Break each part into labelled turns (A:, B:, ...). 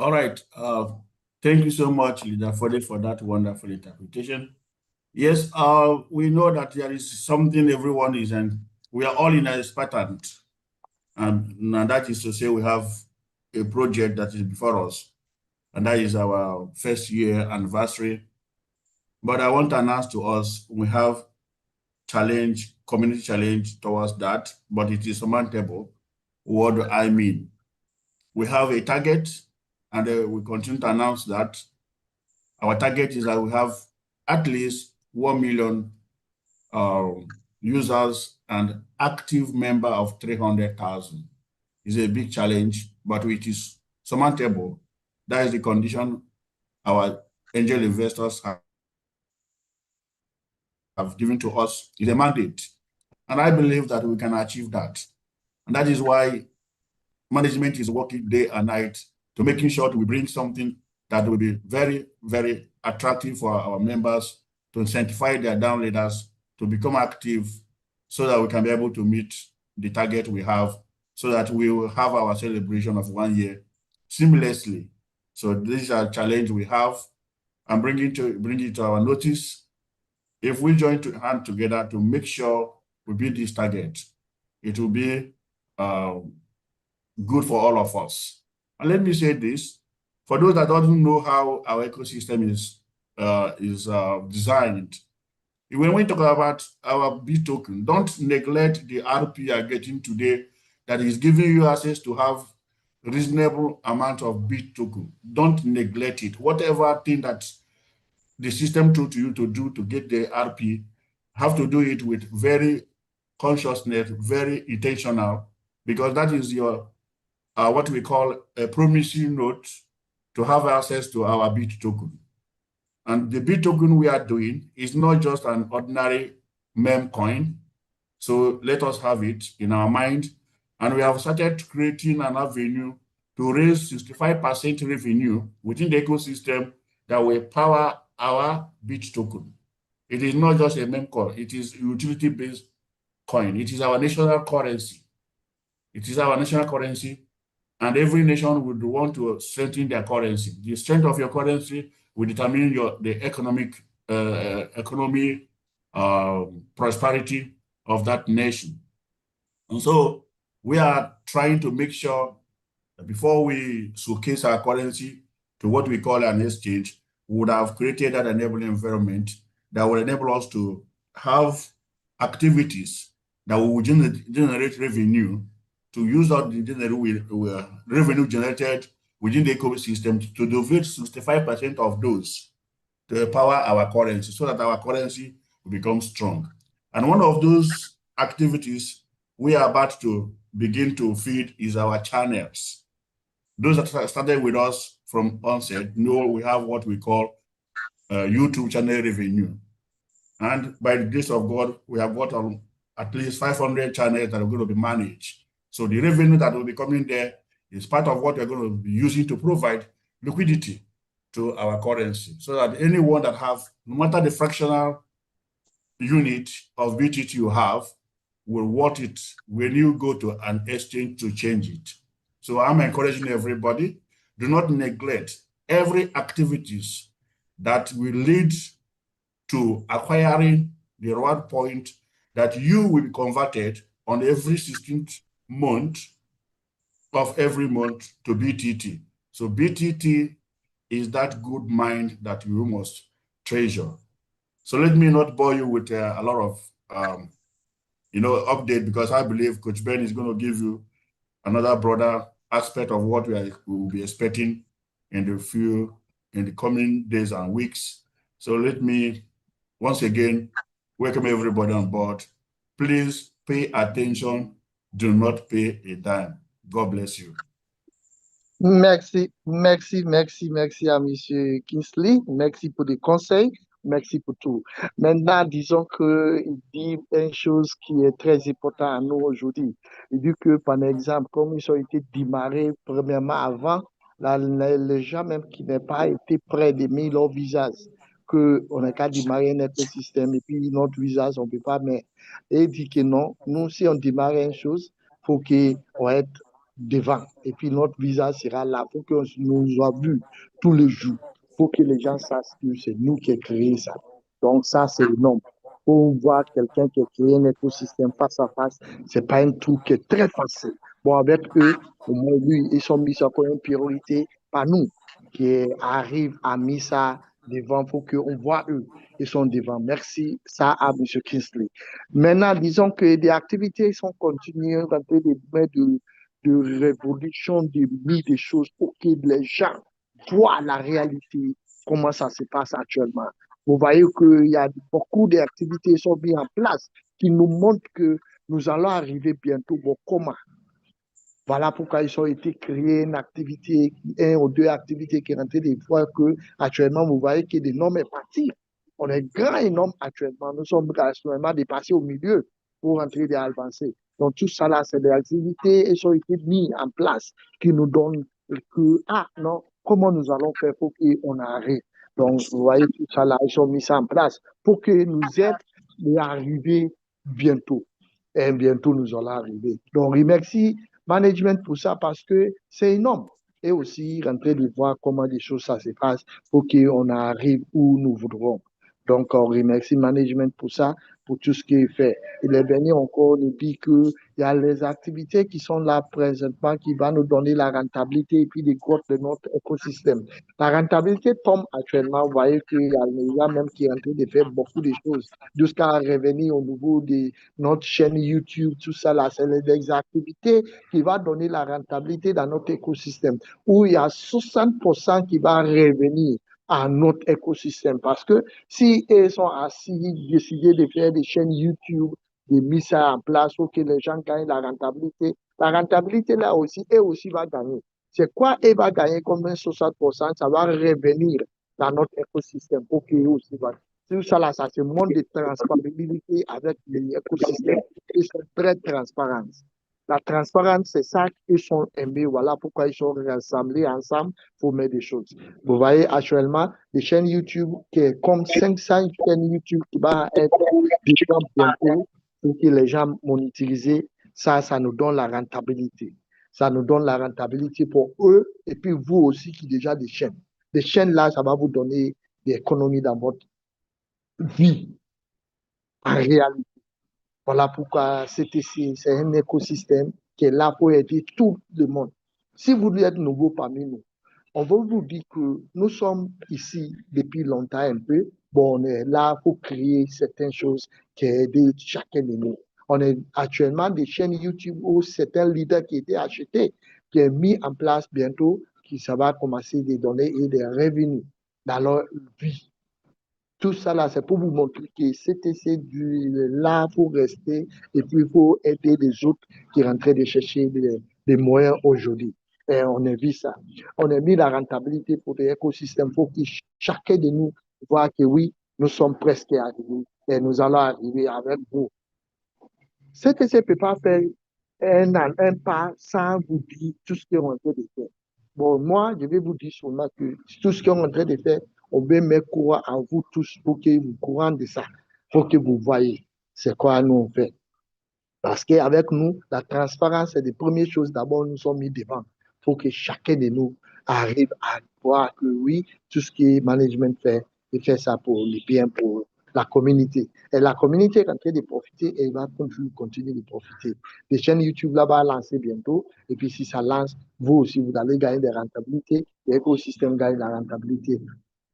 A: All right. Thank you so much, Leader Fode, for that wonderful interpretation. Yes, we know that there is something everyone is, and we are all in a pattern. And that is to say, we have a project that is before us, and that is our first year anniversary. But I want to announce to us, we have challenge, community challenge towards that, but it is surmountable. What do I mean? We have a target, and we continue to announce that our target is that we have at least 1 million users and active member of 300,000. It's a big challenge, but it is surmountable. That is the condition our angel investors have given to us. It's a mandate. And I believe that we can achieve that. And that is why management is working day and night to making sure that we bring something that will be very, very attractive for our members, to incentivize their down leaders to become active so that we can be able to meet the target we have, so that we will have our celebration of 1 year seamlessly. So this is a challenge we have, and bring it to our notice. If we join hand together to make sure we beat this target, it will be good for all of us. And let me say this, for those that don't know how our ecosystem is designed, when we talk about our B token, don't neglect the RP you are getting today that is giving you access to have reasonable amount of B token. Don't neglect it. Whatever thing that the system told you to do to get the RP, have to do it with very consciousness, very intentional, because that is your what we call a promising note to have access to our BIT token. And the BIT token we are doing is not just an ordinary meme coin. So let us have it in our mind. And we have started creating an avenue to raise 65% revenue within the ecosystem that will power our BIT token. It is not just a meme coin, it is utility-based coin. It is our national currency. It is our national currency, and every nation would want to strengthen their currency. The strength of your currency will determine the economic prosperity of that nation. And so we are trying to make sure that before we showcase our currency to what we call an exchange, we would have created an enabling environment that will enable us to have activities that will generate revenue, to use out the revenue generated within the ecosystem to devote 65% of those to power our currency, so that our currency will become strong. And one of those activities we are about to begin to feed is our channels. Those that started with us from onset know we have what we call YouTube channel revenue. And by the grace of God, we have got at least 500 channels that are going to be managed. So the revenue that will be coming there is part of what we're going to be using to provide liquidity to our currency, so that anyone that have, no matter the fractional unit of BTT you have, will want it when you go to an exchange to change it. So I'm encouraging everybody, do not neglect every activities that will lead to acquiring the reward point that you will be converted on every 16th month of every month to BTT. So BTT is that good mind that you must treasure. So let me not bore you with a lot of update, because I believe Coach Ben is going to give you another broader aspect of what we will be expecting in the coming days and weeks. So let me once again welcome everybody on board. Please pay attention. Do not pay a dime. God bless you.
B: Merci à Monsieur Kingsley. Merci pour les conseils. Merci pour tout. Maintenant, disons qu'il dit une chose qui est très importante à nous aujourd'hui. Il dit que, par exemple, comme ils ont été démarrés premièrement avant, les gens même qui n'ont pas été prêts d'aimer leur visage, qu'on n'a qu'à démarrer notre système et puis notre visage, on ne peut pas, mais il dit que non, nous, si on démarre une chose, il faut qu'on ait devant. Et puis notre visage sera là pour que nous soit vu tous les jours, pour que les gens sachent que c'est nous qui avons créé ça. Donc ça, c'est énorme. Pour voir quelqu'un qui a créé un écosystème face à face, c'est pas un truc qui est très facile. Bon, avec eux, au moins, lui, ils sont mis ça comme une priorité, pas nous, qui arrivent à mettre ça devant pour qu'on voit eux. Ils sont devant. Merci, ça à M. Kingsley. Maintenant, disons que des activités sont continuées dans des de révolution, de mise des choses pour que les gens voient la réalité, comment ça se passe actuellement. Vous voyez qu'il y a beaucoup d'activités qui sont mises en place qui nous montrent que nous allons arriver bientôt. Bon, comment? Voilà pourquoi ils ont été créés une activité, un ou deux activités qui rentrent des fois que actuellement vous voyez que des normes est parti. On est grand et énorme actuellement. Nous sommes actuellement dépassés au milieu pour rentrer des avancées. Donc tout ça là, c'est des activités qui ont été mises en place qui nous donnent que, ah non, comment nous allons faire pour qu'on arrive. Donc vous voyez tout ça là, ils ont mis ça en place pour que nous aident à arriver bientôt. Et bientôt nous allons arriver. Donc remercie management pour ça parce que c'est énorme. Et aussi rentrer de voir comment les choses ça se passe pour qu'on arrive où nous voudrons. Donc, on remercie le management pour ça, pour tout ce qui est fait. Et les derniers encore nous dit qu'il y a les activités qui sont là présentement qui vont nous donner la rentabilité et puis des growth de notre écosystème. La rentabilité tombe actuellement. Vous voyez qu'il y a les gens même qui sont en train de faire beaucoup de choses jusqu'à revenir au niveau de notre chaîne YouTube, tout ça là. C'est les activités qui vont donner la rentabilité dans notre écosystème où il y a 60% qui va revenir à notre écosystème. Parce que si ils sont assis, décidés de faire des chaînes YouTube, de mettre ça en place pour que les gens gagnent la rentabilité là aussi, eux aussi va gagner. C'est quoi eux va gagner comme 60%, ça va revenir dans notre écosystème pour qu'eux aussi va. Tout ça là, ça se montre de transparentabilité avec l'écosystème. Ils sont très transparents. La transparence, c'est ça qu'ils sont aimés. Voilà pourquoi ils sont rassemblés ensemble pour mettre des choses. Vous voyez actuellement des chaînes YouTube qui est comme 500 chaînes YouTube qui va être bientôt pour que les gens monétisent. Ça nous donne la rentabilité. Ça nous donne la rentabilité pour eux et puis vous aussi qui déjà des chaînes. Des chaînes là, ça va vous donner des économies dans votre vie en réalité. Voilà pourquoi CTC, c'est un écosystème qui est là pour aider tout le monde. Si vous êtes nouveau parmi nous, on va vous dire que nous sommes ici depuis longtemps un peu. Bon, on est là pour créer certaines choses qui aident chacun de nous. On est actuellement des chaînes YouTube où c'est un leader qui a été acheté, qui est mis en place bientôt, qui ça va commencer à donner des revenus dans leur vie. Tout ça là, c'est pour vous montrer que CTC là pour rester et puis pour aider les autres qui rentraient de chercher des moyens aujourd'hui. Et on a vu ça. On a mis la rentabilité pour l'écosystème pour que chacun de nous voit que oui, nous sommes presque arrivés et nous allons arriver avec vous. CTC ne peut pas faire un pas sans vous dire tout ce qu'on est en train de faire. Bon, moi, je vais vous dire seulement que tout ce qu'on est en train de faire, on veut mettre courant à vous tous pour que vous courant de ça, pour que vous voyez c'est quoi nous on fait. Parce qu'avec nous, la transparence, c'est des premières choses. D'abord, nous sommes mis devant pour que chacun de nous arrive à voir que oui, tout ce qui est management fait, il fait ça pour le bien, pour la communauté. Et la communauté est en train de profiter et elle va continuer de profiter. Les chaînes YouTube là va lancer bientôt. Et puis si ça lance, vous aussi, vous allez gagner des rentabilités. L'écosystème gagne la rentabilité.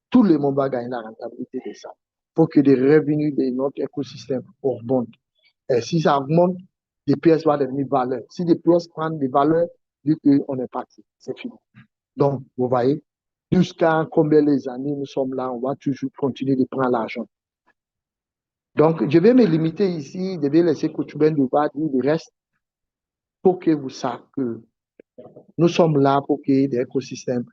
B: Tout le monde va gagner la rentabilité de ça. Pour que les revenus de notre écosystème augmentent. Et si ça augmente, les pièces vont devenir valeur. Si les pièces prennent des valeurs, dit qu'on est parti. C'est fini. Donc, vous voyez, jusqu'à combien les années nous sommes là, on va toujours continuer de prendre l'argent. Donc, je vais me limiter ici, je vais laisser Coutuben de voir dire le reste pour que vous sachiez que nous sommes là pour que l'écosystème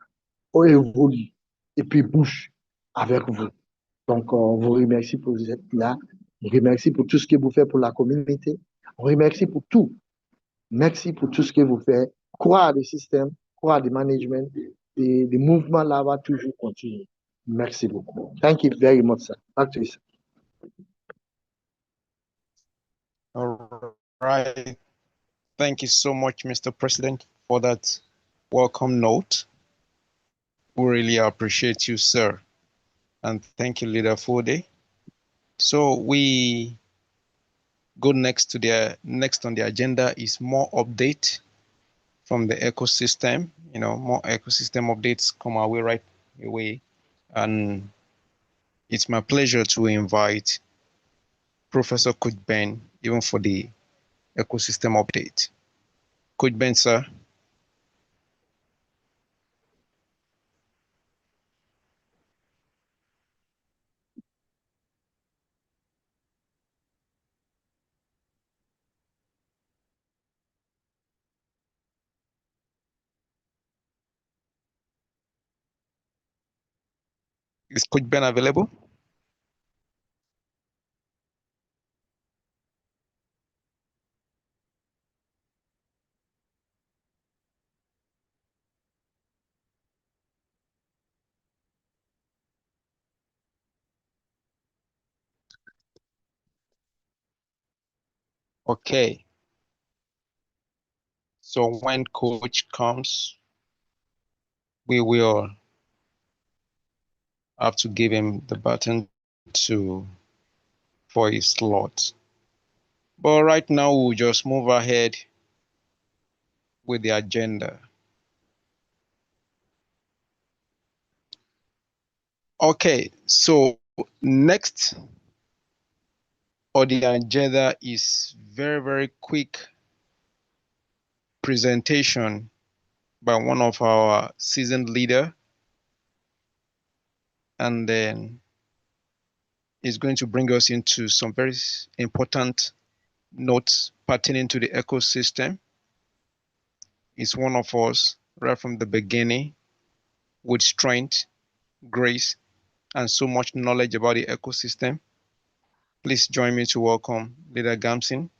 B: évolue et puis bouge avec vous. Donc, on vous remercie pour vous être là. On vous remercie pour tout ce que vous faites pour la communauté. On vous remercie pour tout. Merci pour tout ce que vous faites. Croire le système, croire le management, et le mouvement là va toujours continuer. Merci beaucoup. Thank you very much, sir. Back to you, sir.
C: All right. Thank you so much, Mr. President. for that welcome note. We really appreciate you, sir. And thank you, Leader Fode. So we go next on the agenda is more update from the ecosystem. More ecosystem updates come our way right away. And it's my pleasure to invite Professor Coach Ben, even for the ecosystem update. Coach Ben, sir. Is Coach Ben available? Okay. So when Coach comes, we will have to give him the button for his slot. But right now, we'll just move ahead with the agenda. Okay, so next on the agenda is very, very quick presentation by one of our seasoned leader, and then is going to bring us into some very important notes pertaining to the ecosystem. It's one of us right from the beginning with strength, grace, and so much knowledge about the ecosystem. Please join me to welcome Leader Gamson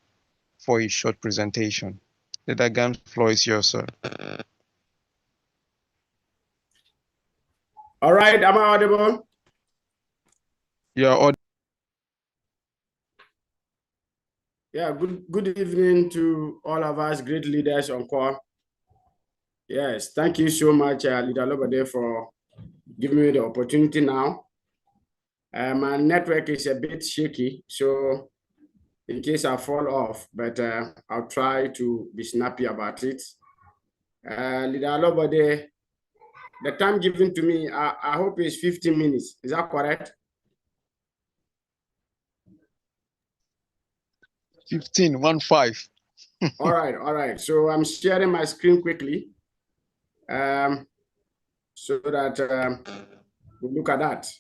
C: for his short presentation. Leader Gamson, the floor is yours, sir.
D: All right, am I audible?
C: You're audible.
D: Yeah, good evening to all of us great leaders on call. Yes, thank you so much, Leader Lobade, for giving me the opportunity now. My network is a bit shaky, so in case I fall off, but I'll try to be snappy about it. Leader Lobade, the time given to me, I hope is 15 minutes. Is that correct?
C: 15.
D: All right. So I'm sharing my screen quickly so that we look at that.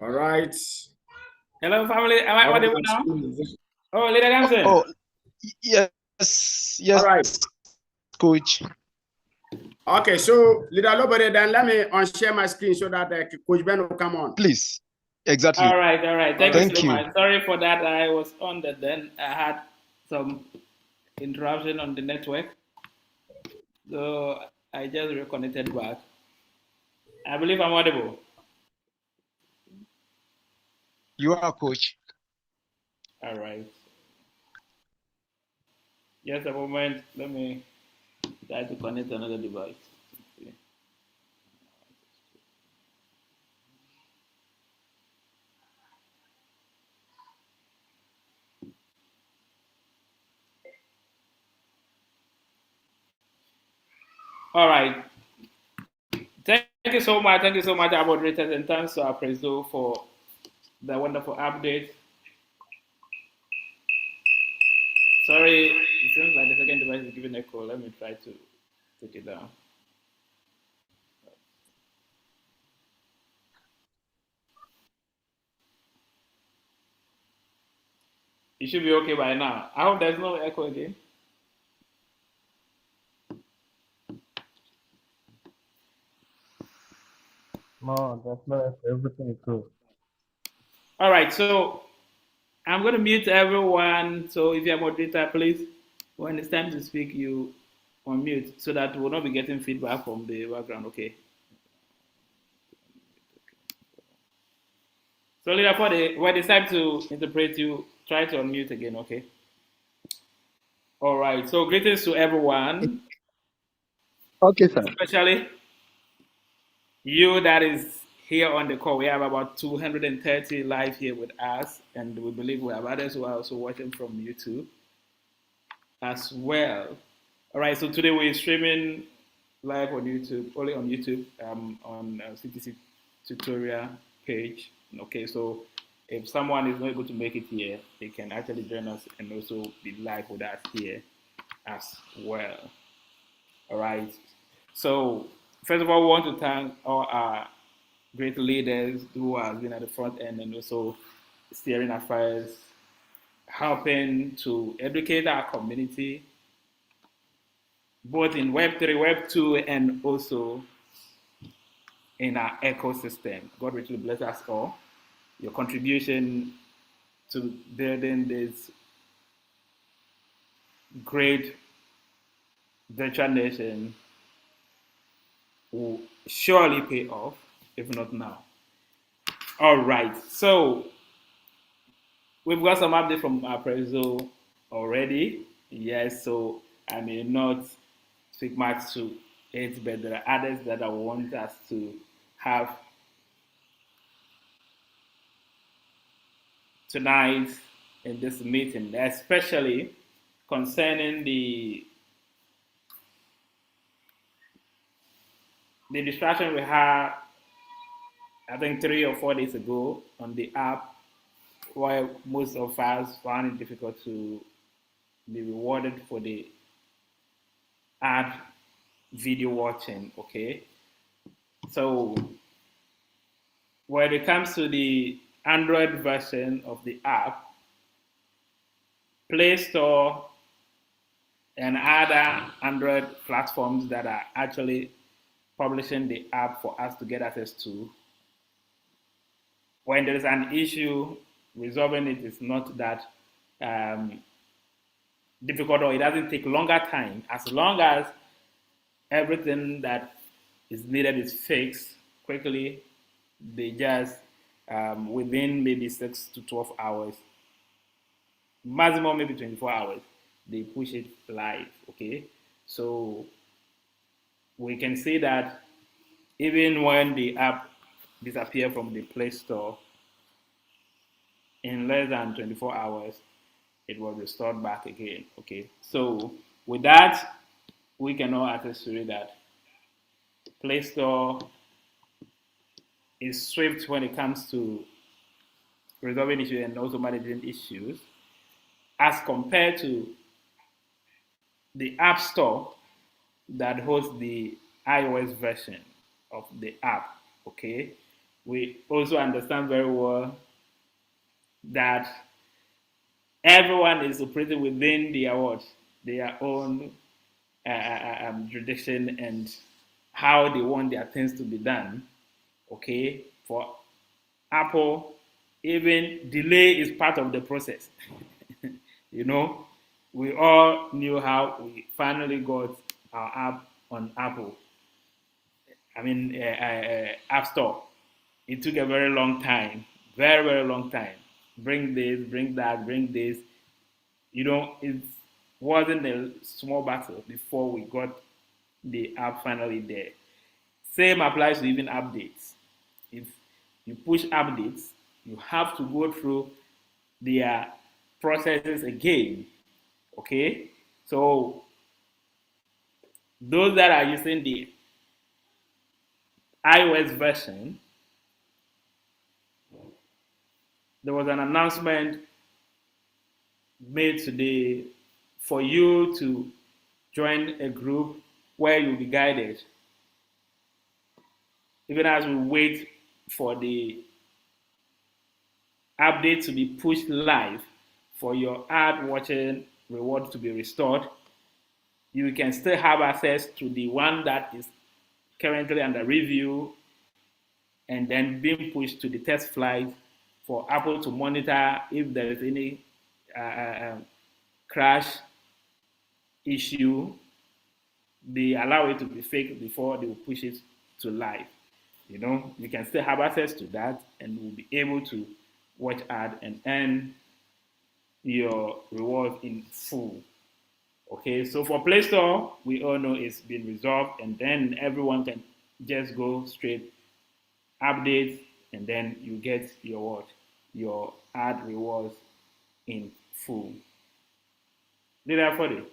D: All right.
E: Hello, family. Am I audible now? Oh, Leader Gamson.
C: Oh, yes.
D: All right.
C: Coach.
D: Okay, so Leader Lobade, then let me unshare my screen so that Coach Ben will come on.
C: Please. Exactly.
E: All right. Thank you so much. Sorry for that. I was on that then. I had some interruption on the network. So I just reconnected back. I believe I'm audible.
C: You are, Coach.
E: All right. Just a moment. Let me try to connect another device. All right. Thank you so much. Thank you so much, our moderators, and thanks to our Prezo for the wonderful update. Sorry, it seems like the second device is giving a call. Let me try to take it down. It should be okay by now. I hope there's no echo again.
F: No, that's not everything is good.
E: All right, so I'm going to mute everyone. So if you're a moderator, please, when it's time to speak, you unmute so that we'll not be getting feedback from the background. Okay. So leader, when it's time to interpret, you try to unmute again. Okay. All right. So greetings to everyone.
B: Okay, sir.
E: Especially you that is here on the call. We have about 230 live here with us, and we believe we have others who are also watching from YouTube as well. All right, so today we're streaming live on YouTube, only on YouTube, on CTC tutorial page. Okay, so if someone is not able to make it here, they can actually join us and also be live with us here as well. All right. So first of all, we want to thank all our great leaders who have been at the front end and also steering affairs, helping to educate our community, both in Web3, Web2, and also in our ecosystem. God richly bless us all. Your contribution to building this great virtual nation will surely pay off, if not now. All right, so we've got some update from our Prezo already. Yes, so I may not speak much to it, but there are others that I want us to have tonight in this meeting, especially concerning the distraction we had, I think 3 or 4 days ago on the app, where most of us found it difficult to be rewarded for the ad video watching. Okay, so when it comes to the Android version of the app, Play Store and other Android platforms that are actually publishing the app for us to get access to, when there is an issue, resolving it is not that difficult, or it doesn't take longer time, as long as everything that is needed is fixed quickly. They just within maybe 6 to 12 hours, maximum maybe 24 hours, they push it live. Okay, so we can see that even when the app disappears from the Play Store, in less than 24 hours, it was restored back again. Okay, so with that, we can all attest to it that Play Store is swift when it comes to resolving issues and also managing issues, as compared to the App Store that hosts the iOS version of the app. Okay, we also understand very well that everyone is operating within their own jurisdiction and how they want their things to be done. Okay, for Apple, even delay is part of the process. You know, we all knew how we finally got our app on Apple. I mean, App Store. It took a very long time, very, very long time. Bring this, bring that, bring this. You know, it wasn't a small battle before we got the app finally there. Same applies to even updates. If you push updates, you have to go through their processes again. Okay, so those that are using the iOS version, there was an announcement made today for you to join a group where you'll be guided, even as we wait for the update to be pushed live for your ad watching reward to be restored. You can still have access to the one that is currently under review and then being pushed to the test flight for Apple to monitor if there is any crash issue. They allow it to be fake before they will push it to live. You can still have access to that, and will be able to watch ad and earn your reward in full. Okay, so for Play Store, we all know it's been resolved, and then everyone can just go straight update, and then you get your ad rewards in full. Leaderboard.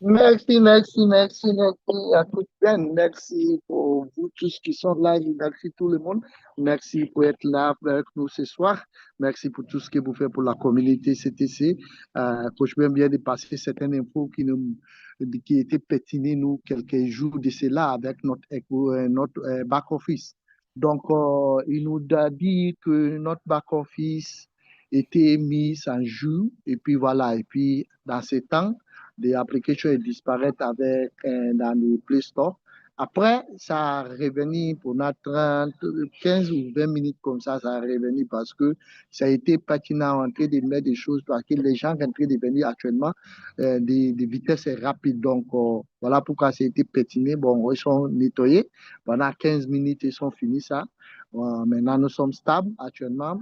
B: Merci, à toute peine. Merci pour vous tous qui sont là. Merci tout le monde. Merci pour être là avec nous ce soir. Merci pour tout ce que vous faites pour la communauté CTC. Coach Ben vient de passer certaines infos qui étaient pertinentes nous quelques jours de cela avec notre back-office. Donc, il nous a dit que notre back-office était mis en jour. Et puis voilà. Et puis, dans ce temps, des applications disparaissent dans le Play Store. Après, ça a revenu pour notre 30, 15 ou 20 minutes comme ça a revenu parce que ça a été pertinent en train de mettre des choses parce que les gens sont en train de venir actuellement des vitesses rapides. Donc, voilà pourquoi ça a été pertinent. Bon, ils sont nettoyés. Pendant 15 minutes, ils sont finis ça. Maintenant, nous sommes stables actuellement.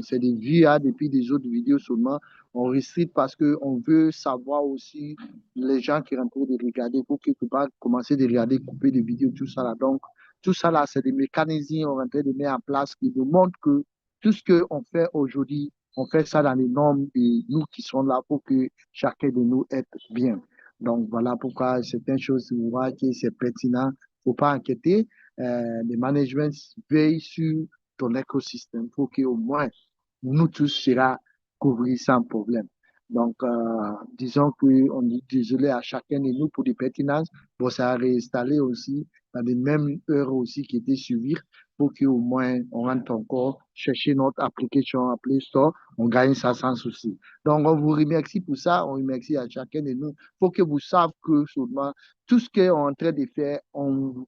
B: C'est des vues depuis des autres vidéos seulement. On restrict parce qu'on veut savoir aussi les gens qui sont en train de regarder pour qu'ils ne puissent pas commencer de regarder, couper des vidéos, tout ça là. Donc, tout ça là, c'est des mécanismes qu'on est en train de mettre en place qui nous montrent que tout ce qu'on fait aujourd'hui, on fait ça dans les normes et nous qui sommes là pour que chacun de nous être bien. Donc, voilà pourquoi certaines choses, vous voyez que c'est pertinent. Il ne faut pas inquiéter. Le management veille sur ton écosystème pour qu'au moins nous tous serons couvrir sans problème. Donc, disons qu'on dit désolé à chacun de nous pour des pertinences. Bon, ça a réinstallé aussi dans les mêmes heures aussi qui étaient suivies pour qu'au moins on rentre encore chercher notre application à Play Store, on gagne ça sans souci. Donc, on vous remercie pour ça, on remercie à chacun de nous. Il faut que vous sachiez que seulement tout ce qu'on est en train de faire, vous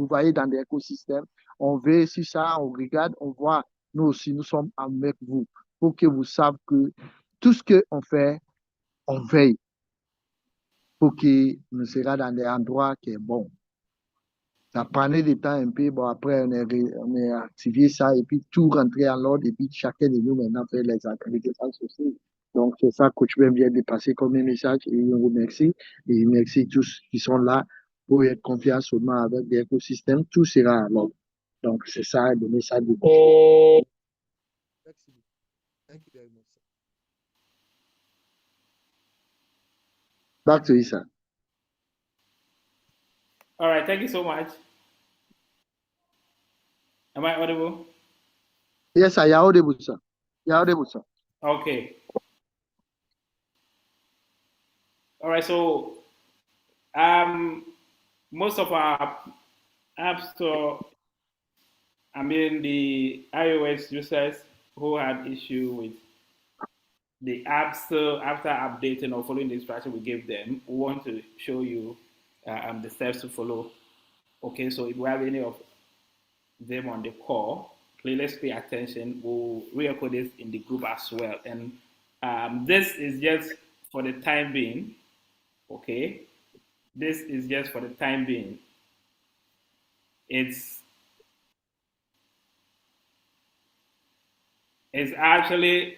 B: voyez dans l'écosystème, on veut sur ça, on regarde, on voit, nous aussi, nous sommes avec vous. Pour que vous sachiez que tout ce qu'on fait, on veille pour que nous serons dans des endroits qui sont bons. Ça prenait du temps un peu, bon, après on a activé ça et puis tout rentrer en ordre et puis chacun de nous maintenant fait les activités sans souci. Donc c'est ça que Coach Ben vient de passer comme un message et on vous remercie et merci tous qui sont là pour être confiants seulement avec l'écosystème, tout sera en ordre. Donc c'est ça le message de Coach. Merci. Thank you very much. Back to Isa.
E: All right, thank you so much. Am I audible?
B: Yes, I am audible, sir. You're audible, sir.
E: Okay. All right, so most of our App Store, the iOS users who had issue with the app store after updating or following the instruction we gave them, we want to show you the steps to follow. Okay, so if we have any of them on the call, please let's pay attention. We'll re-echo this in the group as well. And this is just for the time being. Okay, this is just for the time being. It's actually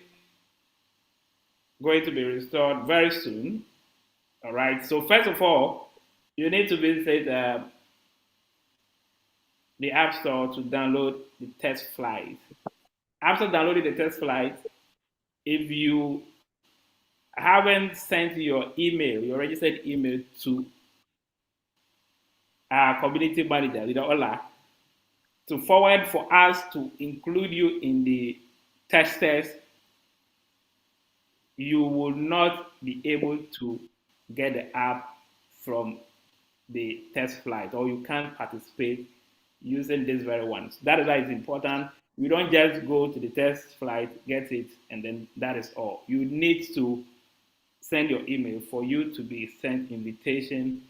E: going to be restored very soon. All right. So first of all, you need to visit the App Store to download the test flight. After downloading the test flight, if you haven't sent your email, your registered email to our community manager, Leader Ola, to forward for us to include you in the testers, you will not be able to get the app from the test flight, or you can't participate using this very one. So that is why it's important. We don't just go to the test flight, get it, and then that is all. You need to send your email for you to be sent invitation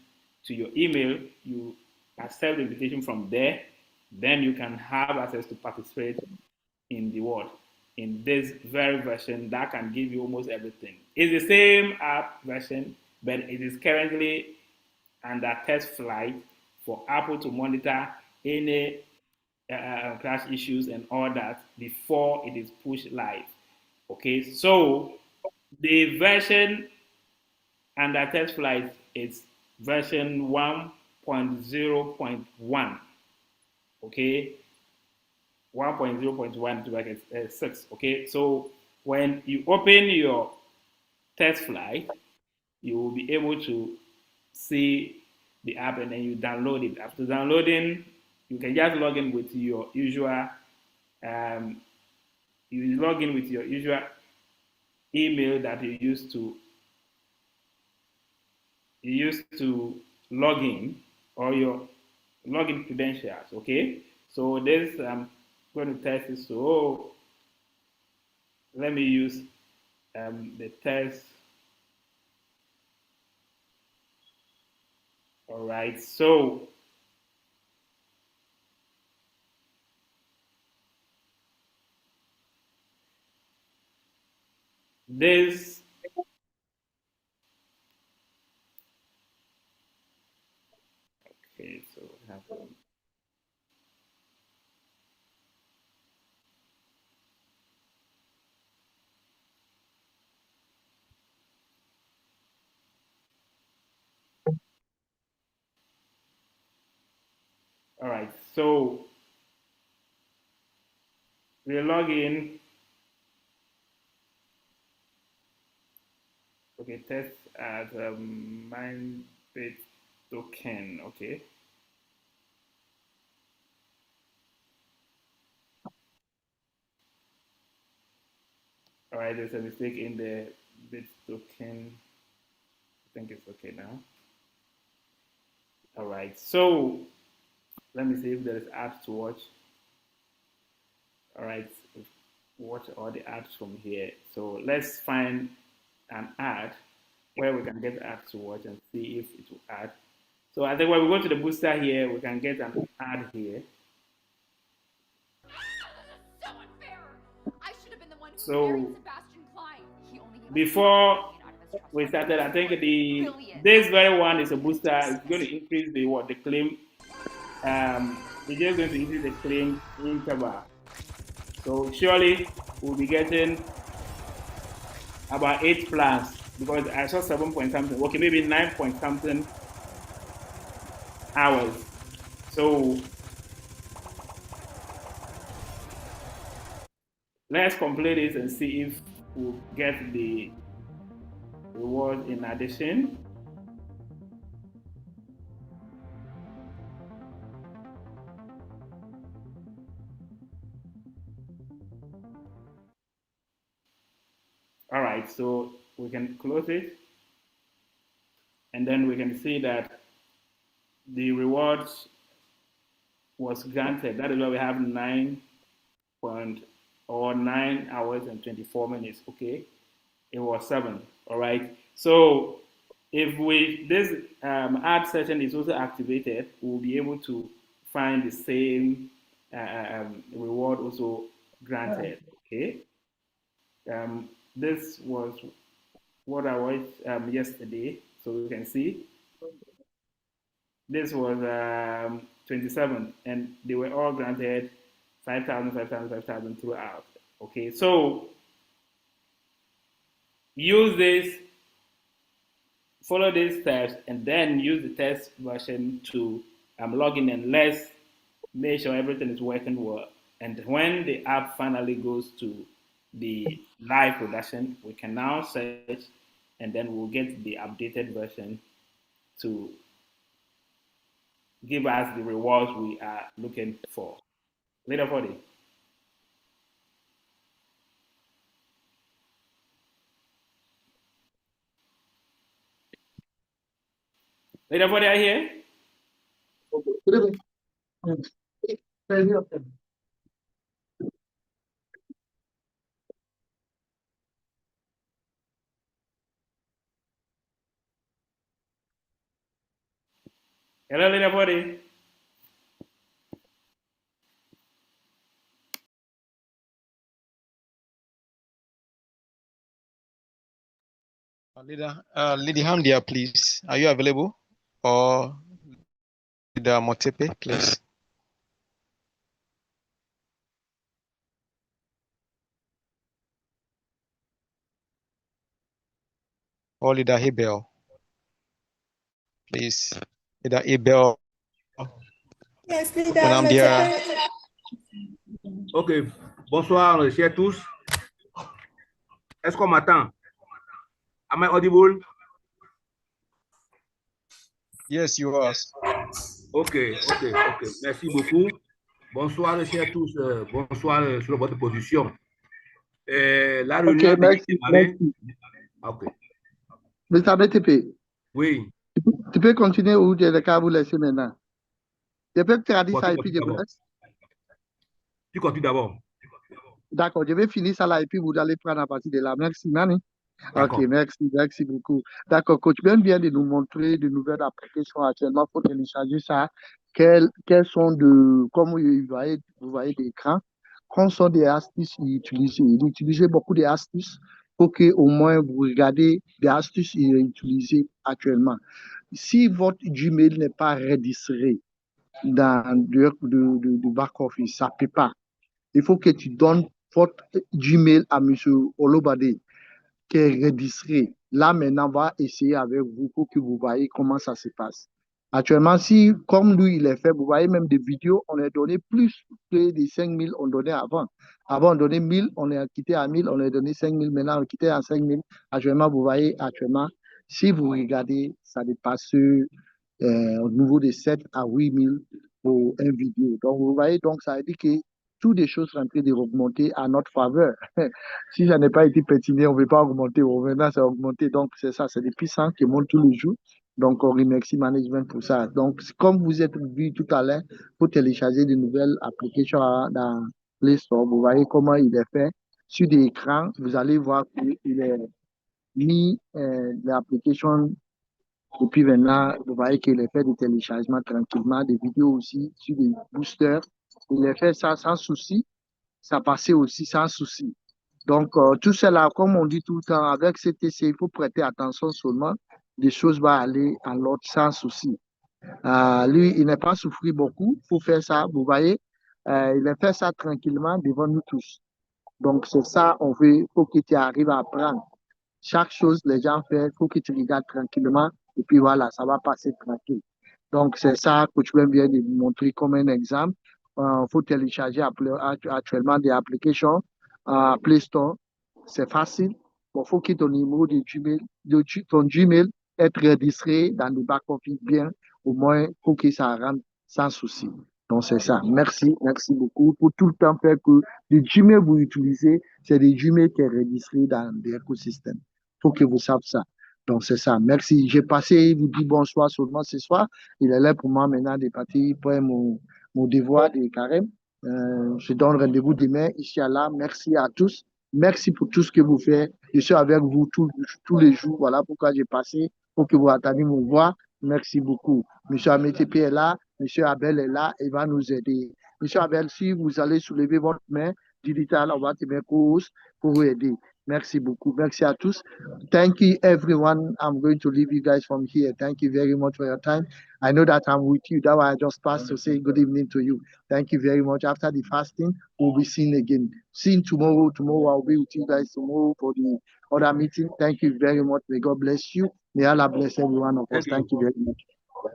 E: to your email. You accept the invitation from there, then you can have access to participate in the what? In this very version that can give you almost everything. It's the same app version, but it is currently under test flight for Apple to monitor any crash issues and all that before it is pushed live. Okay, so the version under test flight is version 1.0.1. Okay, 1.0.1 to bracket 6. Okay, so when you open your test flight, you will be able to see the app and then you download it. After downloading, you can just log in with your usual email that you used to log in, or your login credentials. Okay, so this I'm going to test it. So let me use the test. All right, so this okay, so we have all right, so we log in. Okay, test at Mindbit token. Okay. All right, there's a mistake in the bit token. I think it's okay now. All right, so let me see if there is ads to watch. All right, watch all the ads from here. So let's find an ad where we can get ads to watch and see if it will add. So I think when we go to the booster here, we can get an ad here.
F: So unfair. I should have been the one who
E: So
F: married Sebastian Klein. He only gave us
E: before
F: 1 million out of his trust
E: we
F: fund.
E: started, I think
F: Billion.
E: this very one is a booster. It's going to increase the claim. It's just going to increase the claim interval. So surely we'll be getting about 8 plans, because I saw 7 point something. Okay, maybe 9 point something hours. So let's complete this and see if we'll get the reward in addition. All right, so we can close it, and then we can see that the reward was granted. That is why we have 9 hours and 24 minutes. Okay, it was 7. All right, so if this ad session is also activated, we'll be able to find the same reward also granted. Okay, this was what I watched yesterday, so you can see this was 27, and they were all granted 5,000, 5,000, 5,000 throughout. Okay, so use this, follow these steps, and then use the test version to log in, and let's make sure everything is working well. And when the app finally goes to the live production, we can now search, and then we'll get the updated version to give us the rewards we are looking for. Leaderboard. Leaderboard, are you here? Hello, Leaderboard.
C: Lady Hamdia, please. Are you available? Or Leader Motepe, please. Or Leader Hebel, please. Leader Hebel.
G: Yes, Leader Motepe.
H: Ok, bonsoir, chers tous. Est-ce qu'on m'attend? Am I audible?
C: Yes, you are.
H: Ok. Merci beaucoup. Bonsoir, chers tous. Bonsoir sur votre position. La réunion
B: Ok, merci.
H: Ok.
B: Mr. BTP,
H: Oui.
B: tu peux continuer ou tu es le cas vous laisser maintenant? Je peux traduire
H: Bon,
B: ça et puis je vous laisse.
H: Tu continues d'abord.
B: D'accord, je vais finir ça là et puis vous allez prendre à partir de là. Merci, Nani. Ok, merci beaucoup. D'accord, coach Ben vient de nous montrer de nouvelles applications actuellement pour télécharger ça. Quelles sont comme vous voyez l'écran, quelles sont des astuces utilisées. Il utilise beaucoup d'astuces pour que au moins vous regardez des astuces utilisées actuellement. Si votre Gmail n'est pas registré dans du back-office, ça ne peut pas. Il faut que tu donnes votre Gmail à M. Olobade, qui est registré. Là, maintenant, on va essayer avec vous pour que vous voyez comment ça se passe. Actuellement, si, comme lui, il est fait, vous voyez même des vidéos, on a donné plus que les 5 000 on donnait avant. Avant, on donnait 1 000, on est quitté à 1 000, on a donné 5 000, maintenant, on est quitté à 5 000. Actuellement, vous voyez, si vous regardez, ça dépasse au niveau de 7 à 8 000 pour une vidéo. Donc, vous voyez, donc ça veut dire que toutes les choses sont en train de remonter à notre faveur. Si ça n'est pas été pétiné, on ne veut pas augmenter. Maintenant, ça a augmenté. Donc, c'est ça, c'est des puissants qui montent tous les jours. Donc, on remercie Management pour ça. Donc, comme vous êtes vu tout à l'heure, pour télécharger de nouvelles applications dans Play Store, vous voyez comment il est fait. Sur l'écran, vous allez voir qu'il est mis l'application. Et puis maintenant, vous voyez qu'il est fait des téléchargements tranquillement, des vidéos aussi sur des boosters. Il est fait ça sans souci. Ça passait aussi sans souci. Donc, tout cela, comme on dit tout le temps, avec CTC, il faut prêter attention seulement. Les choses vont aller en l'autre sans souci. Lui, il n'est pas souffert beaucoup. Il faut faire ça, vous voyez. Il a fait ça tranquillement devant nous tous. Donc, c'est ça, on veut. Il faut que tu arrives à apprendre. Chaque chose, les gens font, il faut que tu regardes tranquillement. Et puis voilà, ça va passer tranquille. Donc, c'est ça que tu viens de montrer comme un exemple. Il faut télécharger actuellement des applications Play Store. C'est facile. Il faut que ton numéro de Gmail, ton Gmail être registré dans le back-office bien, au moins pour que ça rentre sans souci. Donc, c'est ça. Merci beaucoup pour tout le temps faire que le Gmail que vous utilisez, c'est des Gmail qui est registré dans l'écosystème. Il faut que vous sachiez ça. Donc, c'est ça. Merci. J'ai passé, vous dis bonsoir seulement ce soir. Il est là pour moi maintenant de partir pour mon devoir de carême. Je donne rendez-vous demain, ici à là. Merci à tous. Merci pour tout ce que vous faites. Je suis avec vous tous les jours. Voilà pourquoi j'ai passé, pour que vous attendiez mon voix. Merci beaucoup. Monsieur Amétepe est là. Monsieur Abel est là. Il va nous aider. Monsieur Abel, si vous allez soulever votre main digitale, on va te mettre cause pour vous aider. Merci beaucoup. Merci à tous. Thank you, everyone. I'm going to leave you guys from here. Thank you very much for your time. I know that I'm with you. That's why I just passed to say good evening to you. Thank you very much. After the fasting, we'll be seen again. Seen tomorrow. Tomorrow I'll be with you guys tomorrow for the other meeting. Thank you very much. May God bless you. May Allah bless every one of us. Thank you very much.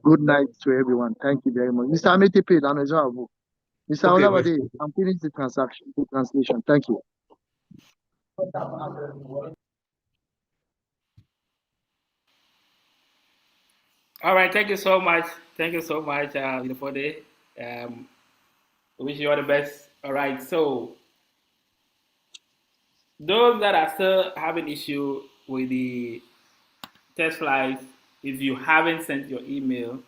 B: Good night to everyone. Thank you very much. Mr. Ametepe, dans les gens à vous. Mr. Olawade, I'm finished the translation. Thank you.
E: All right, thank you so much. Thank you so much, Leaderboard. Wish you all the best. All right, so those that are still having issue with the test flights, if you haven't sent your email,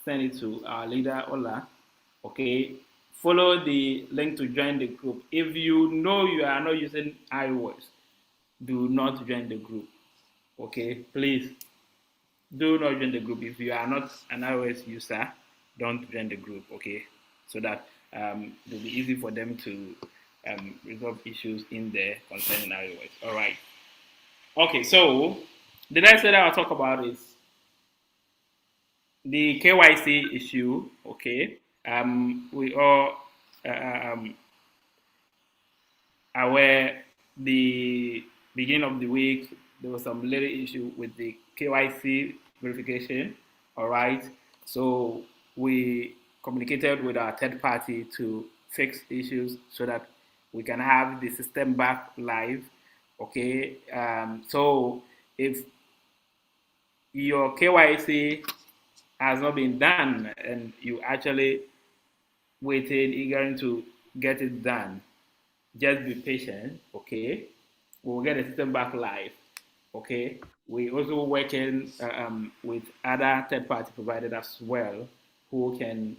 E: send it to our leader, Ola. Okay, follow the link to join the group. If you know you are not using iOS, do not join the group. Okay, please do not join the group. If you are not an iOS user, don't join the group. Okay, so that it will be easy for them to resolve issues in there concerning iOS. All right. Okay, so the next thing I'll talk about is the KYC issue. Okay, we all aware the beginning of the week there was some little issue with the KYC verification. All right, so we communicated with our third party to fix issues so that we can have the system back live. Okay, so if your KYC has not been done and you actually waiting eager to get it done, just be patient. Okay, we'll get the system back live. Okay, we also working with other third-party providers as well who can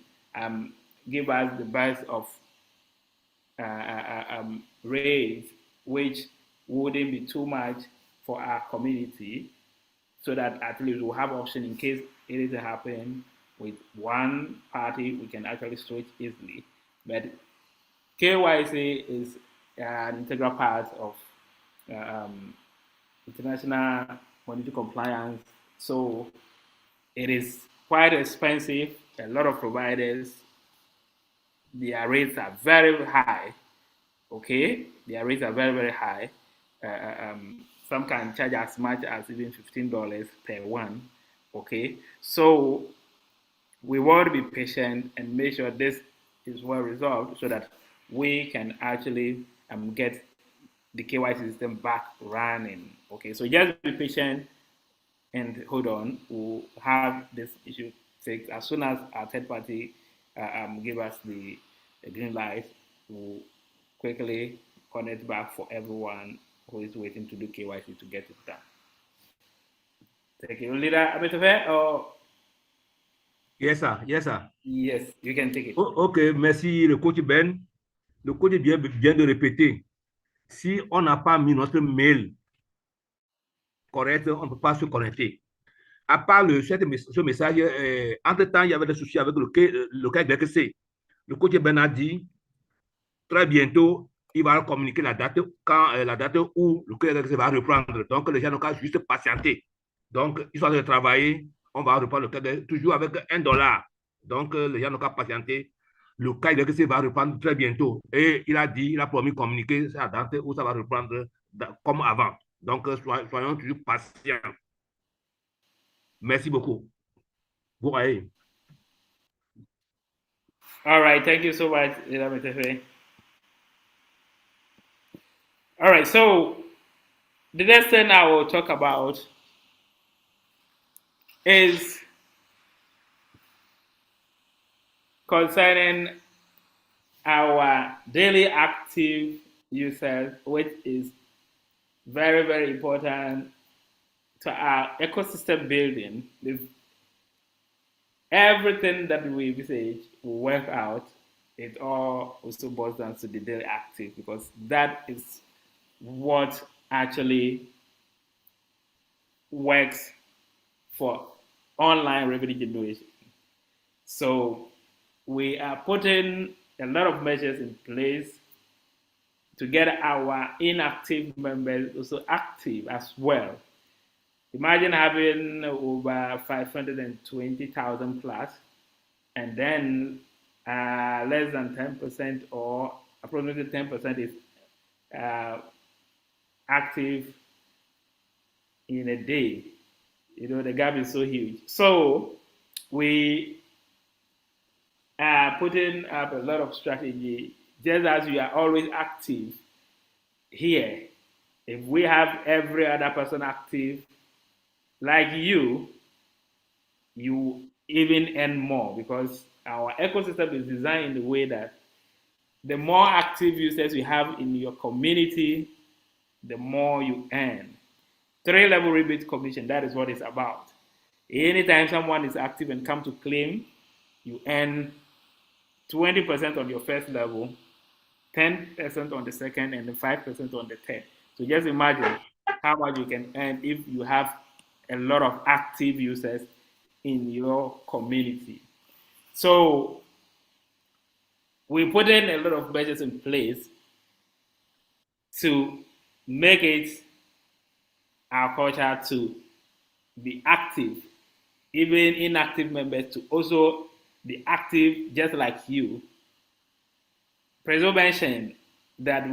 E: give us the best of rates which wouldn't be too much for our community, so that at least we'll have option in case anything happen with one party, we can actually switch easily. But KYC is an integral part of international monetary compliance, so it is quite expensive. A lot of providers, their rates are very high. Okay, their rates are very high. Some can charge as much as even $15 per one. Okay, so we want to be patient and make sure this is well resolved so that we can actually get the KYC system back running. Okay, so just be patient and hold on. We'll have this issue fixed as soon as our third party give us the green light. We'll quickly connect back for everyone who is waiting to do KYC to get it done. Thank you, Leader Abetofe, or?
H: Yes, sir. Yes, sir.
E: Yes, you can take it.
H: Ok, merci, le coach Ben. Le coach vient de répéter. Si on n'a pas mis notre mail correct, on ne peut pas se connecter. À part ce message, entre-temps, il y avait des soucis avec le cas DXC. Le coach Ben a dit, très bientôt, il va communiquer la date où le cas DXC va reprendre. Donc, les gens n'ont qu'à juste patienter. Donc, histoire de travailler, on va reprendre le cas toujours avec $1. Donc, les gens n'ont qu'à patienter. Le cas DXC va reprendre très bientôt. Et il a promis de communiquer la date où ça va reprendre comme avant. Donc, soyons toujours patients. Merci beaucoup. Vous voyez.
E: All right, thank you so much, Leader Abetofe. All right, so the next thing I will talk about is concerning our daily active users, which is very important to our ecosystem building. Everything that we research will work out. It all also boils down to the daily active, because that is what actually works for online revenue generation. So we are putting a lot of measures in place to get our inactive members also active as well. Imagine having over 520,000 plus, and then less than 10% or approximately 10% is active in a day. You know, the gap is so huge. So we are putting up a lot of strategy, just as you are always active here. If we have every other person active like you even earn more, because our ecosystem is designed in a way that the more active users you have in your community, the more you earn. 3-level rebate commission, that is what it's about. Anytime someone is active and come to claim, you earn 20% on your first level, 10% on the second, and then 5% on the third. So just imagine how much you can earn if you have a lot of active users in your community. So we put in a lot of measures in place to make it our culture to be active, even inactive members to also be active just like you. Prezo mentioned that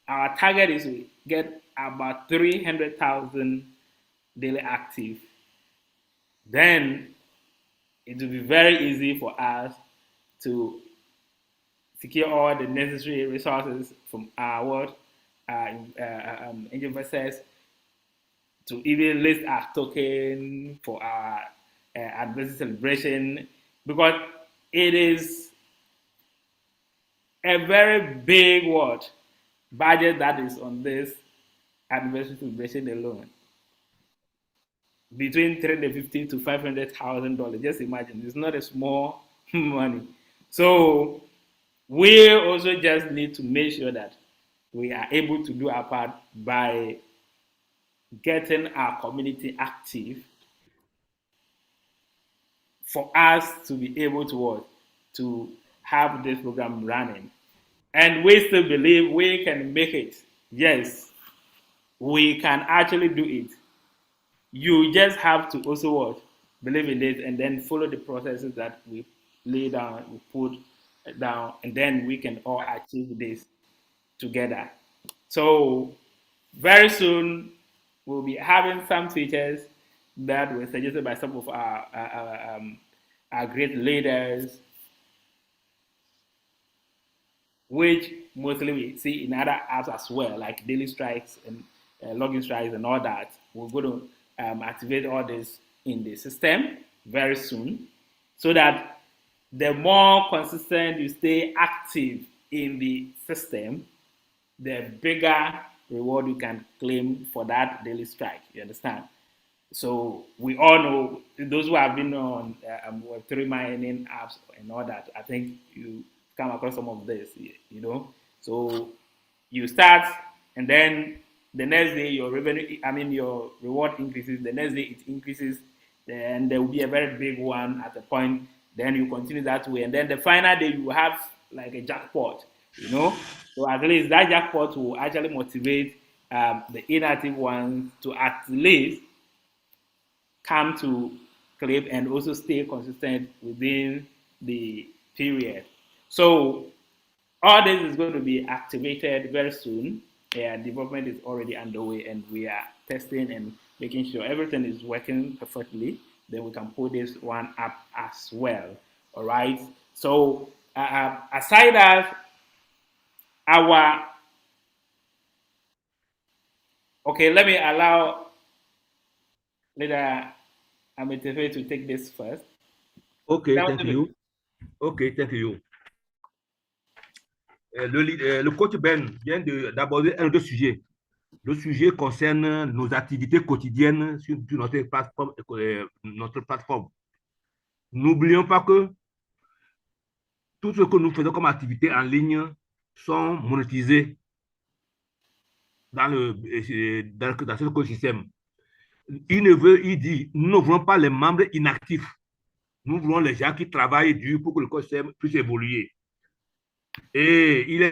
E: our target is to get about 300,000 daily active. Then it will be very easy for us to secure all the necessary resources from our angel investors to even list our token for our anniversary celebration, because it is a very big budget that is on this anniversary celebration alone. Between $350,000 to $500,000. Just imagine, it's not a small money. So we also just need to make sure that we are able to do our part by getting our community active for us to be able to have this program running. And we still believe we can make it. Yes, we can actually do it. You just have to also believe in it and then follow the processes that we lay down, we put down, and then we can all achieve this together. So very soon we'll be having some features that were suggested by some of our great leaders, which mostly we see in other apps as well, like daily strikes and login strikes and all that. We're going to activate all this in the system very soon, so that the more consistent you stay active in the system, the bigger reward you can claim for that daily strike. You understand? So we all know, those who have been on Web3 mining apps and all that, I think you come across some of this, you know. So you start, and then the next day your your reward increases. The next day it increases, then there will be a very big one at a point. Then you continue that way, and then the final day you have like a jackpot, you know. So at least that jackpot will actually motivate the inactive ones to at least come to claim and also stay consistent within the period. So all this is going to be activated very soon. Development is already underway, and we are testing and making sure everything is working perfectly. Then we can put this one up as well. All right. So aside that, let me allow Leader Ametefe to take this first.
H: Okay, thank you. Okay, thank you. Le coach Ben vient d'aborder un autre sujet. Le sujet concerne nos activités quotidiennes sur notre plateforme. N'oublions pas que tout ce que nous faisons comme activité en ligne sont monétisés dans cet écosystème. Il dit, nous ne voulons pas les membres inactifs. Nous voulons les gens qui travaillent dur pour que le écosystème puisse évoluer. Et il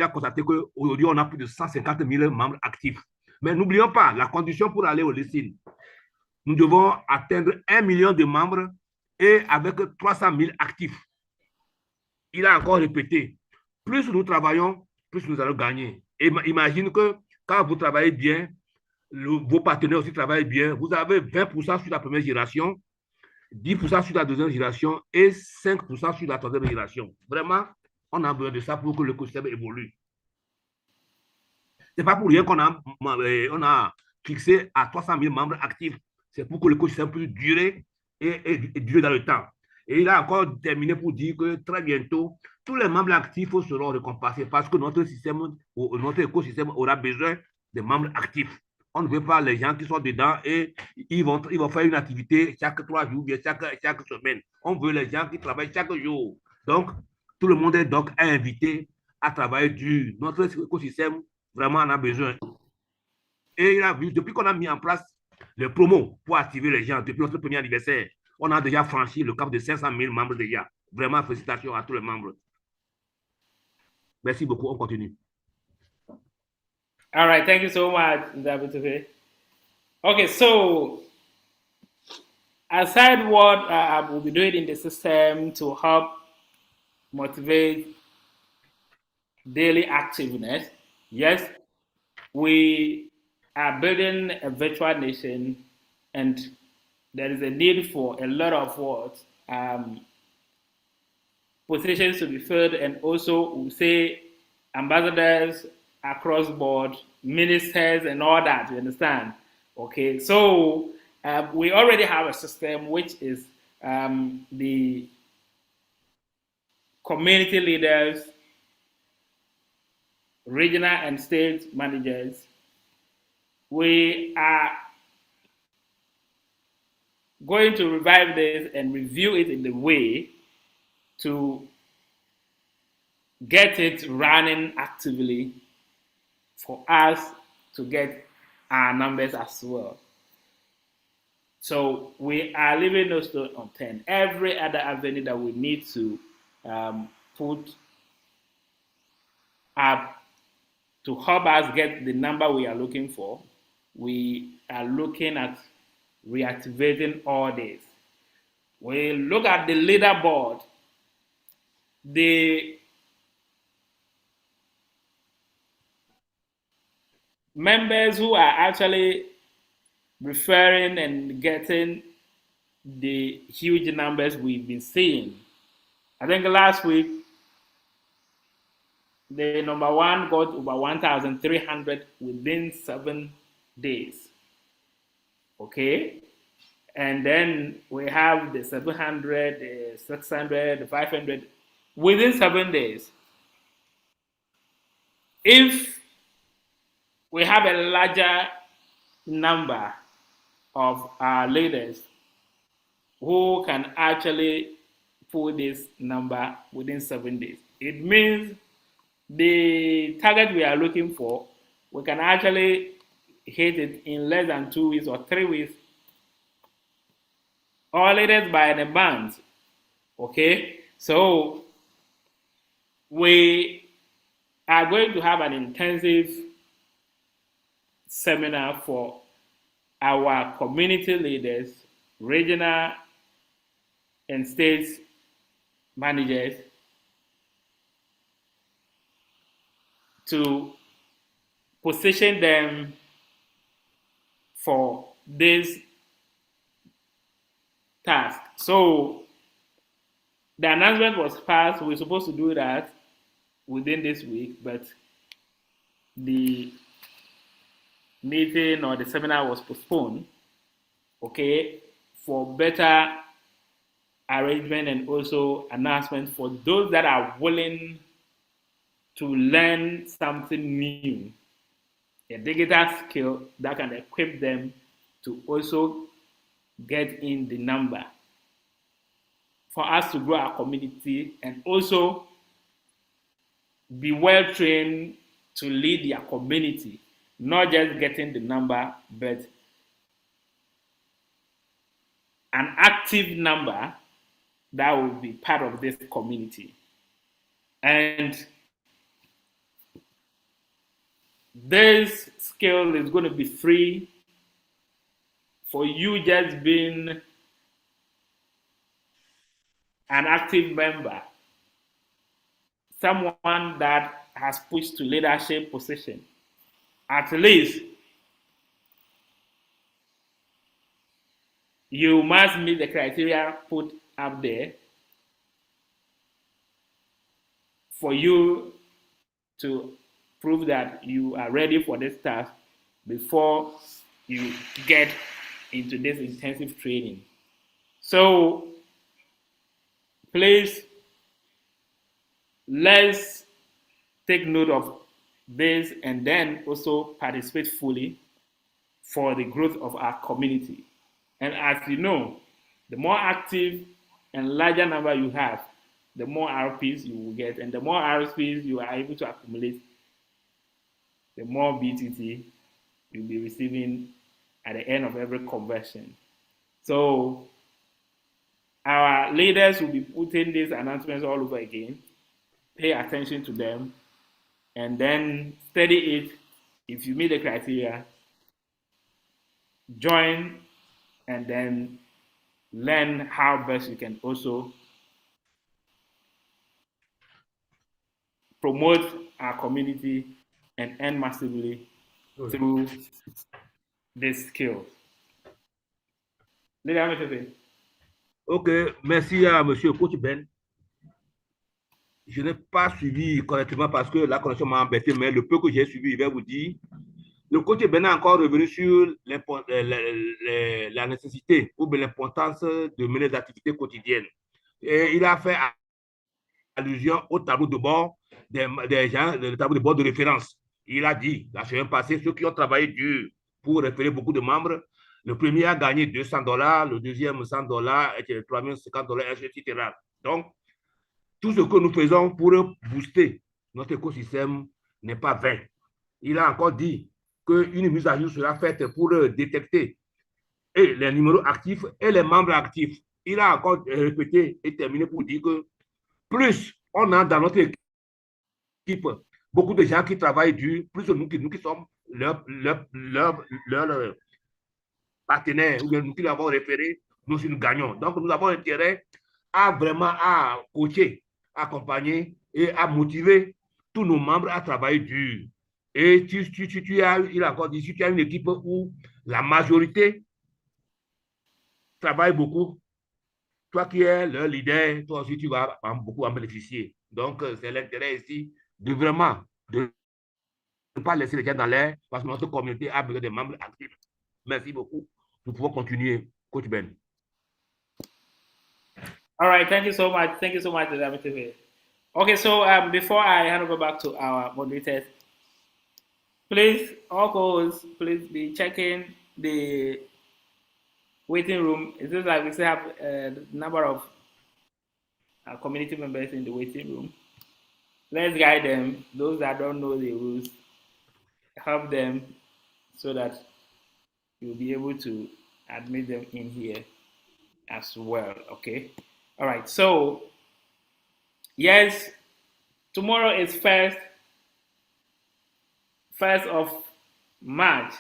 H: a constaté qu'aujourd'hui, on a plus de 150 000 membres actifs. Mais n'oublions pas, la condition pour aller au listing, nous devons atteindre 1 million de membres et avec 300 000 actifs. Il a encore répété, plus nous travaillons, plus nous allons gagner. Et imagine que quand vous travaillez bien, vos partenaires aussi travaillent bien, vous avez 20% sur la première génération, 10% sur la deuxième génération et 5% sur la troisième génération. Vraiment, on a besoin de ça pour que l'écosystème évolue. Ce n'est pas pour rien qu'on a fixé à 300 000 membres actifs. C'est pour que l'écosystème puisse durer et durer dans le temps. Et il a encore terminé pour dire que très bientôt, tous les membres actifs seront récompensés parce que notre écosystème aura besoin de membres actifs. On ne veut pas les gens qui sont dedans et ils vont faire une activité chaque 3 jours, bien chaque semaine. On veut les gens qui travaillent chaque jour. Donc, tout le monde est donc invité à travailler dur. Notre écosystème, vraiment, en a besoin. Et il a vu, depuis qu'on a mis en place les promos pour activer les gens, depuis notre premier anniversaire, on a déjà franchi le cap de 500 000 membres déjà. Vraiment, félicitations à tous les membres. Merci beaucoup, on continue.
E: All right, thank you so much, David. Okay, so aside what we'll be doing in the system to help motivate daily activeness, yes, we are building a virtual nation, and there is a need for a lot of what positions to be filled, and also we say ambassadors across board, ministers, and all that. You understand? Okay, so we already have a system which is the community leaders, regional and state managers. We are going to revive this and review it in the way to get it running actively for us to get our numbers as well. So we are leaving no stone unturned. Every other avenue that we need to put up to help us get the number we are looking for, we are looking at reactivating all this. We look at the leaderboard. The members who are actually referring and getting the huge numbers we've been seeing. I think last week, the number one got over 1,300 within 7 days. Okay? And then we have the 700, the 600, the 500 within 7 days. If we have a larger number of our leaders who can actually pull this number within 7 days, it means the target we are looking for, we can actually hit it in less than 2 weeks or 3 weeks, or leaders by an advance. Okay, so we are going to have an intensive seminar for our community leaders, regional and state managers, to position them for this task. So the announcement was passed. We're supposed to do that within this week, but the meeting or the seminar was postponed, okay, for better arrangement and also announcement for those that are willing to learn something new, a digital skill that can equip them to also get in the number for us to grow our community and also be well trained to lead their community, not just getting the number, but an active number that will be part of this community. And this skill is going to be free for you just being an active member, someone that has pushed to leadership position. At least you must meet the criteria put up there for you to prove that you are ready for this task before you get into this intensive training. So please, let's take note of this and then also participate fully for the growth of our community. And as you know, the more active and larger number you have, the more RPs you will get. And the more RPs you are able to accumulate, the more BTT you'll be receiving at the end of every conversion. So our leaders will be putting these announcements all over again. Pay attention to them and then study it. If you meet the criteria, join and then learn how best you can also promote our community and earn massively through this skill.
H: Ok, merci à monsieur Coach Ben. Je n'ai pas suivi correctement parce que la connexion m'a embêté, mais le peu que j'ai suivi, il va vous dire. Le coach Ben est encore revenu sur la nécessité ou l'importance de mener des activités quotidiennes. Et il a fait allusion au tableau de bord des gens, le tableau de bord de référence. Il a dit, la semaine passée, ceux qui ont travaillé dur pour référer beaucoup de membres, le premier a gagné $200, le deuxième $100, et le troisième $50, etc. Donc, tout ce que nous faisons pour booster notre écosystème n'est pas vain. Il a encore dit qu'une mise à jour sera faite pour détecter et les numéros actifs et les membres actifs. Il a encore répété et terminé pour dire que plus on a dans notre équipe beaucoup de gens qui travaillent dur, plus nous qui sommes leurs partenaires ou bien nous qui l'avons référé, nous aussi nous gagnons. Donc nous avons intérêt à vraiment à coacher, accompagner et à motiver tous nos membres à travailler dur. Et il a encore dit, si tu as une équipe où la majorité travaille beaucoup, toi qui es le leader, toi aussi tu vas beaucoup en bénéficier. Donc c'est l'intérêt ici de vraiment de ne pas laisser les gens dans l'air parce que notre communauté a besoin de membres actifs. Merci beaucoup. Nous pouvons continuer, Coach Ben.
E: All right, thank you so much. Thank you so much, David. Okay, so before I hand over back to our moderators, please, all calls, please be checking the waiting room. It looks like we still have a number of community members in the waiting room. Let's guide them. Those that don't know the rules, help them so that you'll be able to admit them in here as well. Okay. All right. So, yes, tomorrow is first of March.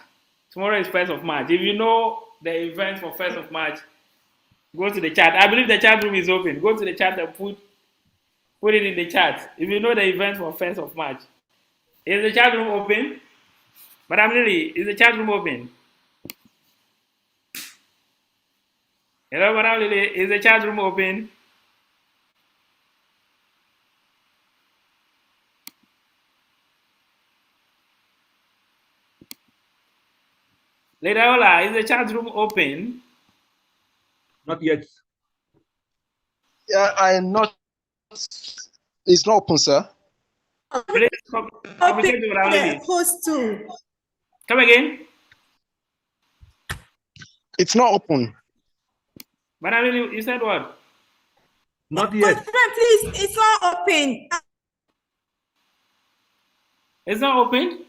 E: Tomorrow is 1st of March. If you know the event for 1st of March, go to the chat. I believe the chat room is open. Go to the chat and put it in the chat. If you know the event for 1st of March. Is the chat room open? Madam Lily, is the chat room open? Hello, Madam Lily, is the chat room open? Lady Ola, is the chat room open?
H: Not yet.
C: Yeah, I'm not. It's not open, sir.
E: Please communicate with Madam Lily.
G: Host too.
E: Come again.
C: It's not open.
E: Madam Lily, you said what?
H: Not yet.
G: Please, it's not open.
E: It's not open?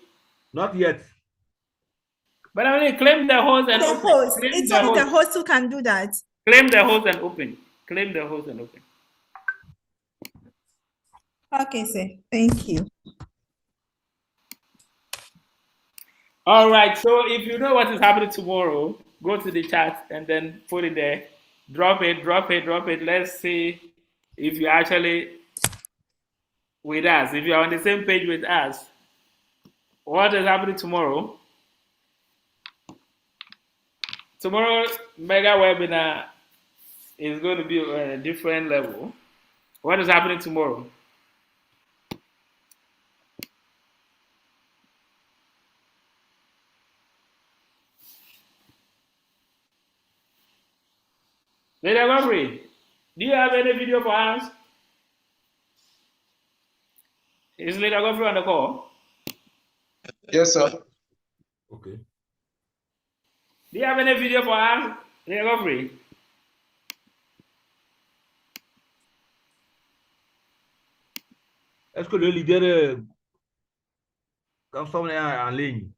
H: Not yet.
E: But I mean, claim the host and open.
G: Host.
E: Claim
G: It's
E: the
G: only the
E: host.
G: host who can do that.
E: Claim the host and open. Claim the host and open.
G: Okay, sir. Thank you.
E: All right. So if you know what is happening tomorrow, go to the chat and then put it there. Drop it. Let's see if you're actually with us. If you're on the same page with us, what is happening tomorrow? Tomorrow's mega webinar is going to be on a different level. What is happening tomorrow? Leader Godfrey, do you have any video for us? Is Leader Godfrey on the call?
C: Yes, sir.
H: Okay.
E: Do you have any video for us, Leader Godfrey?
H: Est-ce que le leader consomme en ligne?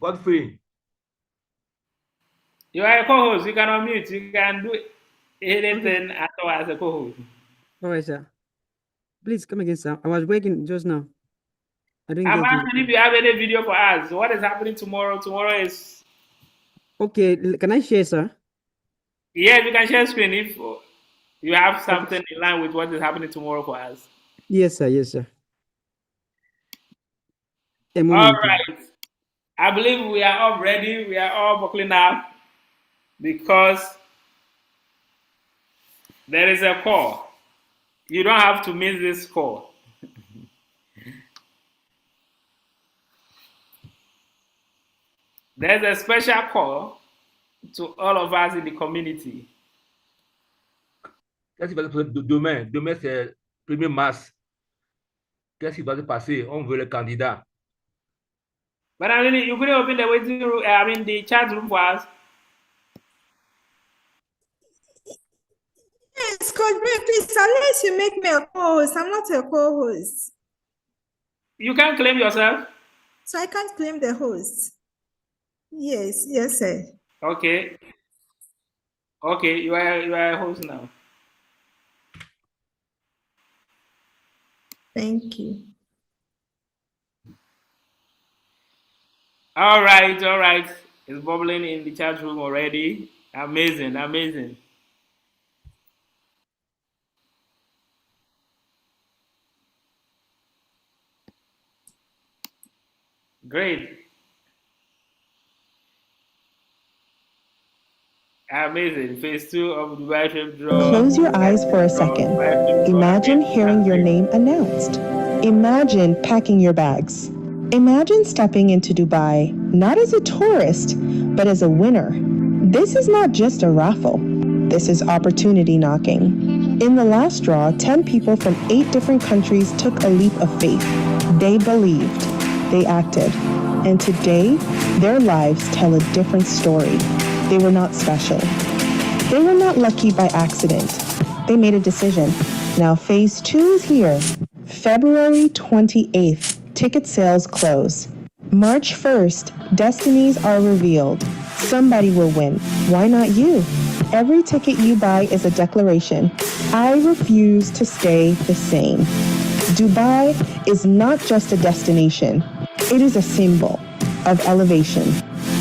H: Godfrey.
E: You are a co-host. You can unmute. You can do anything at all as a co-host.
I: All right, sir. Please come again, sir. I was working just now. I didn't
E: I'm
I: get you.
E: asking if you have any video for us. What is happening tomorrow? Tomorrow is.
I: Okay, can I share, sir?
E: Yes, we can share screen if you have something in line with what is happening tomorrow for us.
I: Yes, sir. Yes, sir. A
E: All
I: moment.
E: right. I believe we are all ready. We are all buckling up because there is a call. You don't have to miss this call. There's a special call to all of us in the community.
H: Qu'est-ce qui va se passer demain? Demain, c'est 1er mars. Qu'est-ce qui va se passer? On veut le candidat.
E: But I mean, you couldn't open the waiting room, the chat room for us.
G: Yes, Coach Bray, please, unless you make me a co-host, I'm not a co-host.
E: You can claim yourself.
G: So I can't claim the host. Yes, yes, sir.
E: Okay. Okay, you are a host now.
G: Thank you.
E: All right. It's bubbling in the chat room already. Amazing, amazing. Great. Amazing. Phase 2 of the Dubai Trip Draw.
J: Close your eyes for a second. Imagine hearing your name announced. Imagine packing your bags. Imagine stepping into Dubai, not as a tourist, but as a winner. This is not just a raffle. This is opportunity knocking. In the last draw, 10 people from 8 different countries took a leap of faith. They believed. They acted. And today, their lives tell a different story. They were not special. They were not lucky by accident. They made a decision. Now phase 2 is here. February 28th, ticket sales close. March 1st, destinies are revealed. Somebody will win. Why not you? Every ticket you buy is a declaration. I refuse to stay the same. Dubai is not just a destination. It is a symbol of elevation,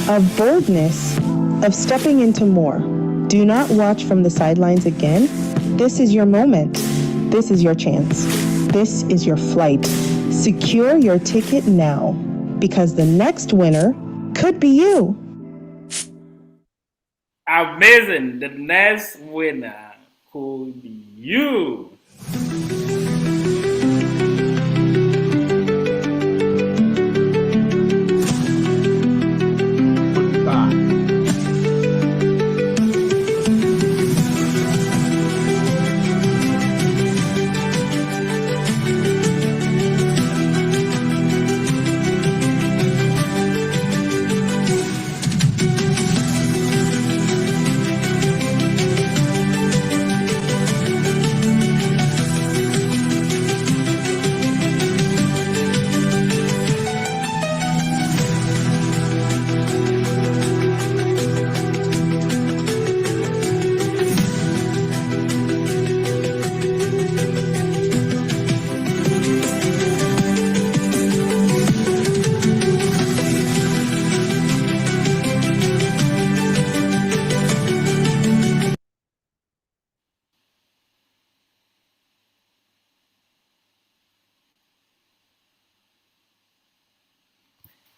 J: of boldness, of stepping into more. Do not watch from the sidelines again. This is your moment. This is your chance. This is your flight. Secure your ticket now, because the next winner could be you.
E: Amazing. The next winner could be you.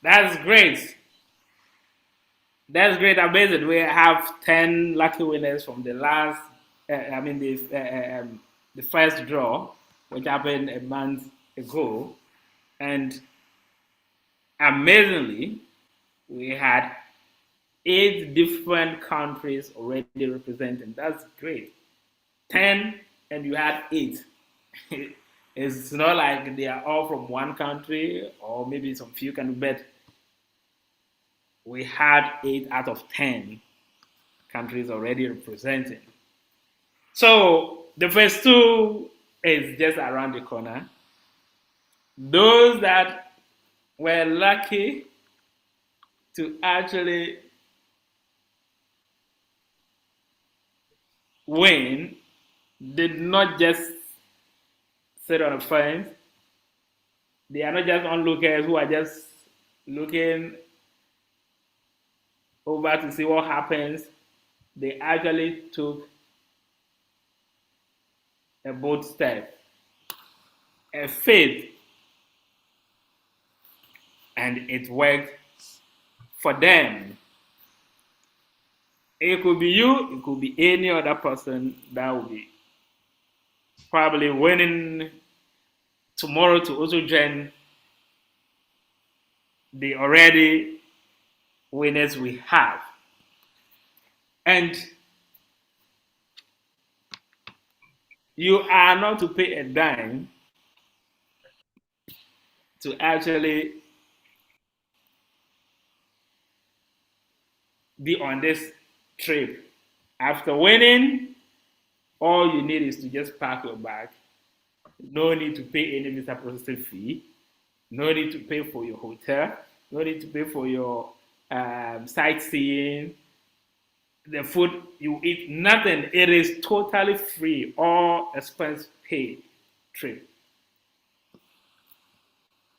E: That's great. That's great. Amazing. We have 10 lucky winners from the last, the first draw, which happened a month ago. And amazingly, we had 8 different countries already represented. That's great. 10 and you had 8. It's not like they are all from one country or maybe some few countries, but we had 8 out of 10 countries already represented. So the first 2 is just around the corner. Those that were lucky to actually win did not just sit on a fence. They are not just onlookers who are just looking over to see what happens. They actually took a bold step, a faith, and it worked for them. It could be you, it could be any other person that will be probably winning tomorrow to also join the already winners we have. And you are not to pay a dime to actually be on this trip. After winning, all you need is to just pack your bag. No need to pay any visa processing fee. No need to pay for your hotel. No need to pay for your sightseeing. The food you eat, nothing. It is totally free, all expense paid trip.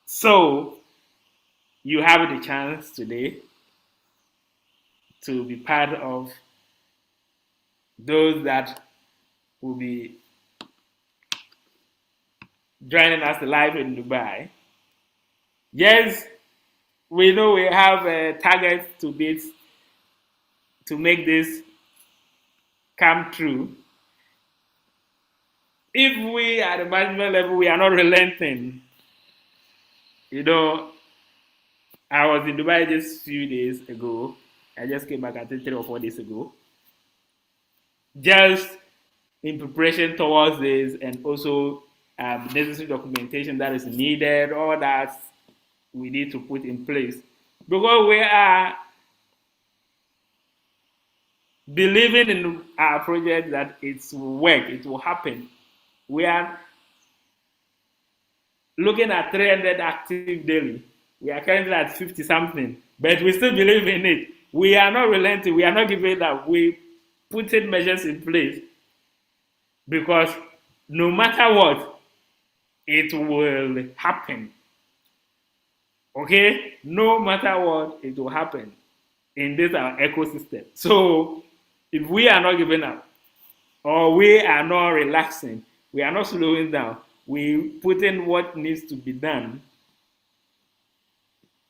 E: So you have the chance today to be part of those that will be joining us live in Dubai. Yes, we know we have a target to beat to make this come true. If we at the management level, we are not relenting. You know, I was in Dubai just a few days ago. I just came back, I think 3 or 4 days ago. Just in preparation towards this, and also necessary documentation that is needed, all that we need to put in place. Because we are believing in our project that it will work, it will happen. We are looking at 300 active daily. We are currently at 50 something, but we still believe in it. We are not relenting. We are not giving up. We putting measures in place because no matter what, it will happen. Okay? No matter what, it will happen in this our ecosystem. So if we are not giving up, or we are not relaxing, we are not slowing down, we put in what needs to be done,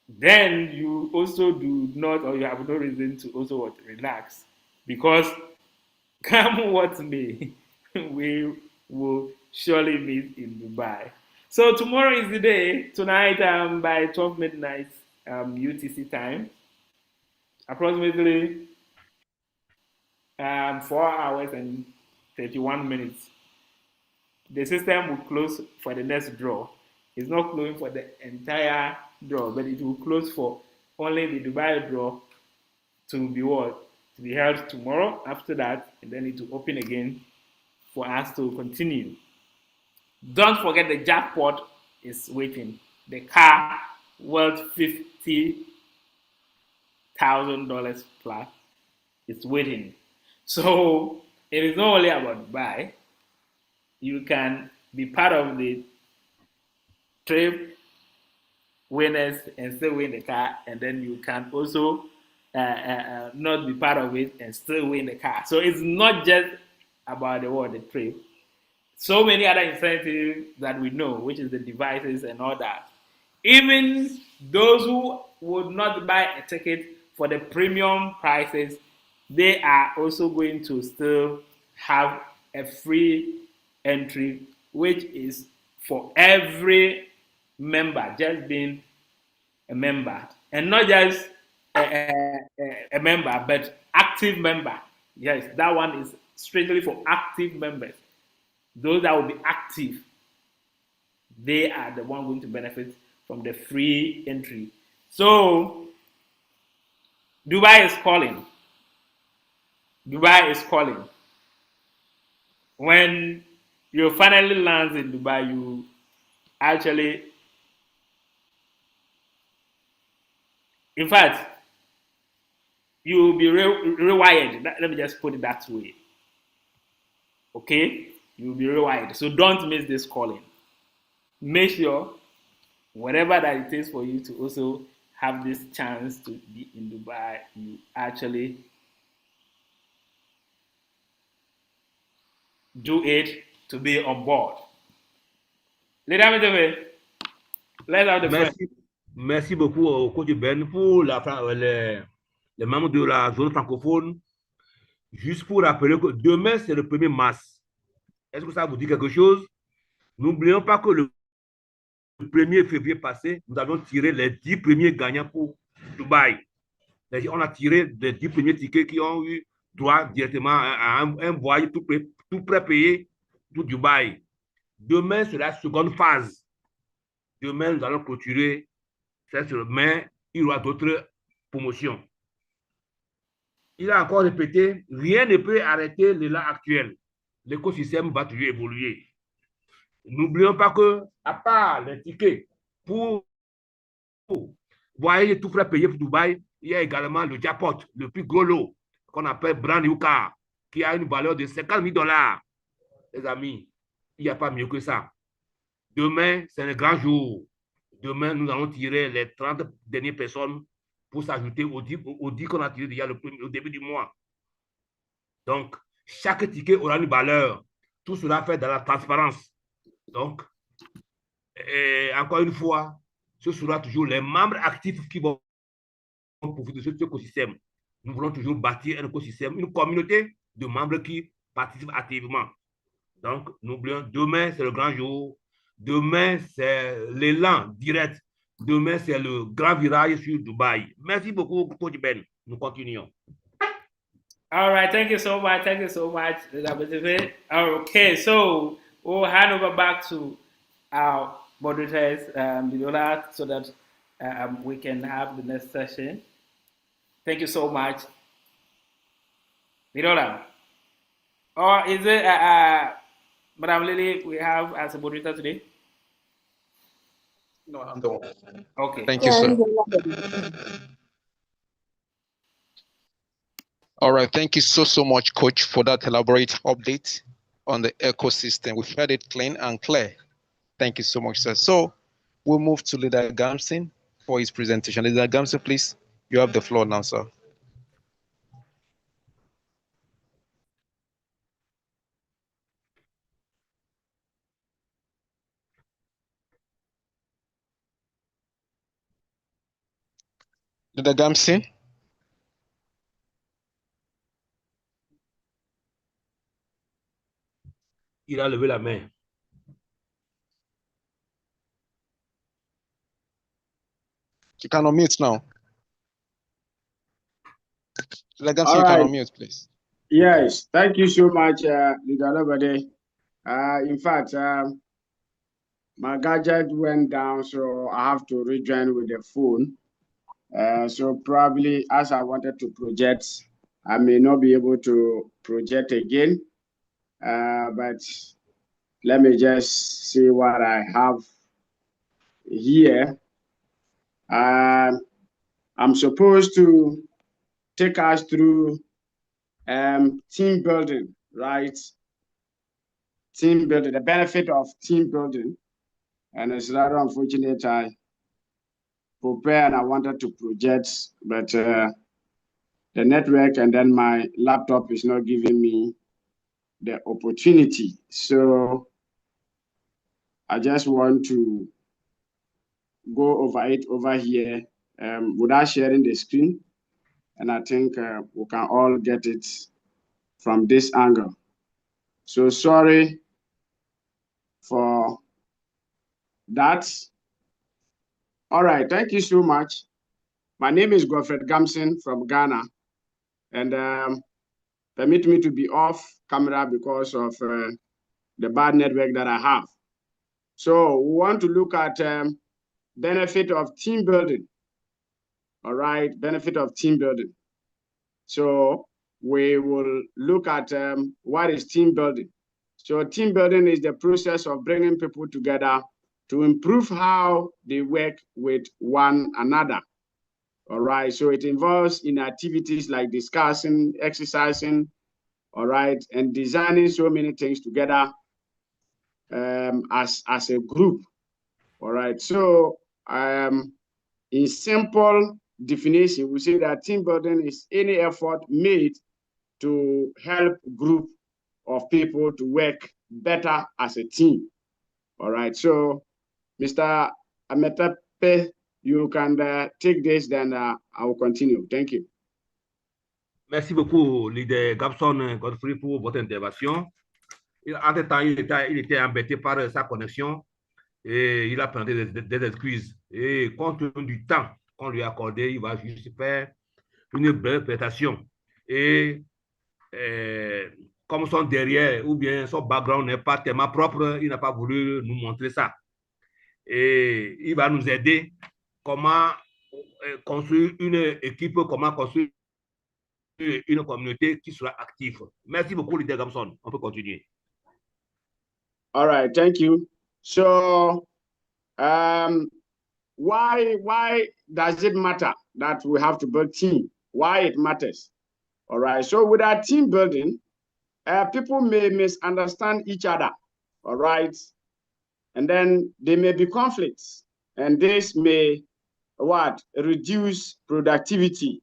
E: then you also do not, or you have no reason to also relax. Because come what may, we will surely meet in Dubai. So tomorrow is the day. Tonight by 12 midnight UTC time, approximately 4 hours and 31 minutes. The system will close for the next draw. It's not closing for the entire draw, but it will close for only the Dubai draw to be what? To be held tomorrow after that, and then it will open again for us to continue. Don't forget the jackpot is waiting. The car worth $50,000 plus is waiting. So it is not only about Dubai. You can be part of the trip winners and still win the car, and then you can also not be part of it and still win the car. So it's not just about the trip. So many other incentives that we know, which is the devices and all that. Even those who would not buy a ticket for the premium prices, they are also going to still have a free entry, which is for every member, just being a member, and not just a member, but active member. Yes, that one is strictly for active members. Those that will be active, they are the one going to benefit from the free entry. So Dubai is calling. Dubai is calling. When you finally land in Dubai, you actually, in fact, you will be rewired. Let me just put it that way. Okay? You will be rewired. So don't miss this calling. Make sure whatever that it takes for you to also have this chance to be in Dubai, you actually do it to be on board. Let's have the
H: Merci, merci beaucoup au coach Ben pour les membres de la zone francophone. Juste pour rappeler que demain, c'est le 1er mars. Est-ce que ça vous dit quelque chose? N'oublions pas que le 1er février passé, nous avions tiré les 10 premiers gagnants pour Dubaï. On a tiré les 10 premiers tickets qui ont eu droit directement à un voyage tout pré-payé pour Dubaï. Demain, c'est la seconde phase. Demain, nous allons clôturer, mais il y aura d'autres promotions. Il a encore répété, rien ne peut arrêter l'élan actuel. L'écosystème va toujours évoluer. N'oublions pas que, à part les tickets pour voyager tout frais payé pour Dubaï, il y a également le jackpot, le plus gros lot, qu'on appelle brand new car, qui a une valeur de 50 000 $. Les amis, il n'y a pas mieux que ça. Demain, c'est un grand jour. Demain, nous allons tirer les 30 dernières personnes pour s'ajouter aux 10 qu'on a tiré déjà au début du mois. Donc, chaque ticket aura une valeur. Tout cela fait dans la transparence. Donc, encore une fois, ce sera toujours les membres actifs qui vont profiter de cet écosystème. Nous voulons toujours bâtir un écosystème, une communauté de membres qui participent activement. Donc, n'oublions, demain, c'est le grand jour. Demain, c'est l'élan direct. Demain, c'est le grand virage sur Dubaï. Merci beaucoup, Coach Ben. Nous continuons.
E: All right, thank you so much. Thank you so much. Okay, so we'll hand over back to our moderators, so that we can have the next session. Thank you so much. Virola. Or is it Madam Lily we have as a moderator today?
C: No, I'm the one.
E: Okay.
C: Thank you, sir. All right. Thank you so much, Coach, for that elaborate update on the ecosystem. We've heard it clean and clear. Thank you so much, sir. So we'll move to Leader Gamson for his presentation. Leader Gamson, please. You have the floor now, sir. Leader Gamson?
H: Il a levé la main.
C: You can unmute now. Leader Gamson, you can unmute, please.
D: Yes, thank you so much, Leader Lobade. In fact, my gadget went down, so I have to rejoin with the phone. So probably as I wanted to project, I may not be able to project again. But let me just see what I have here. I'm supposed to take us through team building, right? Team building, the benefit of team building. And it's rather unfortunate I prepared and I wanted to project, but the network and then my laptop is not giving me the opportunity. So I just want to go over it over here without sharing the screen. And I think we can all get it from this angle. So sorry for that. All right, thank you so much. My name is Godfred Gamson from Ghana, and permit me to be off camera because of the bad network that I have. So we want to look at benefit of team building. All right, benefit of team building. So we will look at what is team building. So team building is the process of bringing people together to improve how they work with one another. All right, so it involves in activities like discussing, exercising, all right, and designing so many things together as a group. All right, so in simple definition, we say that team building is any effort made to help group of people to work better as a team. All right, so Mr. Ametape, you can take this, then I will continue. Thank you.
H: Merci beaucoup, leader Gabson Godfrey, pour votre intervention. Entre-temps, il était embêté par sa connexion et il a présenté des excuses. Et compte tenu du temps qu'on lui a accordé, il va juste faire une brève présentation. Et comme son derrière ou bien son background n'est pas tellement propre, il n'a pas voulu nous montrer ça. Et il va nous aider comment construire une équipe, comment construire une communauté qui sera active. Merci beaucoup, leader Gamson. On peut continuer.
D: All right, thank you. So, why does it matter that we have to build team? Why it matters? All right, so with our team building, people may misunderstand each other, all right? And then there may be conflicts, and this may, reduce productivity,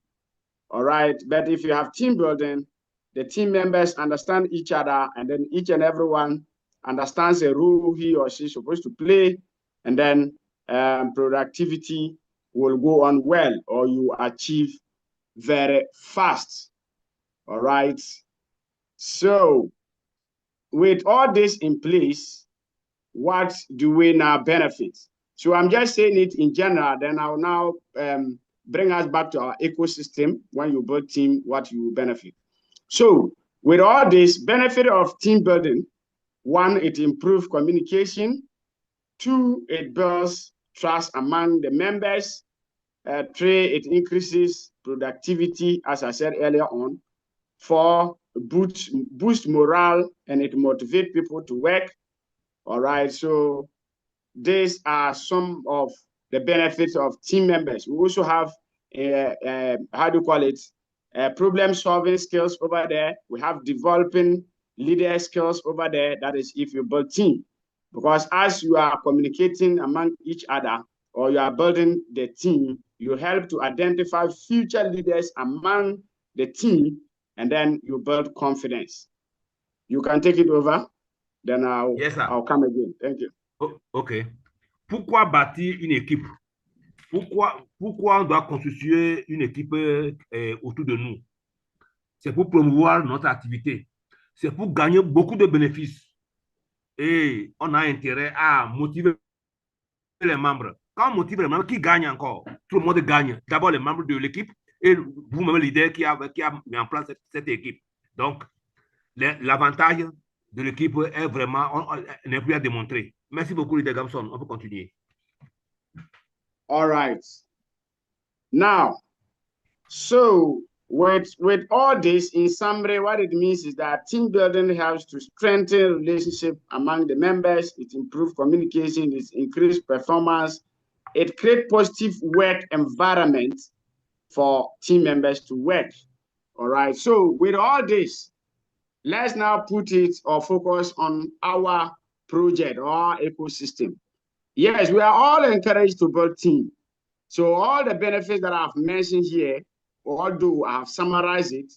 D: all right? But if you have team building, the team members understand each other, and then each and everyone understands a role he or she is supposed to play, and then productivity will go on well, or you achieve very fast. All right. So with all this in place, what do we now benefit? So I'm just saying it in general, then I'll now bring us back to our ecosystem. When you build team, what you benefit. So with all this benefit of team building, one, it improves communication. Two, it builds trust among the members. Three, it increases productivity, as I said earlier on. Four, boost morale, and it motivates people to work. All right, so these are some of the benefits of team members. We also have, problem-solving skills over there. We have developing leader skills over there. That is if you build team. Because as you are communicating among each other, or you are building the team, you help to identify future leaders among the team, and then you build confidence. You can take it over, then I'll come again. Thank you.
H: OK. Pourquoi bâtir une équipe? Pourquoi on doit constituer une équipe autour de nous? C'est pour promouvoir notre activité. C'est pour gagner beaucoup de bénéfices. Et on a intérêt à motiver les membres. Quand on motive les membres, qui gagne encore? Tout le monde gagne. D'abord les membres de l'équipe et vous-même, leader qui a mis en place cette équipe. Donc, l'avantage de l'équipe est vraiment, n'est plus à démontrer. Merci beaucoup, leader Gamson. On peut continuer.
D: All right. Now, so with all this, in summary, what it means is that team building helps to strengthen relationship among the members. It improves communication, it increases performance, it creates positive work environment for team members to work. All right. So with all this, let's now put it or focus on our project or our ecosystem. Yes, we are all encouraged to build team. So all the benefits that I've mentioned here, although I've summarized it,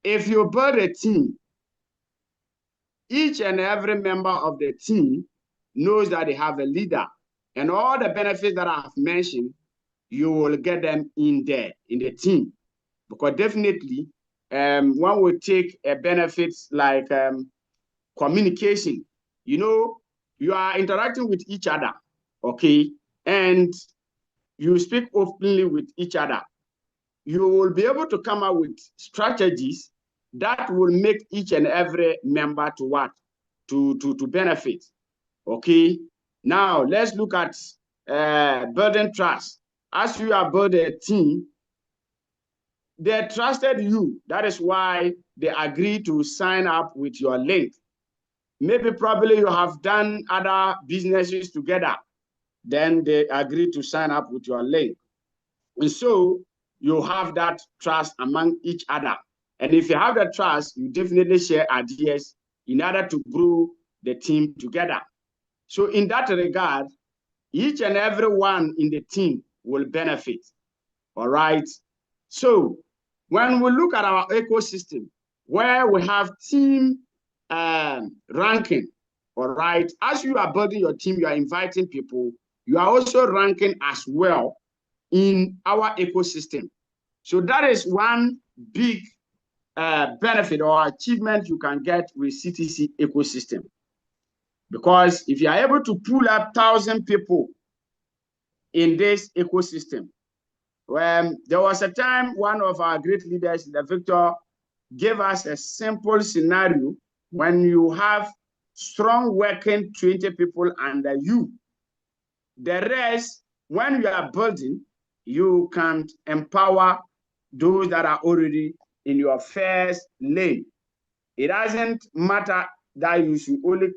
D: if you build a team, each and every member of the team knows that they have a leader, and all the benefits that I've mentioned, you will get them in there, in the team. Because definitely, one will take benefits like communication. You know, you are interacting with each other, okay? And you speak openly with each other. You will be able to come up with strategies that will make each and every member to what? To benefit, okay? Now, let's look at building trust. As you are building a team, they trusted you. That is why they agreed to sign up with your link. Maybe probably you have done other businesses together. Then they agreed to sign up with your link. And so you have that trust among each other. And if you have that trust, you definitely share ideas in order to grow the team together. So in that regard, each and every one in the team will benefit. All right. So when we look at our ecosystem, where we have team ranking, all right, as you are building your team, you are inviting people, you are also ranking as well in our ecosystem. So that is one big benefit or achievement you can get with CTC ecosystem. Because if you are able to pull up 1,000 people in this ecosystem, there was a time one of our great leaders, the Victor, gave us a simple scenario. When you have strong working 20 people under you, the rest, when you are building, you can empower those that are already in your first lane. It doesn't matter that you should only,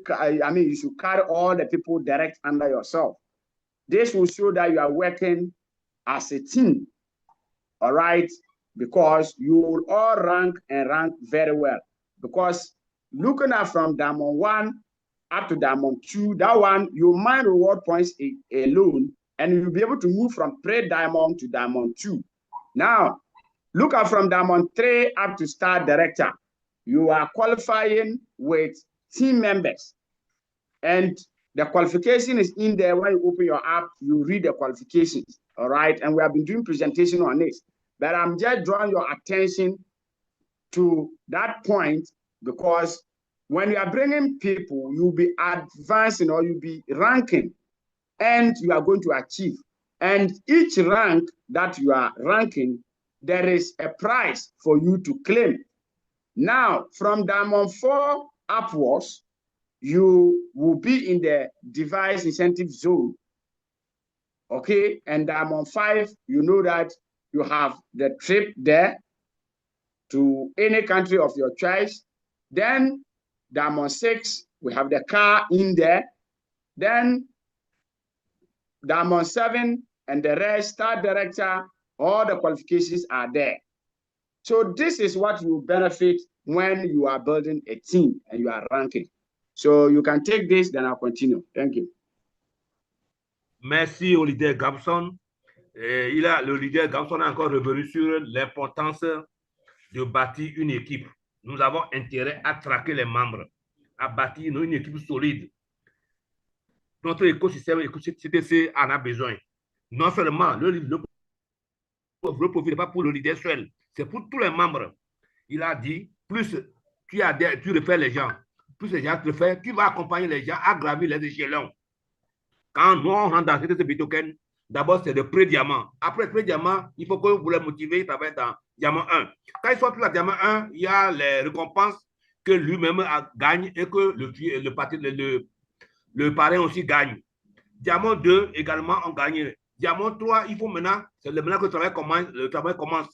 D: you should carry all the people direct under yourself. This will show that you are working as a team, all right? Because you will all rank and rank very well. Because looking at from Diamond 1 up to Diamond 2, that one, you mine reward points alone, and you'll be able to move from pre-Diamond to Diamond 2. Now, look at from Diamond 3 up to Star Director. You are qualifying with team members. And the qualification is in there. When you open your app, you read the qualifications, all right? And we have been doing presentation on this. But I'm just drawing your attention to that point, because when you are bringing people, you'll be advancing or you'll be ranking, and you are going to achieve. And each rank that you are ranking, there is a prize for you to claim. Now, from Diamond 4 upwards, you will be in the device incentive zone, okay? And Diamond 5, you know that you have the trip there to any country of your choice. Then Diamond 6, we have the car in there. Then Diamond 7 and the rest, Star Director, all the qualifications are there. So this is what you benefit when you are building a team and you are ranking. So you can take this, then I'll continue. Thank you.
H: Merci au leader Gamson. Le leader Gamson a encore revenu sur l'importance de bâtir une équipe. Nous avons intérêt à traquer les membres, à bâtir une équipe solide. Notre écosystème CTC en a besoin. Non seulement le profit n'est pas pour le leader seul, c'est pour tous les membres. Il a dit, plus tu refais les gens, plus les gens te refait, tu vas accompagner les gens à gravir les échelons. Quand nous on rentre dans CTC Token, d'abord c'est le pré-diamant. Après le pré-diamant, il faut que vous les motivez, ils travaillent dans diamant 1. Quand ils sont plus à diamant 1, il y a les récompenses que lui-même gagne et que le parrain aussi gagne. Diamant 2 également, on gagne. Diamant 3, il faut maintenant, c'est maintenant que le travail commence.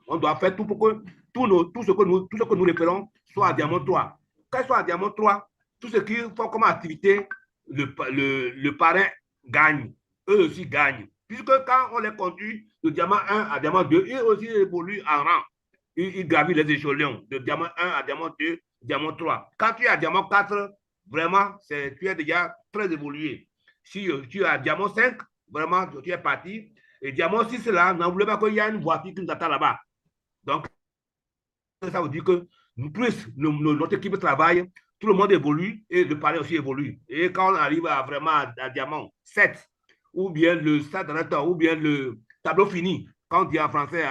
H: On doit faire tout pour que tout ce que nous référons soit à diamant 3. Quand ils sont à diamant 3, tout ce qu'ils font comme activité, le parrain gagne. Eux aussi gagnent. Puisque quand on les conduit de diamant 1 à diamant 2, ils aussi évoluent en rang. Ils gravissent les échelons de diamant 1 à diamant 2, diamant 3. Quand tu es à diamant 4, vraiment, tu es déjà très évolué. Si tu es à diamant 5, vraiment, tu es parti. Et diamant 6, là, n'en voulez pas qu'il y a une voiture qui nous attend là-bas. Donc, ça veut dire que plus notre équipe travaille, tout le monde évolue et le palais aussi évolue. Et quand on arrive à vraiment à diamant 7, ou bien le stade directeur, ou bien le tableau fini, quand on dit en français,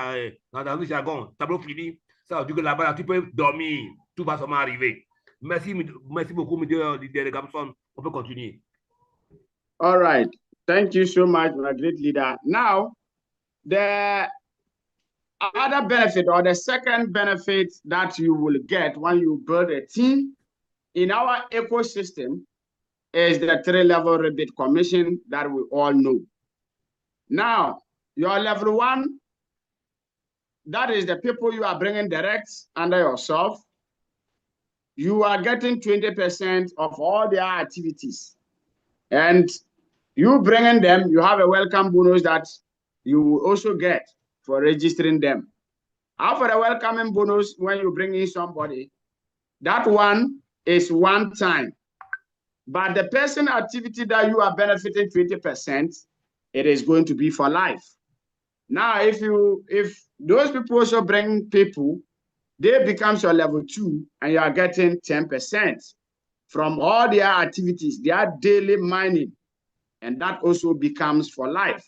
H: dans le jargon, tableau fini, ça veut dire que là-bas, là, tu peux dormir, tout va seulement arriver. Merci beaucoup, M. Leader Gamson. On peut continuer.
D: All right. Thank you so much, my great leader. Now, the other benefit or the second benefit that you will get when you build a team in our ecosystem is the 3-level rebate commission that we all know. Now, your level 1, that is the people you are bringing direct under yourself. You are getting 20% of all their activities. And you bringing them, you have a welcome bonus that you will also get for registering them. How for a welcoming bonus when you bring in somebody, that one is one time. But the person activity that you are benefiting 20%, it is going to be for life. Now, if those people also bring people, they become your level 2 and you are getting 10% from all their activities, their daily mining, and that also becomes for life.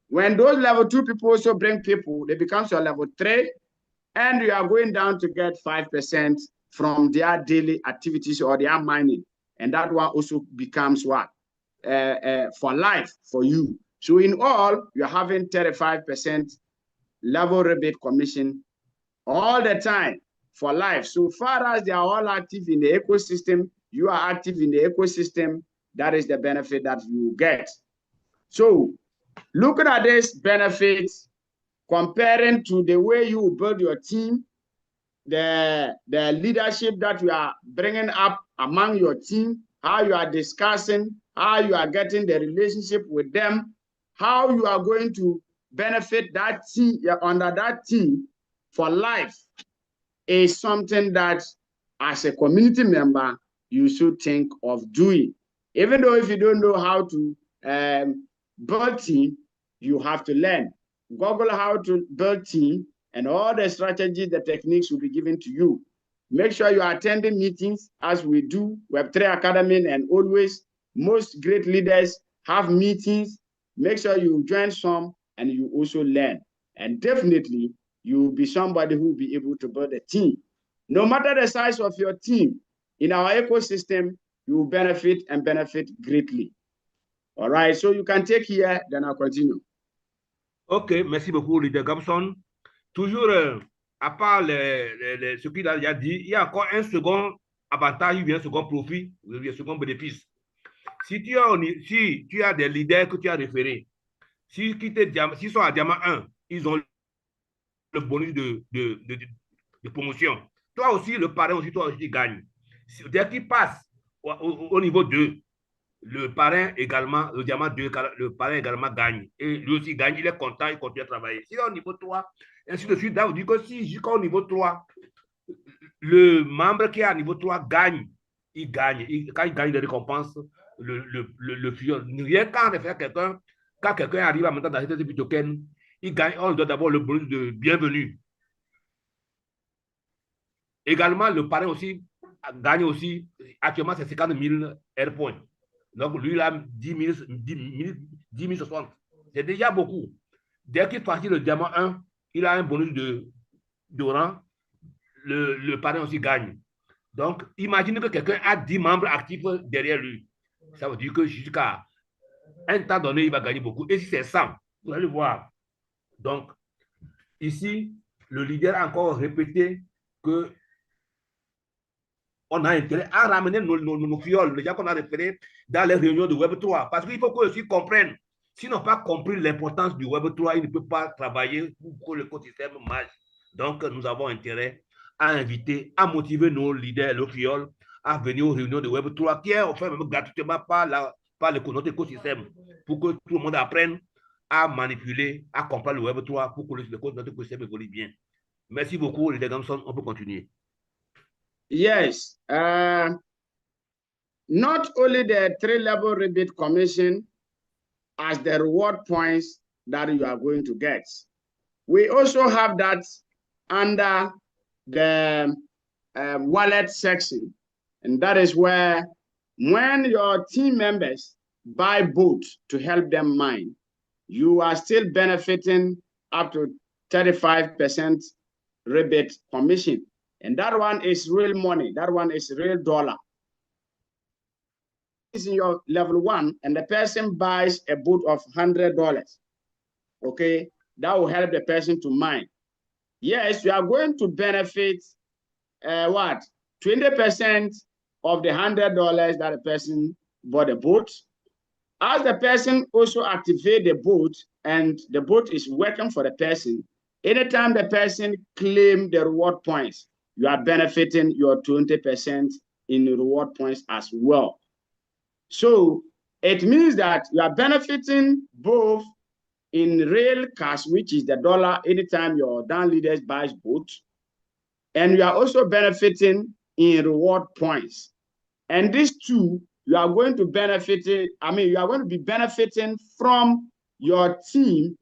D: When those level 2 people also bring people, they become your level 3, and you are going down to get 5% from their daily activities or their mining, and that one also becomes what? For life for you. So in all, you're having 35% level rebate commission all the time for life. So far as they are all active in the ecosystem, you are active in the ecosystem, that is the benefit that you get. So looking at this benefits, comparing to the way you build your team, the leadership that you are bringing up among your team, how you are discussing, how you are getting the relationship with them, how you are going to benefit that team, under that team for life, is something that as a community member, you should think of doing. Even though if you don't know how to build team, you have to learn. Google how to build team, and all the strategies, the techniques will be given to you. Make sure you are attending meetings as we do, Web3 Academy, and always most great leaders have meetings. Make sure you join some and you also learn. And definitely, you will be somebody who will be able to build a team. No matter the size of your team, in our ecosystem, you will benefit and benefit greatly. All right, so you can take here, then I'll continue.
H: Ok, merci beaucoup, Leader Gamson. Toujours, à part ce qu'il a déjà dit, il y a encore un second avantage, un second profit, un second bénéfice. Si tu as des leaders que tu as référés, s'ils sont à diamant 1, ils ont le bonus de promotion. Toi aussi, le parrain aussi, toi aussi, gagne. Dès qu'il passe au niveau 2, le parrain également, le diamant 2, le parrain également gagne. Et lui aussi gagne, il est content, il continue à travailler. Si au niveau 3, ainsi de suite, là, vous dites que si jusqu'au niveau 3, le membre qui est à niveau 3 gagne, il gagne. Quand il gagne des récompenses, le fiole. Rien qu'en faire quelqu'un, quand quelqu'un arrive à maintenant dans cette token, il gagne, on doit d'abord le bonus de bienvenue. Également, le parrain aussi gagne aussi, actuellement, c'est 50 000 R points. Donc, lui, il a 10 060. C'est déjà beaucoup. Dès qu'il passe le diamant 1, il a un bonus de rang. Le parrain aussi gagne. Donc, imaginez que quelqu'un a 10 membres actifs derrière lui. Ça veut dire que jusqu'à un temps donné, il va gagner beaucoup. Et si c'est 100, vous allez voir. Donc, ici, le leader a encore répété que on a intérêt à ramener nos fioles, les gens qu'on a référés dans les réunions de Web3. Parce qu'il faut qu'eux aussi comprennent. S'ils n'ont pas compris l'importance du Web3, ils ne peuvent pas travailler pour que l'écosystème marche. Donc, nous avons intérêt à inviter, à motiver nos leaders, nos fioles, à venir aux réunions de Web3 qui est offert même gratuitement par notre écosystème pour que tout le monde apprenne à manipuler, à comprendre le Web3 pour que notre écosystème évolue bien. Merci beaucoup, les Gamson. On peut continuer.
D: Yes. Not only the 3-level rebate commission as the reward points that you are going to get. We also have that under the wallet section. And that is where when your team members buy bots to help them mine, you are still benefiting up to 35% rebate commission. And that one is real money. That one is real dollar. It's in your level 1, and the person buys a boot of $100. Okay, that will help the person to mine. Yes, you are going to benefit what? 20% of the $100 that the person bought the boat. As the person also activate the boat and the boat is working for the person, anytime the person claim the reward points, you are benefiting your 20% in reward points as well. So it means that you are benefiting both in real cash, which is the dollar, anytime your down leaders buys boats, and you are also benefiting in reward points. And these two, you are going to benefit, you are going to be benefiting from your team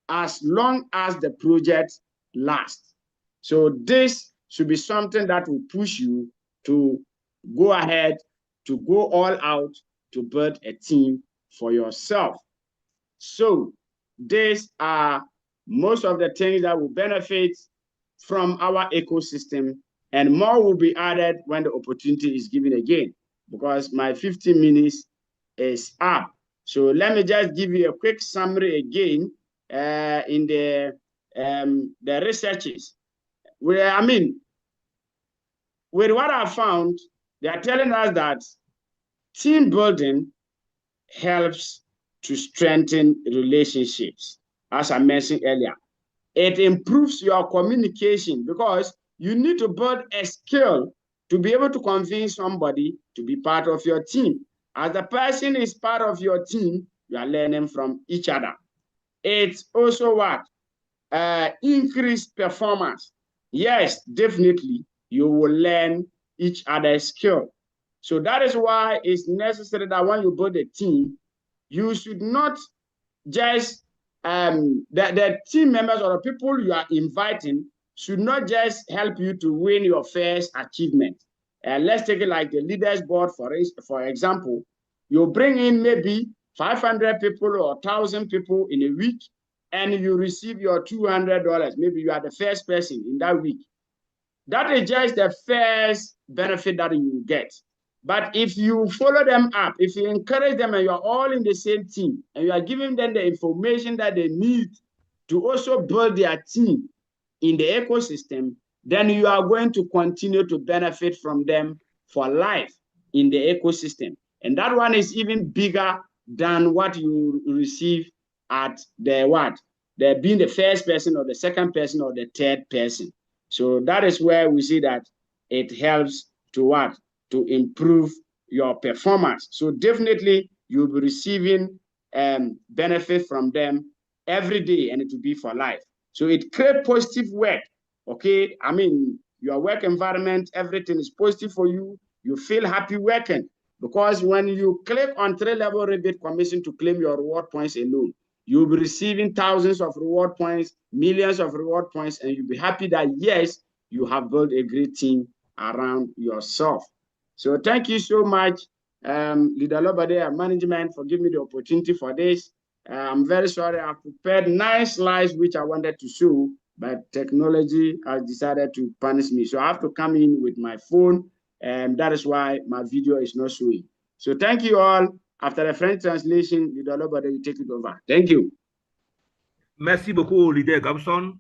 D: as long as the project lasts. So this should be something that will push you to go ahead, to go all out, to build a team for yourself. So these are most of the things that will benefit from our ecosystem, and more will be added when the opportunity is given again, because my 15 minutes is up. So let me just give you a quick summary again in the researches. With what I found, they are telling us that team building helps to strengthen relationships. As I mentioned earlier, it improves your communication, because you need to build a skill to be able to convince somebody to be part of your team. As the person is part of your team, you are learning from each other. It's also what? Increased performance. Yes, definitely, you will learn each other's skill. So that is why it's necessary that when you build a team, you should not just, the team members or the people you are inviting should not just help you to win your first achievement. Let's take it like the leaders board, for example. You bring in maybe 500 people or 1,000 people in a week, and you receive your $200. Maybe you are the first person in that week. That is just the first benefit that you get. But if you follow them up, if you encourage them and you're all in the same team, and you are giving them the information that they need to also build their team in the ecosystem, then you are going to continue to benefit from them for life in the ecosystem. And that one is even bigger than what you receive at the being the first person or the second person or the third person. So that is where we see that it helps to to improve your performance. So definitely you'll be receiving benefit from them every day, and it will be for life. So it creates positive work. Okay, your work environment, everything is positive for you. You feel happy working, because when you click on 3-level rebate commission to claim your reward points alone, you'll be receiving thousands of reward points, millions of reward points, and you'll be happy that yes, you have built a great team around yourself. So thank you so much, Leader Lobade and management, for giving me the opportunity for this. I'm very sorry, I prepared 9 slides which I wanted to show, but technology has decided to punish me. So I have to come in with my phone, and that is why my video is not showing. So thank you all. After the French translation, Leader Lobade will take it over. Thank you.
H: Merci beaucoup, Leader Gabson.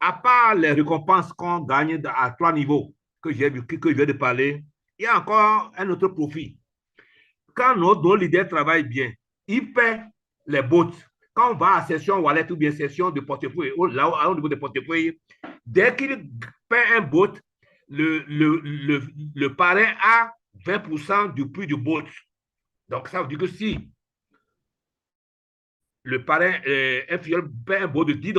H: À part les récompenses qu'on gagne à 3 niveaux que je viens de parler, il y a encore un autre profit. Quand nos leaders travaillent bien, ils paient les bots. Quand on va à session wallet ou bien session de portefeuille, là au niveau de portefeuille, dès qu'il paie un bot, le parrain a 20% du prix du bot. Donc ça veut dire que si le parrain inférieur paie un bot de $10,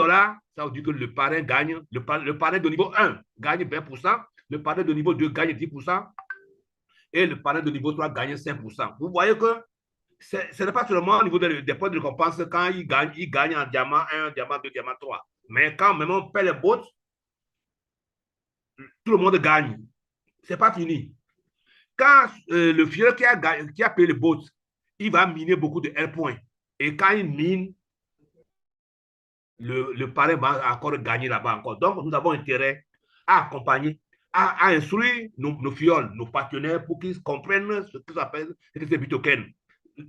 H: ça veut dire que le parrain gagne, le parrain de niveau 1 gagne 20%, le parrain de niveau 2 gagne 10%, et le parrain de niveau 3 gagne 5%. Vous voyez que ce n'est pas seulement au niveau des points de récompense quand il gagne en diamant 1, diamant 2, diamant 3. Mais quand même on paie les bots, tout le monde gagne. Ce n'est pas fini. Quand le fier qui a payé les bots, il va miner beaucoup de L points. Et quand il mine, le parrain va encore gagner là-bas encore. Donc, nous avons intérêt à accompagner, à instruire nos fioles, nos partenaires pour qu'ils comprennent ce qu'ils appellent ces bitokens.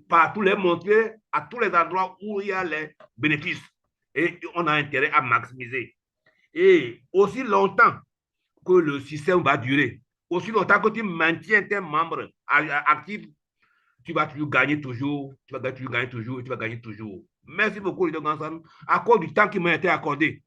H: Partout les montrer à tous les endroits où il y a les bénéfices. Et on a intérêt à maximiser. Et aussi longtemps que le système va durer, aussi longtemps que tu maintiens tes membres actifs, tu vas toujours gagner toujours, tu vas gagner toujours, tu vas gagner toujours. Merci beaucoup, Leader Gansan. À cause du temps qui m'a été accordé,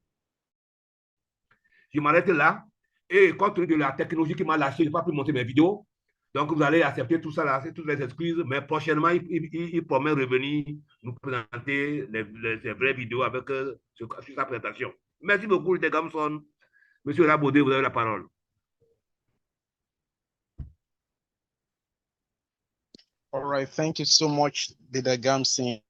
H: je m'arrête là. Et compte tenu de la technologie qui m'a lâché, je n'ai pas pu monter mes vidéos. Donc, vous allez accepter tout ça là, c'est toutes les excuses. Mais prochainement, il promet revenir nous présenter les vraies vidéos avec sur sa présentation. Merci beaucoup, Leader Gansan. Monsieur Labodé, vous avez la parole.
C: All right, thank you so much, Leader Gamsin,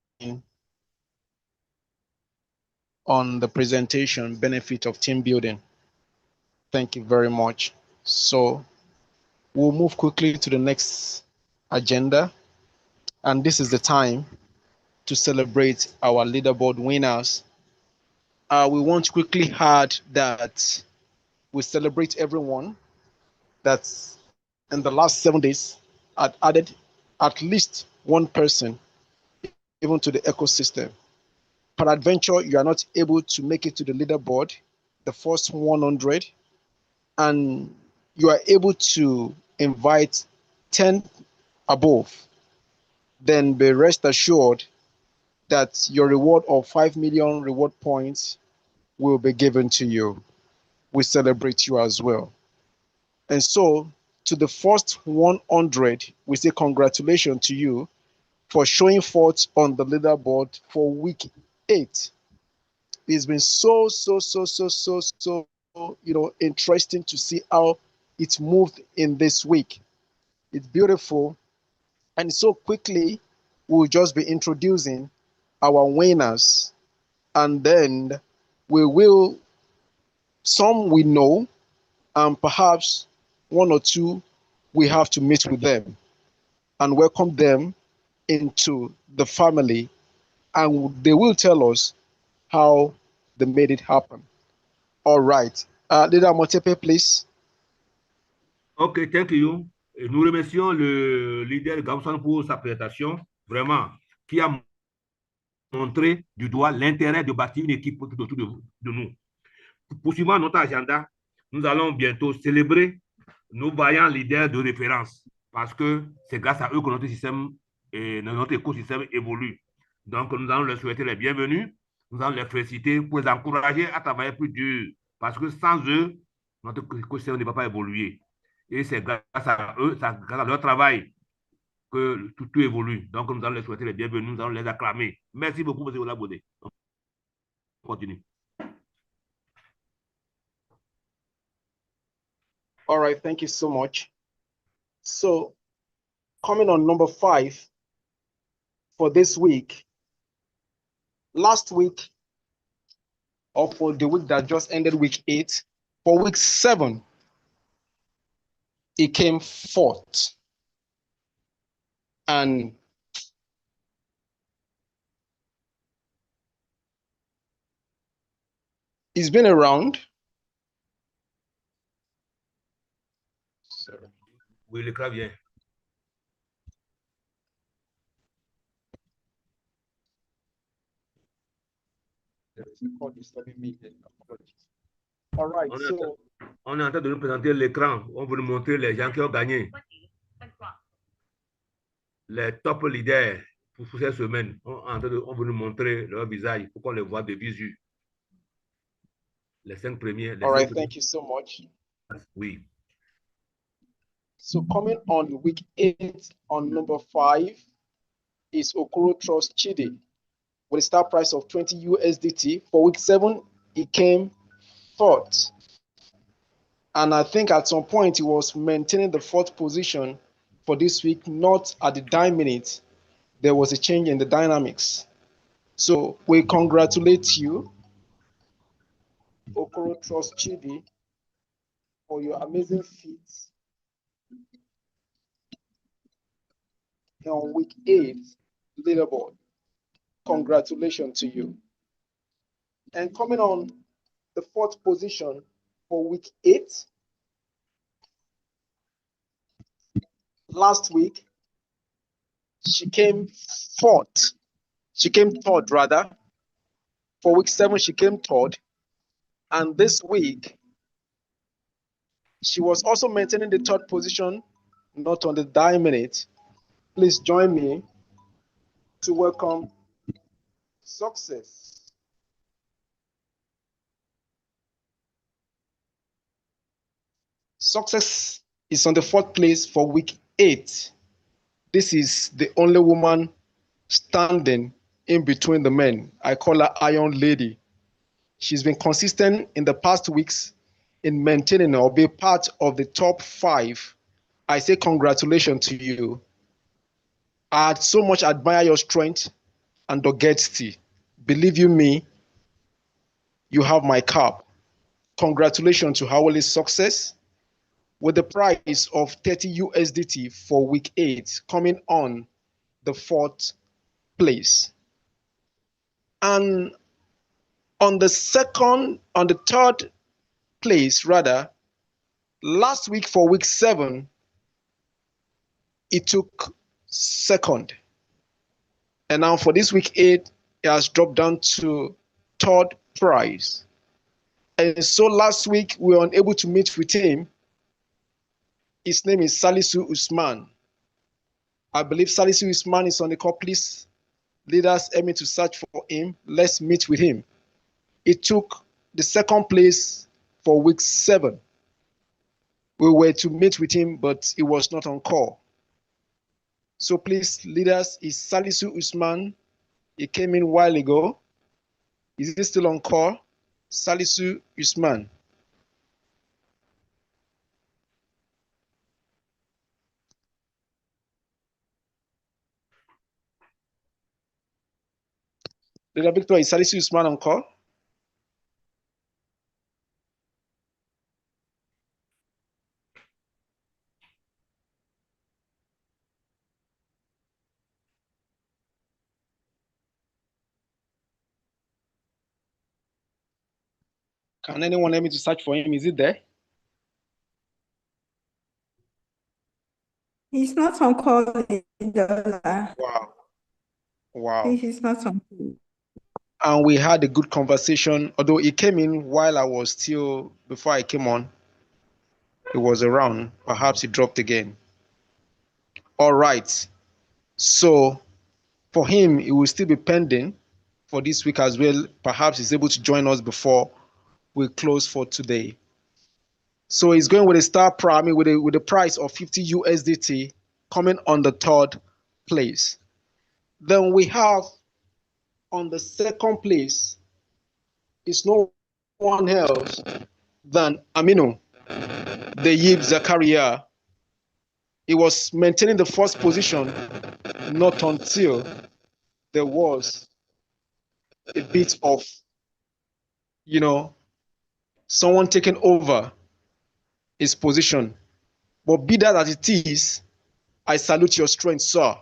C: on the presentation, benefit of team building. Thank you very much. So we'll move quickly to the next agenda. And this is the time to celebrate our leaderboard winners. We want to quickly add that we celebrate everyone that's in the last 7 days had added at least one person even to the ecosystem. Peradventure, you are not able to make it to the leaderboard, the first 100, and you are able to invite 10 above, then be rest assured that your reward of 5 million reward points will be given to you. We celebrate you as well. And so, to the first 100, we say congratulations to you for showing forth on the leaderboard for week 8. It's been so interesting to see how it moved in this week. It's beautiful, and so quickly we'll just be introducing our winners, and then some we know, and perhaps one or two we have to meet with them and welcome them into the family, and they will tell us how they made it happen. All right. Leader Motepe, please.
H: OK, thank you. Et nous remercions le leader Gamson pour sa présentation, vraiment, qui a montré du doigt l'intérêt de bâtir une équipe autour de nous. Poursuivant notre agenda, nous allons bientôt célébrer nos vaillants leaders de référence parce que c'est grâce à eux que notre système et notre écosystème évolue. Donc, nous allons leur souhaiter les bienvenus, nous allons les féliciter pour les encourager à travailler plus dur parce que sans eux, notre écosystème ne va pas évoluer. Et c'est grâce à eux, grâce à leur travail que tout évolue. Donc, nous allons les souhaiter les bienvenus, nous allons les acclamer. Merci beaucoup, M. Olabodé. On continue.
C: All right, thank you so much. So, coming on number 5 for this week. Last week, or for the week that just ended, week 8, for week 7, it came 4th. And it's been around.
H: Oui, le clavier.
C: All right,
H: on est en train de nous présenter l'écran. On veut nous montrer les gens qui ont gagné. Les top leaders pour cette semaine. On veut nous montrer leur visage pour qu'on les voit de visu. Les 5 premiers.
C: All right, thank you so much.
H: Oui.
C: So coming on week 8, on number 5 is Okoro Trust Chidi with a start price of 20 USDT. For week 7, it came 4th. And I think at some point he was maintaining the 4th position for this week, not at the dime minute. There was a change in the dynamics. So we congratulate you, Okoro Trust Chidi, for your amazing feats on week 8 leaderboard. Congratulations to you. And coming on the 4th position for week 8, last week, she came 4th. She came 3rd, rather. For week 7, she came 3rd. And this week, she was also maintaining the 3rd position, not on the dime minute. Please join me to welcome Success. Success is on the 4th place for week 8. This is the only woman standing in between the men. I call her Iron Lady. She's been consistent in the past weeks in maintaining or be part of the top 5. I say congratulations to you. I so much admire your strength and doggedity. Believe you me, you have my cap. Congratulations to Hawali's success with the price of 30 USDT for week 8 coming on the 4th place. And on the 3rd place rather, last week for week 7, it took 2nd. And now for this week 8, it has dropped down to 3rd prize. And so last week we were unable to meet with him. His name is Salisu Usman. I believe Salisu Usman is on the call. Please, leaders, help me to search for him. Let's meet with him. It took the 2nd place for week 7. We were to meet with him, but he was not on call. So please, leaders, is Salisu Usman. He came in a while ago. Is he still on call? Salisu Usman. Leader Victor, is Salisu Usman on call? Can anyone help me to search for him? Is it there?
G: He's not on call, leader.
C: Wow. Wow.
G: He's not on call.
C: And we had a good conversation, although he came in while I was still, before I came on, he was around. Perhaps he dropped again. All right. So for him, it will still be pending for this week as well. Perhaps he's able to join us before we close for today. So he's going with a star prime with a price of 50 USDT coming on the 3rd place. Then we have on the 2nd place is no one else than Aminu, the Yib Zakaria. He was maintaining the 1st position not until there was a bit of, someone taking over his position. But be that as it is, I salute your strength, sir.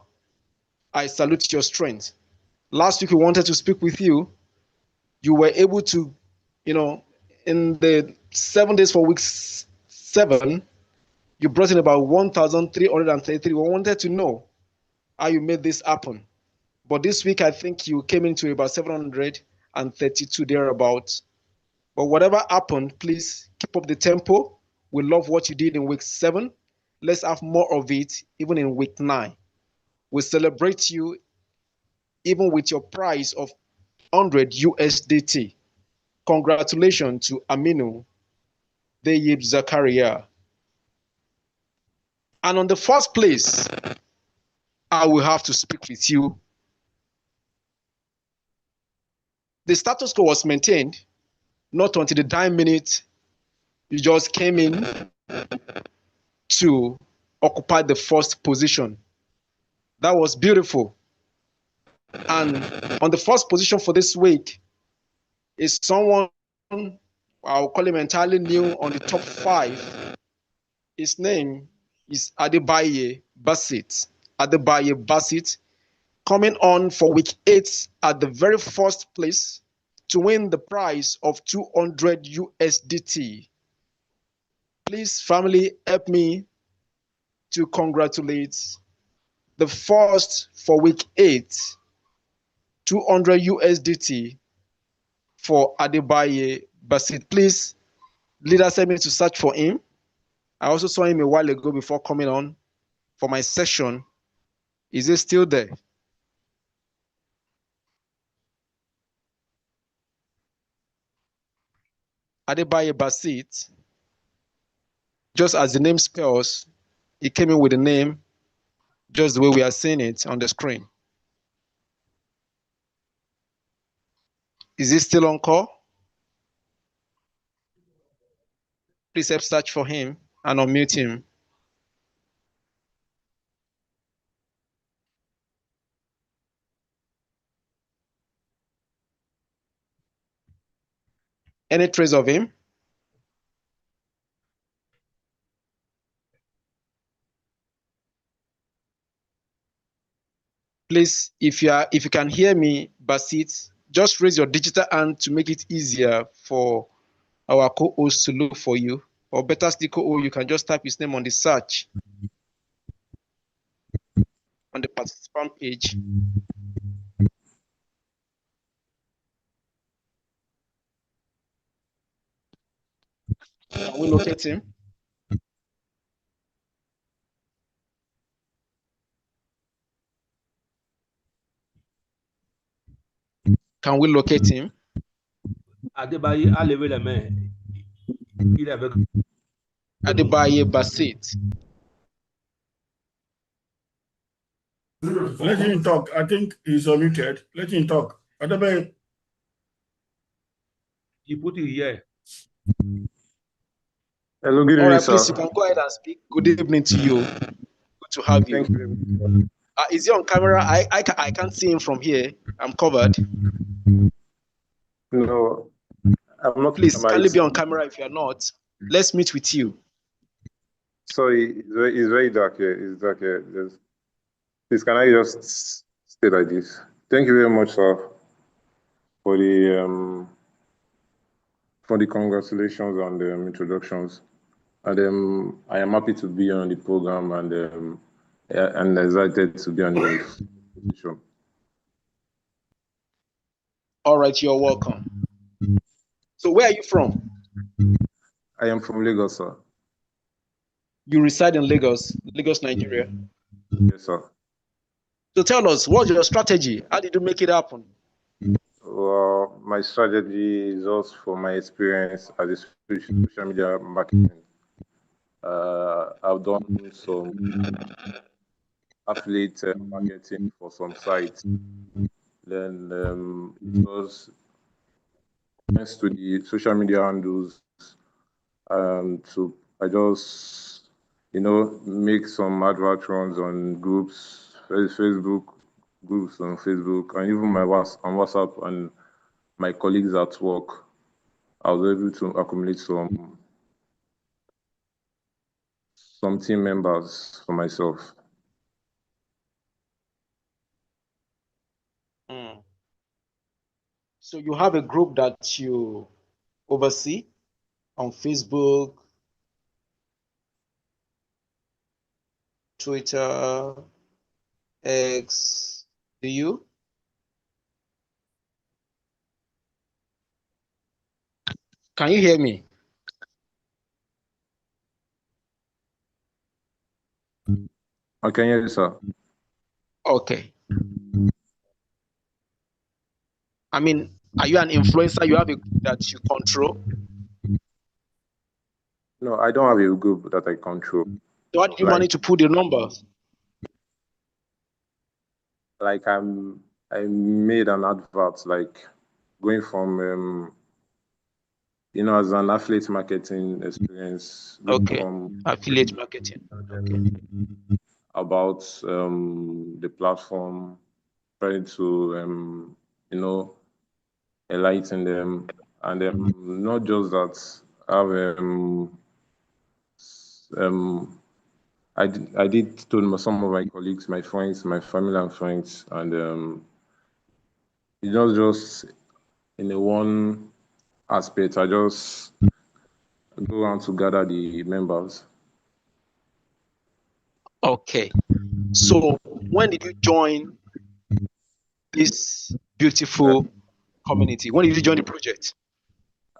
C: I salute your strength. Last week we wanted to speak with you. You were able to, in the 7 days for week 7, you brought in about 1,333. We wanted to know how you made this happen. But this week, I think you came into about 732 thereabouts. But whatever happened, please keep up the tempo. We love what you did in week 7. Let's have more of it even in week 9. We celebrate you even with your price of 100 USDT. Congratulations to Aminu Deyib Zakaria. And on the 1st place, I will have to speak with you. The status quo was maintained, not until the dying minute you just came in to occupy the 1st position. That was beautiful. And on the 1st position for this week is someone, I'll call him entirely new on the top 5. His name is Adebaye Basit. Adebaye Basit, coming on for week 8 at the very 1st place to win the prize of 200 USDT. Please, family, help me to congratulate the 1st for week 8, 200 USDT for Adebaye Basit. Please, leaders, help me to search for him. I also saw him a while ago before coming on for my session. Is he still there? Adebaye Basit, just as the name spells, he came in with the name just the way we are seeing it on the screen. Is he still on call? Please help search for him and unmute him. Any trace of him? Please, if you can hear me, Basit, just raise your digital hand to make it easier for our co-host to look for you. Or better still, co-host, you can just type his name on the search on the participant page. Can we locate him? Can we locate him?
H: Adebaye a levé les mains. Il est avec.
C: Adebaye Basit.
A: Let him talk. I think he's unmuted. Let him talk. Adebaye.
H: He put it here.
K: Hello, good evening,
C: All right,
K: sir.
C: please, you can go ahead and speak. Good evening to you. Good to have you.
K: Thank you.
C: Is he on camera? I can't see him from here. I'm covered.
K: No, I'm not.
C: Please, kindly be on camera if you're not. Let's meet with you.
K: Sorry, it's very dark here. It's dark here. Please, can I just stay like this? Thank you very much, sir, for the congratulations on the introductions. And I am happy to be on the program and excited to be on the position.
C: All right, you're welcome. So where are you from?
K: I am from Lagos, sir.
C: You reside in Lagos, Nigeria?
K: Yes, sir.
C: So tell us, what's your strategy? How did you make it happen?
K: Well, my strategy is also from my experience as a social media marketing. I've done some affiliate marketing for some sites. Then it was thanks to the social media handles. So I just, make some advert runs on groups, Facebook groups on Facebook, and even on WhatsApp, and my colleagues at work. I was able to accumulate some team members for myself.
C: So you have a group that you oversee on Facebook, Twitter, X, do you? Can you hear me?
K: I can hear you, sir.
C: Okay. I mean, are you an influencer? You have a group that you control?
K: No, I don't have a group that I control.
C: So how did you manage to put the numbers?
K: Like I made an advert, like going from as an affiliate marketing experience.
C: Okay, affiliate marketing. Okay.
K: About the platform, trying to enlighten them, and not just that. I did to some of my colleagues, my friends, my family and friends, and it's not just in a one aspect. I just go around to gather the members.
C: Okay. So when did you join this beautiful community? When did you join the project?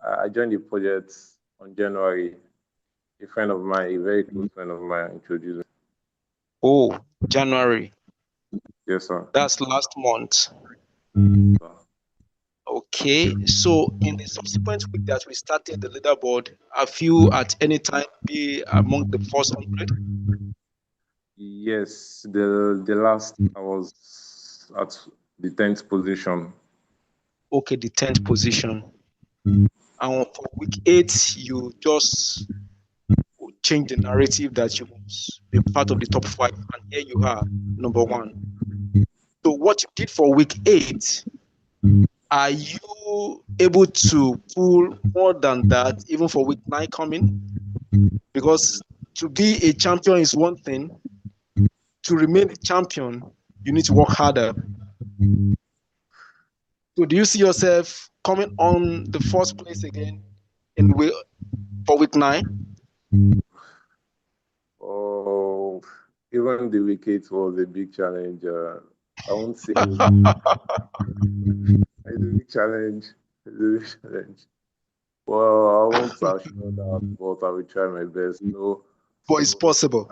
K: I joined the project on January. A friend of mine, a very close friend of mine, introduced me.
C: Oh, January.
K: Yes, sir.
C: That's last month. Okay, so in the subsequent week that we started the leaderboard, have you at any time be among the first 100?
K: Yes, the last I was at the 10th position.
C: Okay, the 10th position. And for week 8, you just change the narrative that you must be part of the top 5, and here you are, number 1. So what you did for week 8, are you you able to pull more than that, even for week 9 coming? Because to be a champion is one thing. To remain a champion, you need to work harder. So do you see yourself coming on the first place again for week 9?
K: Oh, even the week 8 was a big challenge. I won't say it's a big challenge. It's a big challenge. Well, I won't assure that, but I will try my best. No,
C: but it's possible.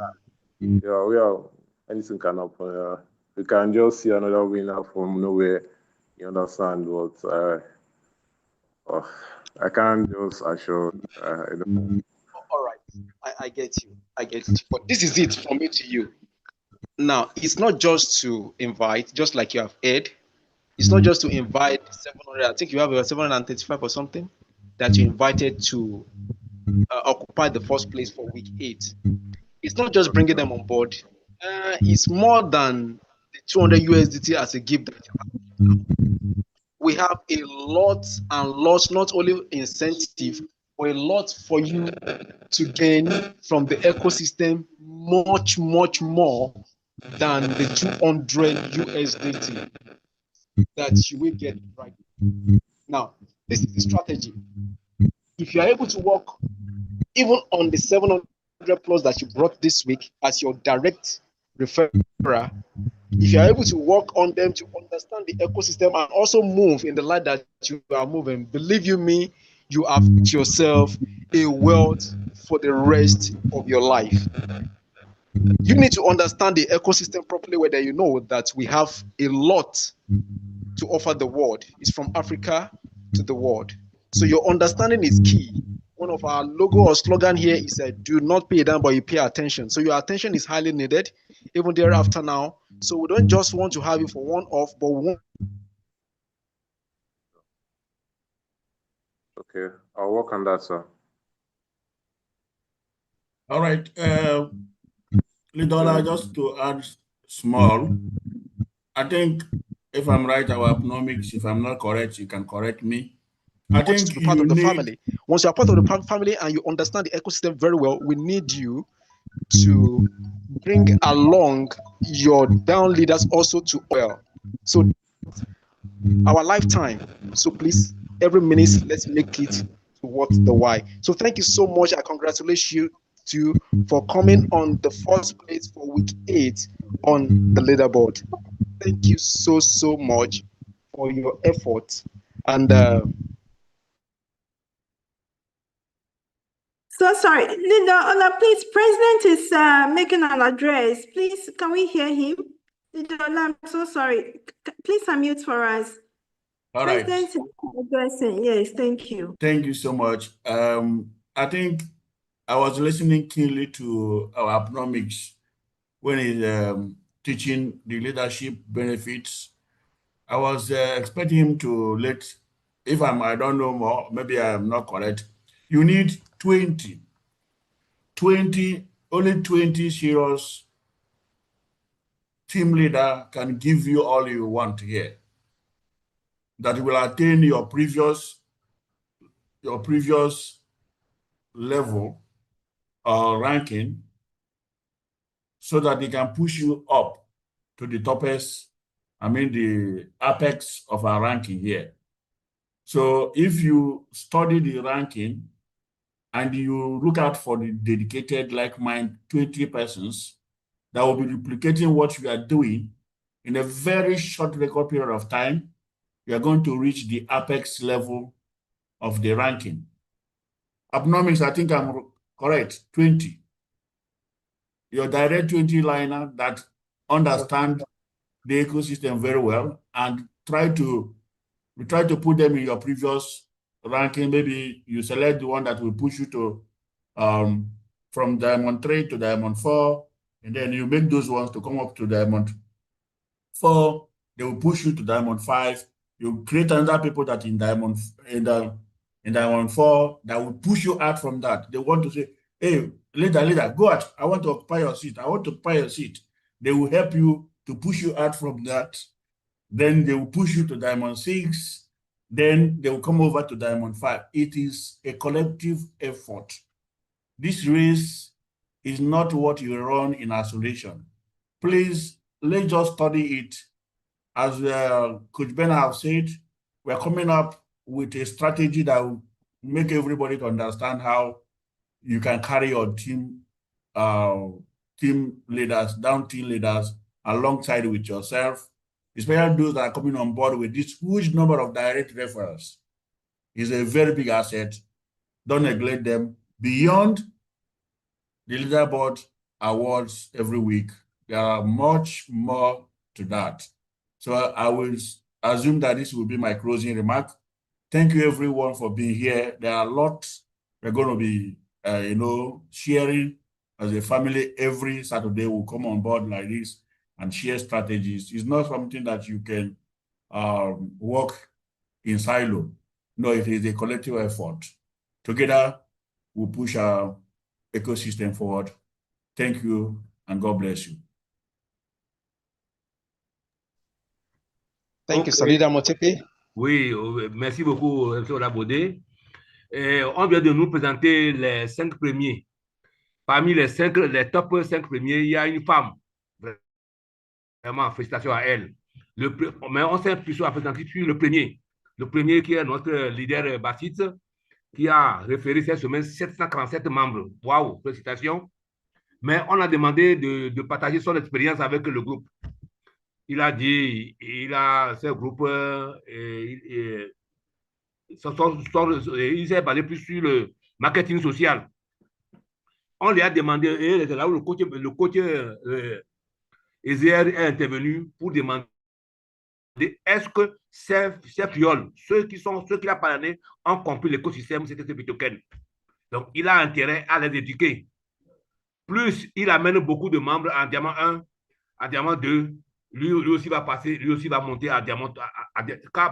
K: Yeah, we are. Anything can happen. We can just see another winner from nowhere. You understand? But I can't just assure. I don't know.
C: All right, I get you. I get it. But this is it from me to you. Now, it's not just to invite, just like you have heard. It's not just to invite 700. I think you have 735 or something that you invited to occupy the first place for week 8. It's not just bringing them on board. It's more than the 200 USDT as a gift. We have a lot and lots, not only incentive, but a lot for you to gain from the ecosystem, much, much more than the 200 USDT that you will get right now. This is the strategy. If you are able to work even on the 700 plus that you brought this week as your direct referrer, if you are able to work on them to understand the ecosystem and also move in the light that you are moving, believe you me, you have yourself a wealth for the rest of your life. You need to understand the ecosystem properly, whether you know that we have a lot to offer the world. It's from Africa to the world. So your understanding is key. One of our logo or slogan here is do not pay down, but you pay attention. So your attention is highly needed, even thereafter now. So we don't just want to have you for one-off, but one.
K: Okay, I'll work on that, sir.
A: All right. Lidola, just to add small, I think if I'm right, our economics, if I'm not correct, you can correct me. I think
C: to be part of the family. Once you are part of the family and you understand the ecosystem very well, we need you to bring along your down leaders also to oil. So our lifetime. So please, every minute, let's make it towards the why. So thank you so much. I congratulate you for coming on the first place for week 8 on the leaderboard. Thank you so much for your effort. And
G: so sorry, Linda, please, President is making an address. Please, can we hear him? Linda, I'm so sorry. Please unmute for us.
A: All
G: President is addressing. Yes, thank you.
A: Thank you so much. I think I was listening keenly to our economics when he's teaching the leadership benefits. I was expecting him to I don't know more, maybe I am not correct. You need 20, only 20 serious team leader can give you all you want here. That will attain your previous level or ranking so that they can push you up to the toppest, the apex of our ranking here. So if you study the ranking and you look out for the dedicated, like-minded 20 persons that will be duplicating what you are doing in a very short record period of time, you are going to reach the apex level of the ranking. Economics, I think I'm correct, 20. Your direct 20 liner that understand the ecosystem very well and try to put them in your previous ranking. Maybe you select the one that will push you to from diamond 3 to diamond 4, and then you make those ones to come up to diamond 4. They will push you to diamond 5. You create another people that in diamond 4 that will push you out from that. They want to say, hey, leader, go out. I want to occupy your seat. I want to occupy your seat. They will help you to push you out from that. Then they will push you to diamond 6. Then they will come over to Diamond 5. It is a collective effort. This race is not what you run in isolation. Please, let's just study it. As Coach Ben has said, we're coming up with a strategy that will make everybody to understand how you can carry your team leaders, down team leaders, alongside with yourself, especially those that are coming on board with this huge number of direct referrals. Is a very big asset. Don't neglect them. Beyond the leaderboard awards every week, there are much more to that. So I will assume that this will be my closing remark. Thank you everyone for being here. There are lots we're going to be, sharing as a family. Every Saturday we'll come on board like this and share strategies. It's not something that you can work in silo. No, it is a collective effort. Together, we'll push our ecosystem forward. Thank you, and God bless you.
C: Thank you, Salida Motepe.
H: Oui, merci beaucoup, M. Labodé. On vient de nous présenter les 5 premiers. Parmi les top 5 premiers, il y a une femme. Vraiment, félicitations à elle. Mais on s'est plus présenté sur le premier. Le premier qui est notre leader Bassitz, qui a référé cette semaine 747 membres. Waouh, félicitations. Mais on a demandé de partager son expérience avec le groupe. Il a dit, il a ce groupe, il s'est basé plus sur le marketing social. On lui a demandé, et là où le coach Ezer est intervenu pour demander est-ce que ces fioles, ceux qui a parlé, ont compris l'écosystème, c'était ce token. Donc, il a intérêt à les éduquer. Plus il amène beaucoup de membres en diamant 1, en diamant 2, lui aussi va passer, lui aussi va monter à diamant.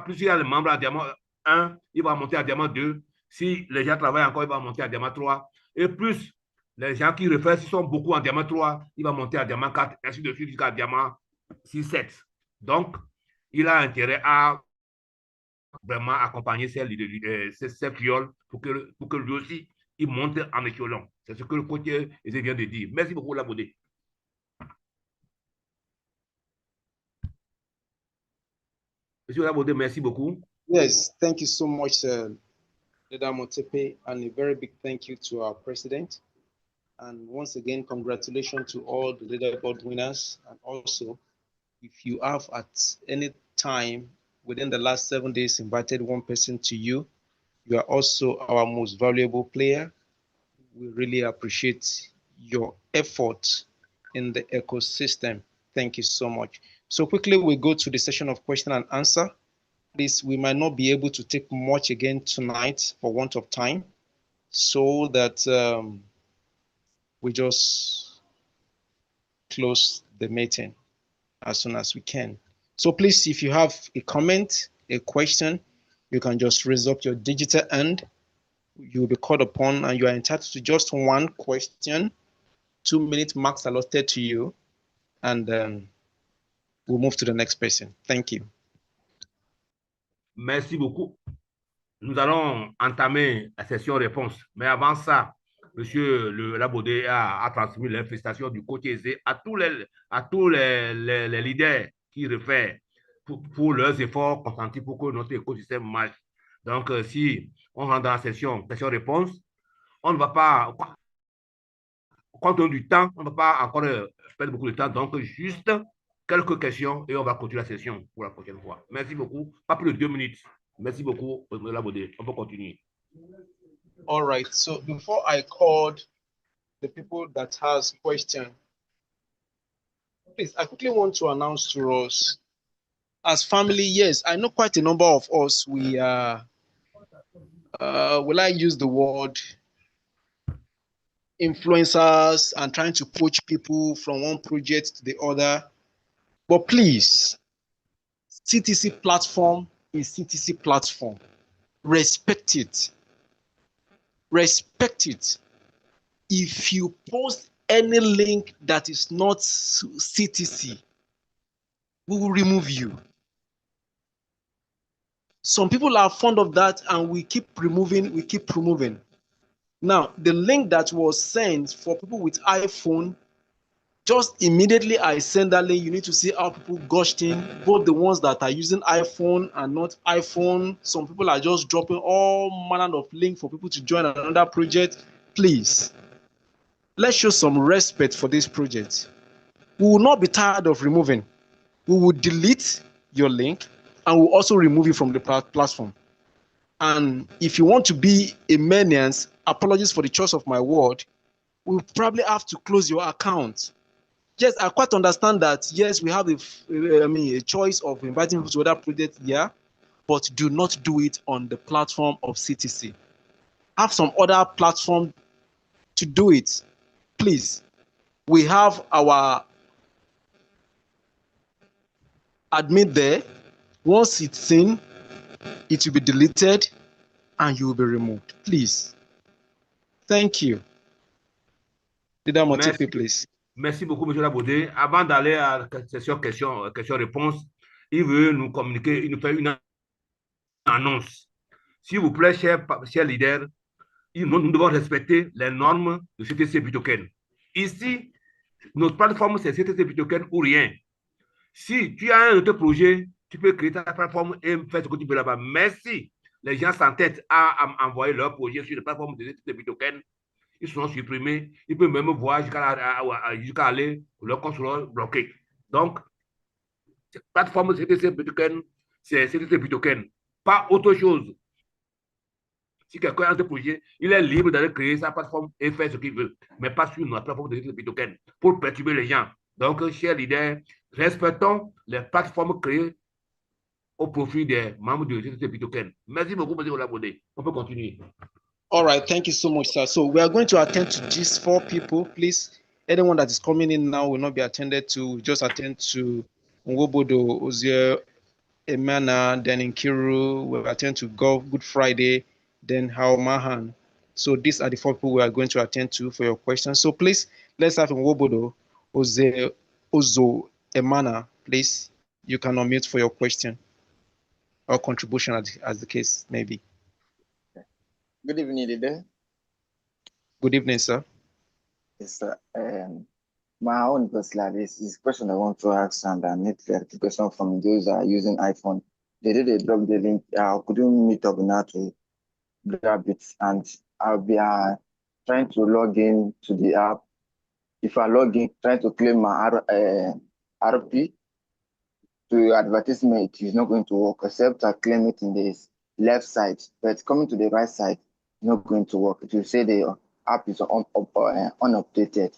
H: Plus il y a les membres en diamant 1, il va monter à diamant 2. Si les gens travaillent encore, il va monter à diamant 3. Et plus les gens qui refaient, s'ils sont beaucoup en diamant 3, il va monter à diamant 4, ainsi de suite jusqu'à diamant 6, 7. Donc, il a intérêt à vraiment accompagner ces fioles pour que lui aussi, il monte en échelon. C'est ce que le coach vient de dire. Merci beaucoup, Labodé. Monsieur Labodé, merci beaucoup.
C: Yes, thank you so much, Leader Motepe, and a very big thank you to our president. And once again, congratulations to all the leaderboard winners. And also, if you have at any time within the last 7 days invited one person to you, you are also our most valuable player. We really appreciate your effort in the ecosystem. Thank you so much. So quickly, we go to the session of question and answer. Please, we might not be able to take much again tonight for want of time, so that we just close the meeting as soon as we can. So please, if you have a comment, a question, you can just raise up your digital hand. You'll be called upon and you are entitled to just one question, 2 minute max allotted to you, and then we'll move to the next person. Thank you.
H: Merci beaucoup. Nous allons entamer la session réponse. Mais avant ça, Monsieur Labodé a transmis les félicitations du coach Aizé à tous les leaders qui réfèrent pour leurs efforts consentis pour que notre écosystème marche. Donc, si on rentre dans la session question-réponse, on ne va pas, compte tenu du temps, on ne va pas encore perdre beaucoup de temps. Donc, juste quelques questions et on va continuer la session pour la prochaine fois. Merci beaucoup. Pas plus de 2 minutes. Merci beaucoup, Labodé. On peut continuer.
C: All right. So before I called the people that has question, please, I quickly want to announce to us, as family, yes, I know quite a number of us, we are, will I use the word, influencers and trying to poach people from one project to the other. But please, CTC platform is CTC platform. Respect it. Respect it. If you post any link that is not CTC, we will remove you.
L: Some people are fond of that, and we keep removing. Now, the link that was sent for people with iPhone, just immediately I send that link, you need to see how people gushed in, both the ones that are using iPhone and not iPhone. Some people are just dropping all manner of links for people to join another project. Please, let's show some respect for this project. We will not be tired of removing. We will delete your link and we'll also remove it from the platform. And if you want to be a menace, apologies for the choice of my word, we'll probably have to close your account. Yes, I quite understand that. Yes, we have a choice of inviting people to other projects, yeah, but do not do it on the platform of CTC. Have some other platform to do it, please. We have our admin there. Once it's in, it will be deleted and you will be removed. Please. Thank you. Leader Motipe, please.
H: Merci beaucoup, M. Labodé. Avant d'aller à la session questions-réponses, il veut nous communiquer, il nous fait une annonce. S'il vous plaît, chers leaders, nous devons respecter les normes de CTC Bitoken. Ici, notre plateforme, c'est CTC Bitoken ou rien. Si tu as un autre projet, tu peux créer ta plateforme et faire ce que tu veux là-bas. Mais si les gens s'entêtent à envoyer leur projet sur la plateforme de CTC Bitoken, ils seront supprimés. Ils peuvent même voir jusqu'à aller pour leur contrôleur bloqué. Donc, cette plateforme CTC Bitoken, c'est CTC Bitoken, pas autre chose. Si quelqu'un a un projet, il est libre d'aller créer sa plateforme et faire ce qu'il veut, mais pas sur notre plateforme de CTC Bitoken pour perturber les gens. Donc, chers leaders, respectons les plateformes créées au profit des membres de CTC Bitoken. Merci beaucoup, M. Olabode. On peut continuer.
L: All right, thank you so much, sir. So we are going to attend to these 4 people. Please, anyone that is coming in now will not be attended to. Just attend to Nwobodo, Ozier, Emana, then Nkiru. We'll attend to Good Friday, then How Mahan. So these are the 4 people we are going to attend to for your questions. So please, let's have Nwobodo, Ozier, Ozo, Emana. Please, you can unmute for your question or contribution as the case may be.
M: Good evening, leader.
L: Good evening, sir.
M: Yes, sir. My own personal is question I want to ask, and I need clarification from those that are using iPhone. They did drop the link. I couldn't meet up now to grab it, and I'll be trying to log in to the app. If I log in, trying to claim my RP to advertisement, it is not going to work, except I claim it in the left side, but coming to the right side, not going to work. It will say the app is unupdated,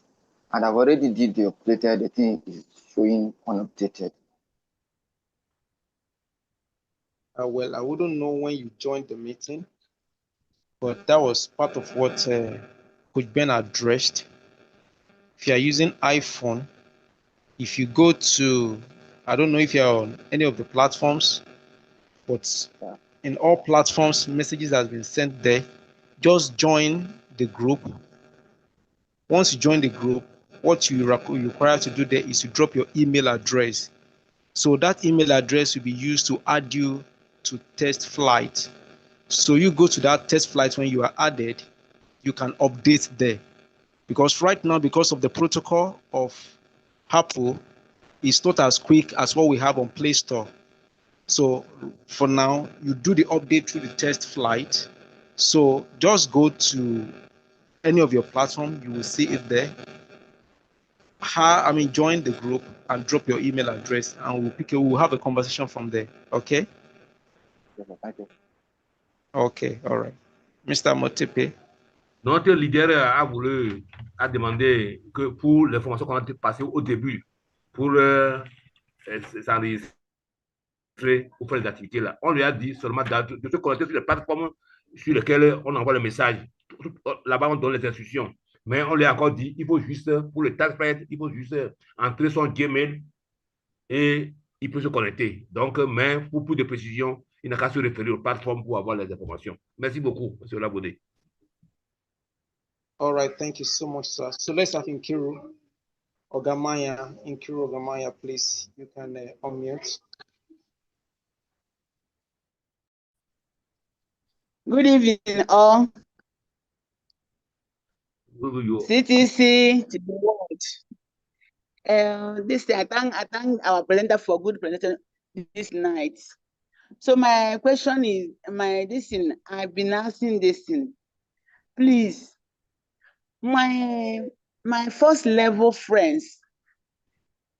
M: and I've already did the updated. The thing is showing unupdated.
L: Well, I wouldn't know when you joined the meeting, but that was part of what Coach Ben addressed. If you are using iPhone, if you go to, I don't know if you're on any of the platforms, but in all platforms, messages has been sent there. Just join the group. Once you join the group, what you require to do there is to drop your email address. So that email address will be used to add you to test flight. So you go to that test flight. When you are added, you can update there. Because right now, because of the protocol of Apple, it's not as quick as what we have on Play Store. So for now, you do the update through the test flight. So just go to any of your platform, you will see it there. Join the group and drop your email address, and we'll have a conversation from there. Okay?
M: Thank you.
L: Okay, all right. Mr. Motipe.
H: Notre leader a demandé que pour l'information qu'on a passée au début, pour s'enregistrer pour faire les activités là, on lui a dit seulement de se connecter sur les plateformes sur lesquelles on envoie le message. Là-bas, on donne les instructions. Mais on lui a encore dit, il faut juste, pour le taxpayer, il faut juste entrer son Gmail et il peut se connecter. Donc, mais pour plus de précision, il n'a qu'à se référer aux plateformes pour avoir les informations. Merci beaucoup, M. Labodé.
L: All right, thank you so much, sir. So let's have Nkiru Ogamaya. Nkiru Ogamaya, please. You can unmute.
N: Good evening, all. CTC to the world. I thank our presenter for good presentation this night. So my question is, I've been asking this thing. Please, my first level friends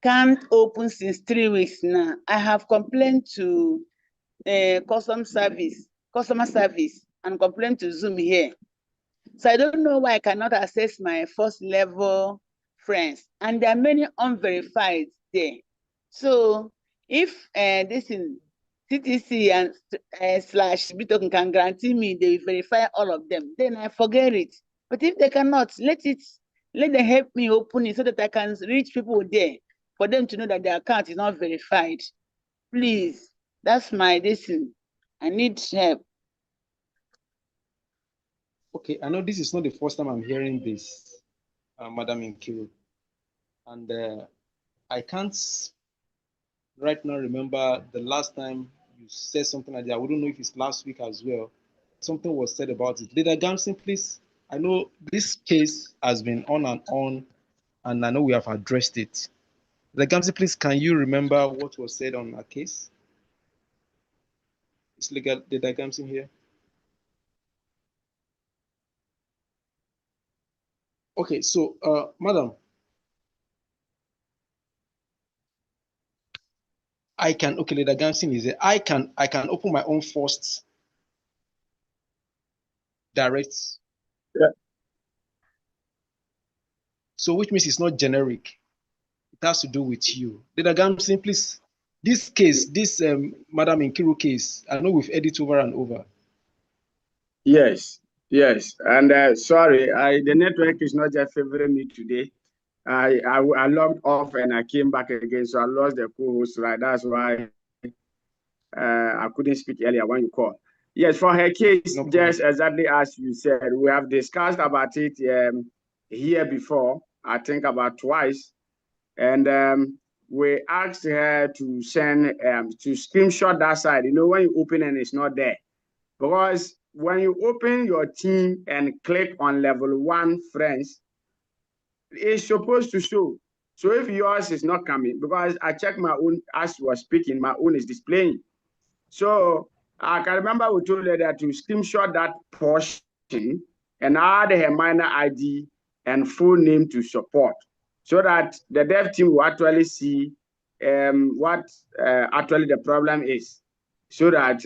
N: can't open since 3 weeks now. I have complained to customer service, and complained to Zoom here. So I don't know why I cannot access my first level friends, and there are many unverified there. So if this in CTC and slash Bitoken can guarantee me they verify all of them, then I forget it. But if they cannot, let them help me open it so that I can reach people there for them to know that their account is not verified. Please, that's my decision. I need help.
C: Okay, I know this is not the first time I'm hearing this, Madam Nkiru, and I can't right now remember the last time you said something like that. I wouldn't know if it's last week as well. Something was said about it. Leader Gamson, please. I know this case has been on, and I know we have addressed it. Leader Gamson, please, can you remember what was said on our case? Is Leader Gamson here? Okay, so, Madam, Leader Gamson is there. I can open my own first direct.
D: Yeah.
C: So which means it's not generic. It has to do with you. Leader Gamson, please. This case, Madam Nkiru case, I know we've heard it over and over.
D: Yes. And sorry, the network is not just favoring me today. I logged off and I came back again, so I lost the co-host, right? That's why I couldn't speak earlier when you called. Yes, for her case, just exactly as you said, we have discussed about it here before, I think about twice. And we asked her to send, to screenshot that side, when you open and it's not there. Because when you open your team and click on level 1 friends, it's supposed to show. So if yours is not coming, because I checked my own as you were speaking, my own is displaying. So I can remember we told her that to screenshot that portion and add her minor ID and full name to support, so that the dev team will actually see what actually the problem is, so that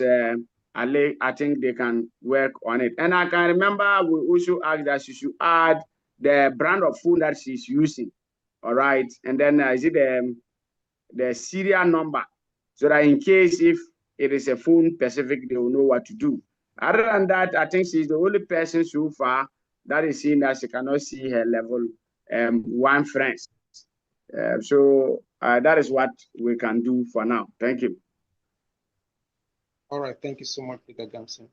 D: I think they can work on it. And I can remember we also asked that she should add the brand of phone that she's using. All right. And then is it the serial number, so that in case if it is a phone specific, they will know what to do. Other than that, I think she's the only person so far that is seeing that she cannot see her level 1 friends. So that is what we can do for now. Thank you.
C: All right, thank you so much, Peter Gamson.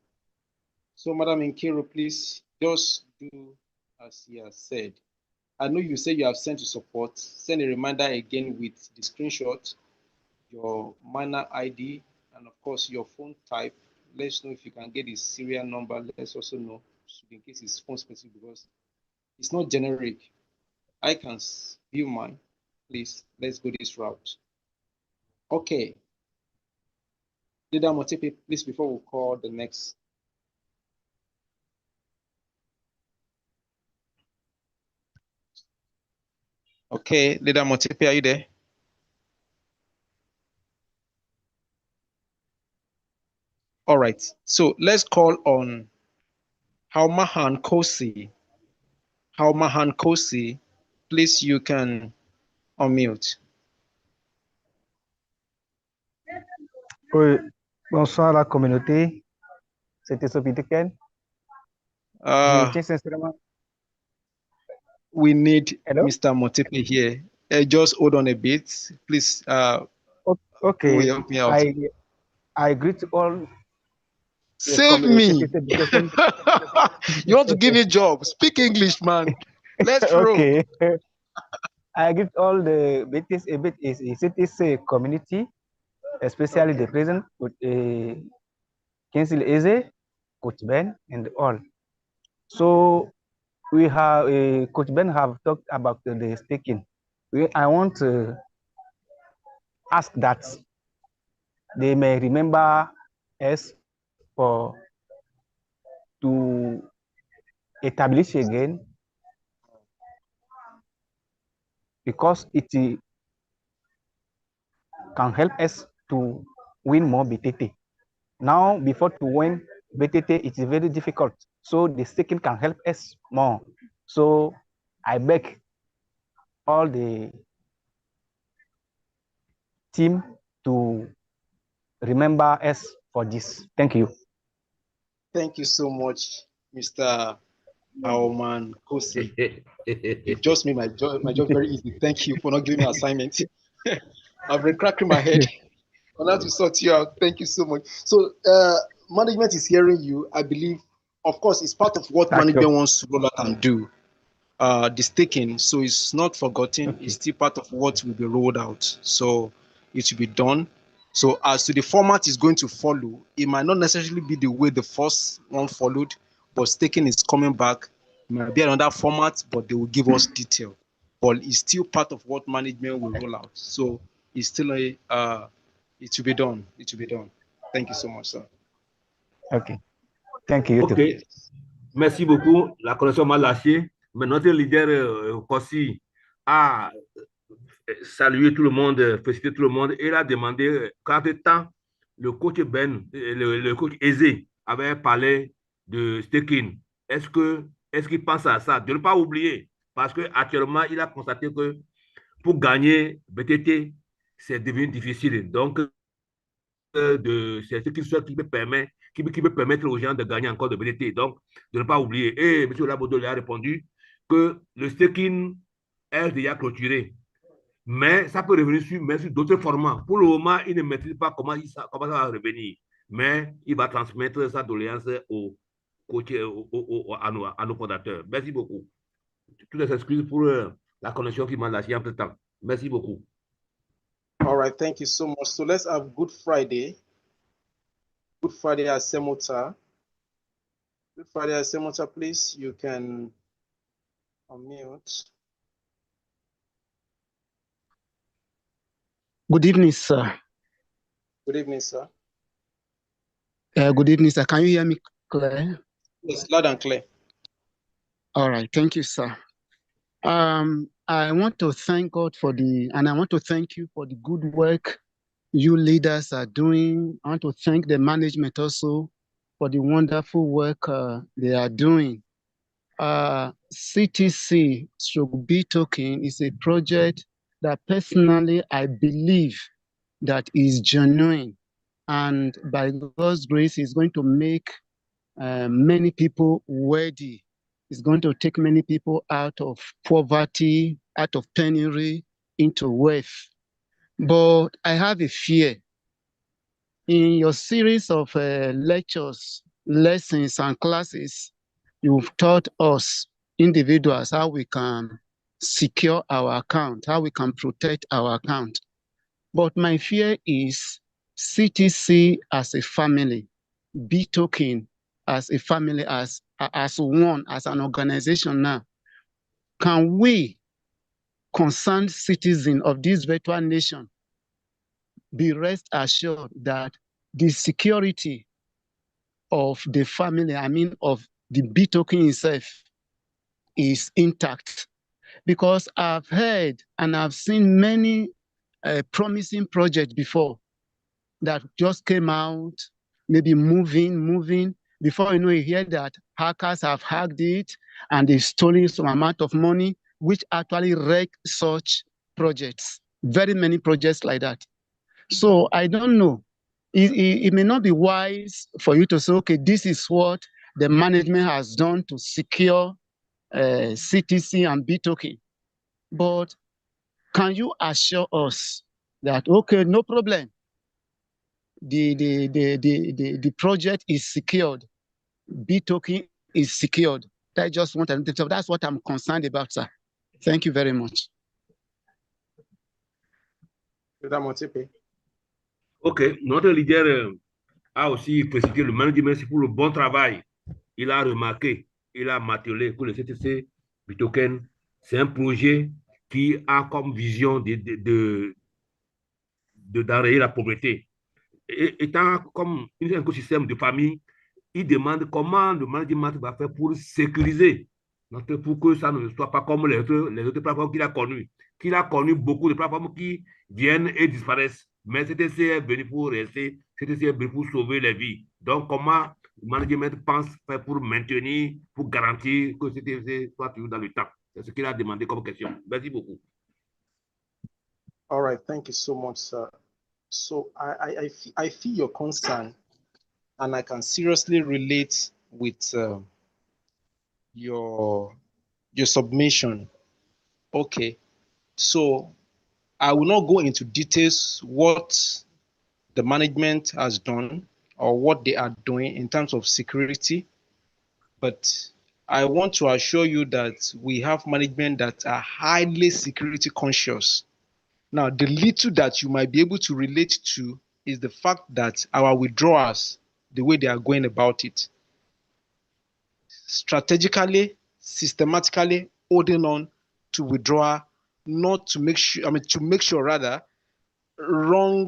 C: So, Madam Nkiru, please just do as you have said. I know you say you have sent to support. Send a reminder again with the screenshot, your minor ID, and of course your phone type. Let's know if you can get the serial number. Let's also know in case it's phone specific, because it's not generic. I can view mine. Please, let's go this route. Okay. Leader Motepe, please, before we call the next. Okay, Leader Motepe, are you there? All right, so let's call on Haumahan Kosi. Haumahan Kosi, please, you can unmute.
O: Oui, bonsoir la communauté. C'était Sopitiken. Je tiens sincèrement.
C: We need Mr. Motepe here. Just hold on a bit, please.
O: Okay,
C: help me out.
O: I greet all.
C: Save me. You want to give me a job? Speak English, man. Let's roll.
O: Okay. I greet all the BTS community, especially the president with Kinsley Eze, Coach Ben and all. So we have Coach Ben have talked about the staking. I want to ask that they may remember us for to establish again, because it can help us to win more BTT. Now, before to win BTT, it is very difficult. So the staking can help us more. So I beg all the team to remember us for this. Thank you.
L: Thank you so much, Mr. Aoman Kose. You just made my job very easy. Thank you for not giving me assignments. I've been cracking my head on how to sort you out. Thank you so much. So management is hearing you. I believe, of course, it's part of what management wants to roll out and do. The staking, so it's not forgotten. It's still part of what will be rolled out. So it will be done. So as to the format is going to follow, it might not necessarily be the way the first one followed, but staking is coming back. It might be another format, but they will give us detail. But it's still part of what management will roll out. So it's still it will be done. It will be done. Thank you so much, sir.
O: Okay. Thank you.
H: Okay. Merci beaucoup. La connexion m'a lâché. Mais notre leader Kossi a salué tout le monde, félicité tout le monde et il a demandé quand de temps le coach Ben, le coach Eze avait parlé de staking. Est-ce qu'il pense à ça? De ne pas oublier, parce qu'actuellement, il a constaté que pour gagner BTT, c'est devenu difficile. Donc, c'est ce qui peut permettre aux gens de gagner encore de BTT. Donc, de ne pas oublier. Et M. Labodo lui a répondu que le staking est déjà clôturé. Mais ça peut revenir sur d'autres formats. Pour le moment, il ne maîtrise pas comment ça va revenir. Mais il va transmettre sa doléance à nos fondateurs. Merci beaucoup. Toutes les excuses pour la connexion qui m'a lâché en peu de temps. Merci beaucoup.
L: All right, thank you so much. So let's have Good Friday. Good Friday at Semota. Good Friday at Semota, please. You can unmute.
P: Good evening, sir.
L: Good evening, sir.
P: Good evening, sir. Can you hear me clear?
L: Yes, loud and clear.
P: All right. Thank you, sir. I want to thank God and I want to thank you for the good work you leaders are doing. I want to thank the management also for the wonderful work they are doing. CTC B token is a project that personally I believe that is genuine, and by God's grace is going to make many people wealthy. It's going to take many people out of poverty, out of penury, into wealth. But I have a fear. In your series of lectures, lessons, and classes, you've taught us individuals how we can secure our account, how we can protect our account. But my fear is CTC as a family, B token as a family, as one, as an organization now. Can we, concerned citizens of this virtual nation, be rest assured that the security of the family, of the B token itself, is intact? Because I've heard and I've seen many promising projects before that just came out, maybe moving. Before you know, you hear that hackers have hacked it and they've stolen some amount of money, which actually wreck such projects. Very many projects like that. So I don't know. It may not be wise for you to say, okay, this is what the management has done to secure CTC and B token. But can you assure us that, okay, no problem, the project is secured, B token is secured? I just want to know. That's what I'm concerned about, sir. Thank you very much.
H: Ok, notre leader a aussi précisé le management, c'est pour le bon travail. Il a remarqué, il a martelé que le CTC Bitoken, c'est un projet qui a comme vision d'enrayer la pauvreté. Et, étant comme un écosystème de famille, il demande comment le management va faire pour sécuriser, pour que ça ne soit pas comme les autres plateformes qu'il a connues. Qu'il a connu beaucoup de plateformes qui viennent et disparaissent. Mais CTC est venu pour rester, CTC est venu pour sauver les vies. Donc, comment le management pense faire pour maintenir, pour garantir que CTC soit toujours dans le temps? C'est ce qu'il a demandé comme question. Merci beaucoup.
L: All right, thank you so much, sir. So I feel your concern, and I can seriously relate with your submission. Okay, so I will not go into details what the management has done or what they are doing in terms of security, but I want to assure you that we have management that are highly security conscious. Now, the little that you might be able to relate to is the fact that our withdrawals, the way they are going about it, strategically, systematically holding on to withdraw, not to make sure, to make sure rather, wrong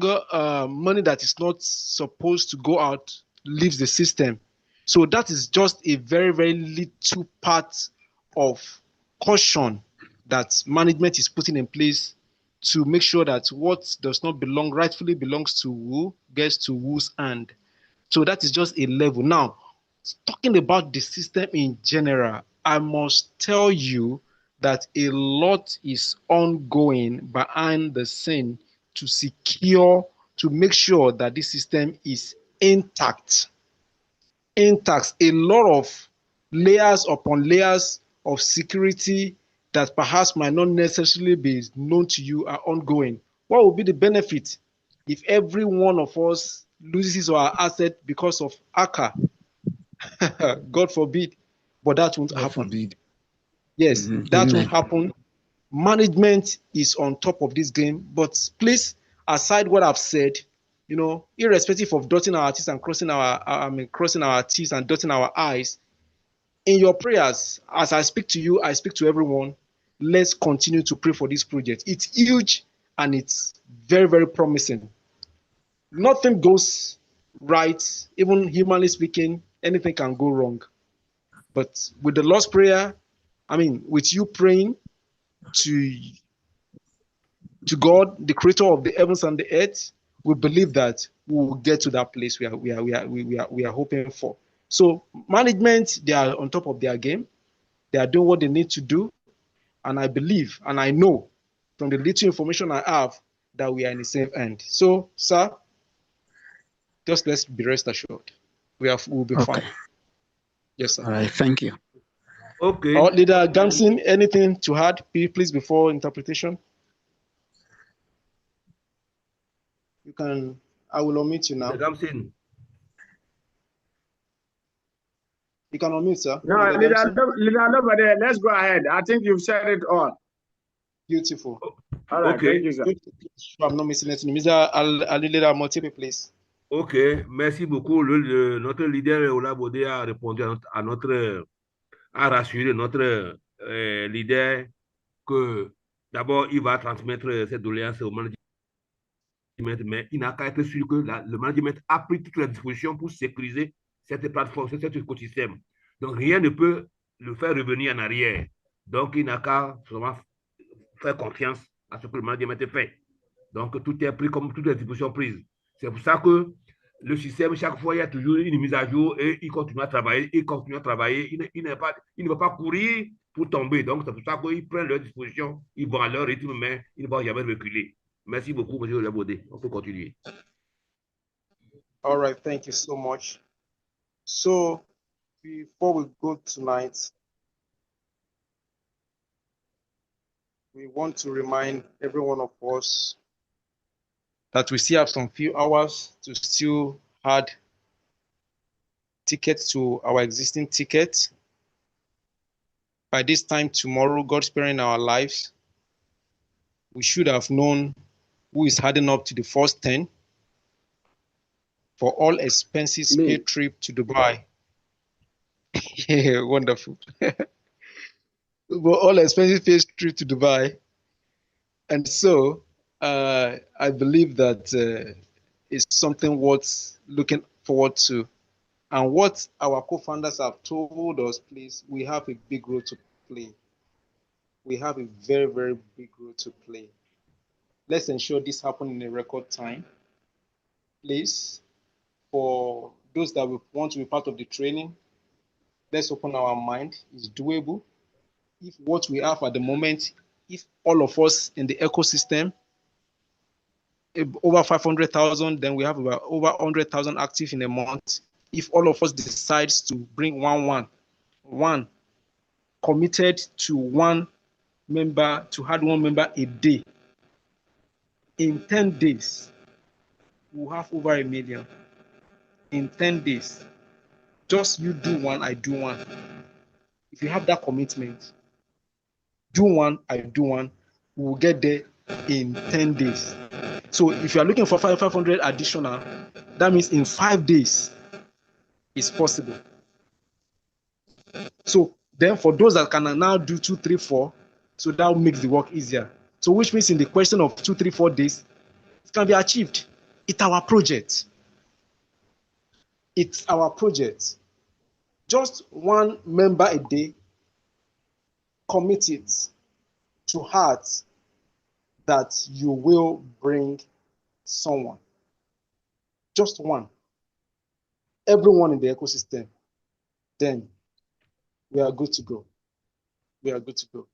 L: money that is not supposed to go out leaves the system. So that is just a very, very little part of caution that management is putting in place to make sure that what does not belong rightfully belongs to who gets to whose hand. So that is just a level. Now, talking about the system in general, I must tell you that a lot is ongoing behind the scene to secure, to make sure that this system is intact. Intact. A lot of layers upon layers of security that perhaps might not necessarily be known to you are ongoing. What will be the benefit if every one of us loses our asset because of hacker? God forbid, but that won't happen.
P: Forbid.
L: Yes, that
P: Amen.
L: won't happen. Management is on top of this game, but please, aside what I've said, you know, irrespective of dotting our T's and crossing our T's and dotting our I's, in your prayers, as I speak to you, I speak to everyone. Let's continue to pray for this project. It's huge and it's very, very promising. Nothing goes right, even humanly speaking, anything can go wrong. But with the Lord's Prayer, with you praying to God, the creator of the heavens and the earth, we believe that we will get to that place we are hoping for. So management, they are on top of their game. They are doing what they need to do. And I believe, and I know from the little information I have, that we are in the safe end. So, sir, just let's be rest assured. We'll be fine. Yes, sir.
P: All right, thank you.
H: Okay.
L: Leader Gamson, anything to add, please, before interpretation? You can, I will unmute you now.
H: Gamson.
L: You can unmute, sir.
D: No, Leader, let's go ahead. I think you've said it all.
L: Beautiful.
D: All right,
H: Okay.
D: thank you, sir.
L: I'm not missing anything. Mr. Ali Leader Motipe, please.
H: Ok, merci beaucoup. Notre leader Ola Bodé a répondu a rassuré notre leader que d'abord il va transmettre cette doléance au management, mais il n'a qu'à être sûr que le management a pris toutes les dispositions pour sécuriser cette plateforme, cet écosystème. Donc rien ne peut le faire revenir en arrière. Donc il n'a qu'à seulement faire confiance à ce que le management fait. Donc tout est pris comme toutes les dispositions prises. C'est pour ça que le système, chaque fois, il y a toujours une mise à jour et il continue à travailler, il ne va pas courir pour tomber. Donc, c'est pour ça qu'ils prennent leurs dispositions, ils vont à leur rythme, mais ils ne vont jamais reculer. Merci beaucoup, M. Labodé. On peut continuer.
L: All right, thank you so much. So, before we go tonight, we want to remind every one of us that we still have some few hours to still add tickets to our existing tickets. By this time tomorrow, God sparing our lives, we should have known who is adding up to the first 10.
C: for all expenses paid trip to Dubai. Yeah, wonderful. For all expenses paid trip to Dubai. And so I believe that it's something worth looking forward to. And what our co-founders have told us, please, we have a big role to play. We have a very, very big role to play. Let's ensure this happens in a record time. Please, for those that want to be part of the training, let's open our mind. It's doable. If what we have at the moment, if all of us in the ecosystem, over 500,000, then we have about over 100,000 active in a month. If all of us decides to bring one committed to one member, to add one member a day, in 10 days, we'll have over 1 million. In 10 days, just you do one, I do one. If you have that commitment, do one, I do one, we will get there in 10 days. So if you are looking for 500 additional, that means in 5 days, it's possible. So then for those that can now do 2, 3, 4, so that makes the work easier. So which means in the question of 2, 3, 4 days, it can be achieved. It's our project. It's our project. Just one member a day, commit it to heart that you will bring someone. Just one. Everyone in the ecosystem. Then we are good to go. We are good to go.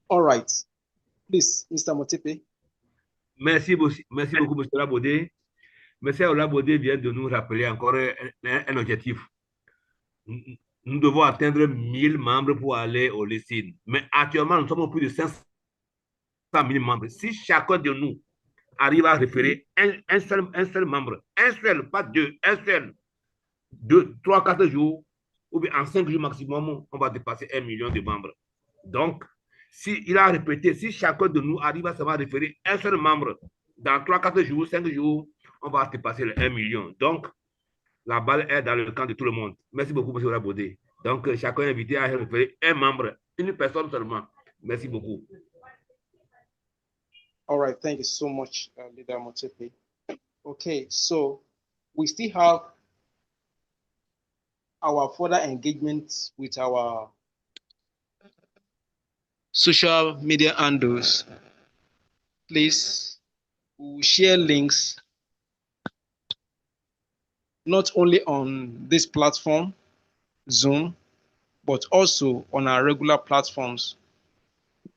C: All right. Please, Mr. Motepe.
H: Merci beaucoup, M. Labodé. M. Labodé vient de nous rappeler encore un objectif. Nous devons atteindre 1000 membres pour aller au listing. Mais actuellement, nous sommes au plus de 500 000 membres. Si chacun de nous arrive à référer un seul membre, un seul, pas deux, un seul, 2, 3, 4 jours, ou bien en 5 jours maximum, on va dépasser 1 million de membres. Donc, il a répété, si chacun de nous arrive à savoir référer un seul membre, dans 3, 4 jours, 5 jours, on va dépasser le 1 million. Donc, la balle est dans le camp de tout le monde. Merci beaucoup, M. Rabodé. Donc, chacun est invité à référer un membre, une personne seulement. Merci beaucoup.
C: All right, thank you so much, Leader Motepe. Okay, so we still have our further engagement with our social media handles. Please, we'll share links not only on this platform, Zoom, but also on our regular platforms.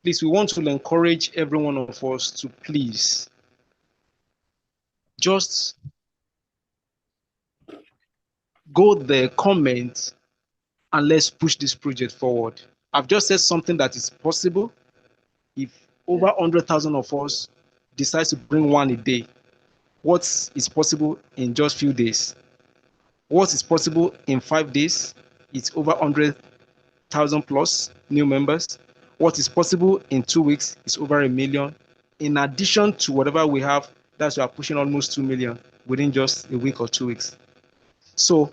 C: Please, we want to encourage every one of us to please just go there, comment, and let's push this project forward. I've just said something that is possible. If over 100,000 of us decide to bring one a day, what is possible in just few days? What is possible in 5 days? It's over 100,000 plus new members. What is possible in 2 weeks is over 1 million. In addition to whatever we have, that's we are pushing almost 2 million within just a week or 2 weeks. So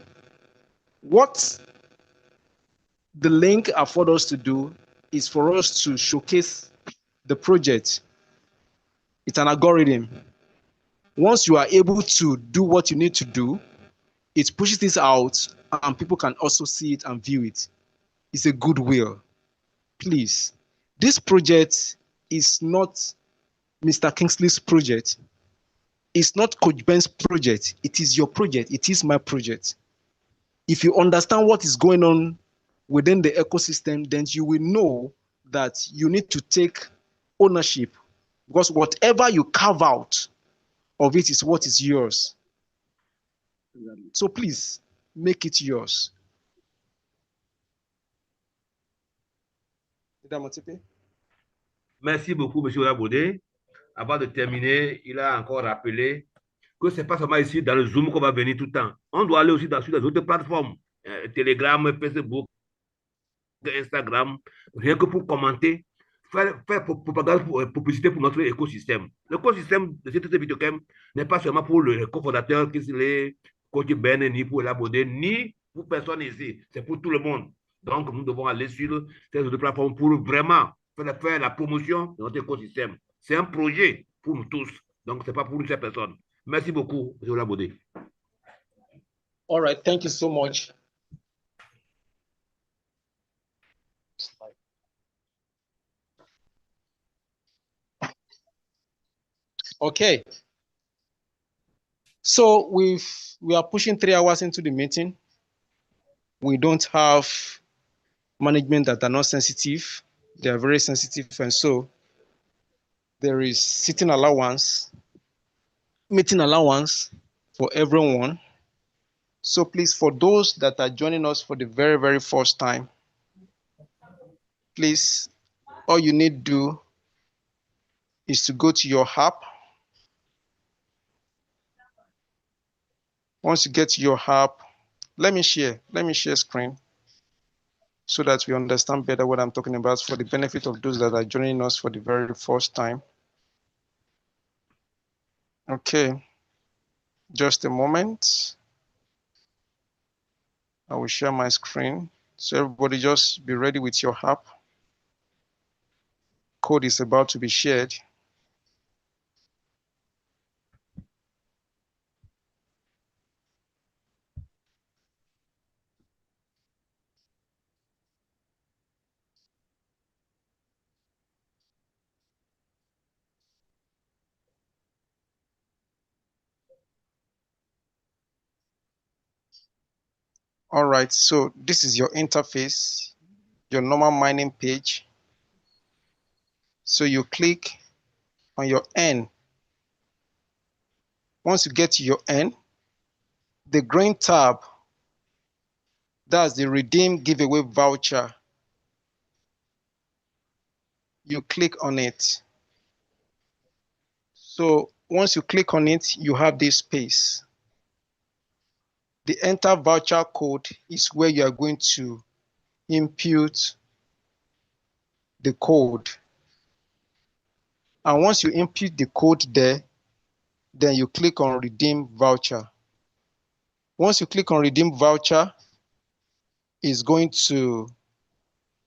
C: what the link affords us to do is for us to showcase the project. It's an algorithm. Once you are able to do what you need to do, it pushes this out and people can also see it and view it. It's a goodwill. Please, this project is not Mr. Kingsley's project. It's not Coach Ben's project. It is your project. It is my project. If you understand what is going on within the ecosystem, then you will know that you need to take ownership, because whatever you carve out of it is what is yours. So please, make it yours.
H: Merci beaucoup, M. Labodé. Avant de terminer, il a encore rappelé que ce n'est pas seulement ici dans le Zoom qu'on va venir tout le temps. On doit aller aussi sur les autres plateformes, Telegram, Facebook, Instagram, rien que pour commenter, faire propagande, publicité pour notre écosystème. L'écosystème de cette Bitochem n'est pas seulement pour le cofondateur qui est Coach Ben, ni pour Elabodé, ni pour personne ici. C'est pour tout le monde. Donc, nous devons aller sur ces autres plateformes pour vraiment faire la promotion de notre écosystème. C'est un projet pour nous tous. Donc, ce n'est pas pour une seule personne. Merci beaucoup, M. Elabodé.
L: All right, thank you so much. Okay. So we are pushing 3 hours into the meeting. We don't have management that are not sensitive. They are very sensitive, and so there is sitting allowance, meeting allowance for everyone. So please, for those that are joining us for the very, very first time, please, all you need to do is to go to your app. Once you get to your app, let me share screen so that we understand better what I'm talking about for the benefit of those that are joining us for the very first time. Okay, just a moment. I will share my screen. So everybody just be ready with your app. Code is about to be shared. All right, so this is your interface, your normal mining page. So you click on your N. Once you get to your N, the green tab, that's the redeem giveaway voucher. You click on it. So once you click on it, you have this space. The enter voucher code is where you are going to input the code. And once you input the code there, then you click on redeem voucher. Once you click on redeem voucher, it's going to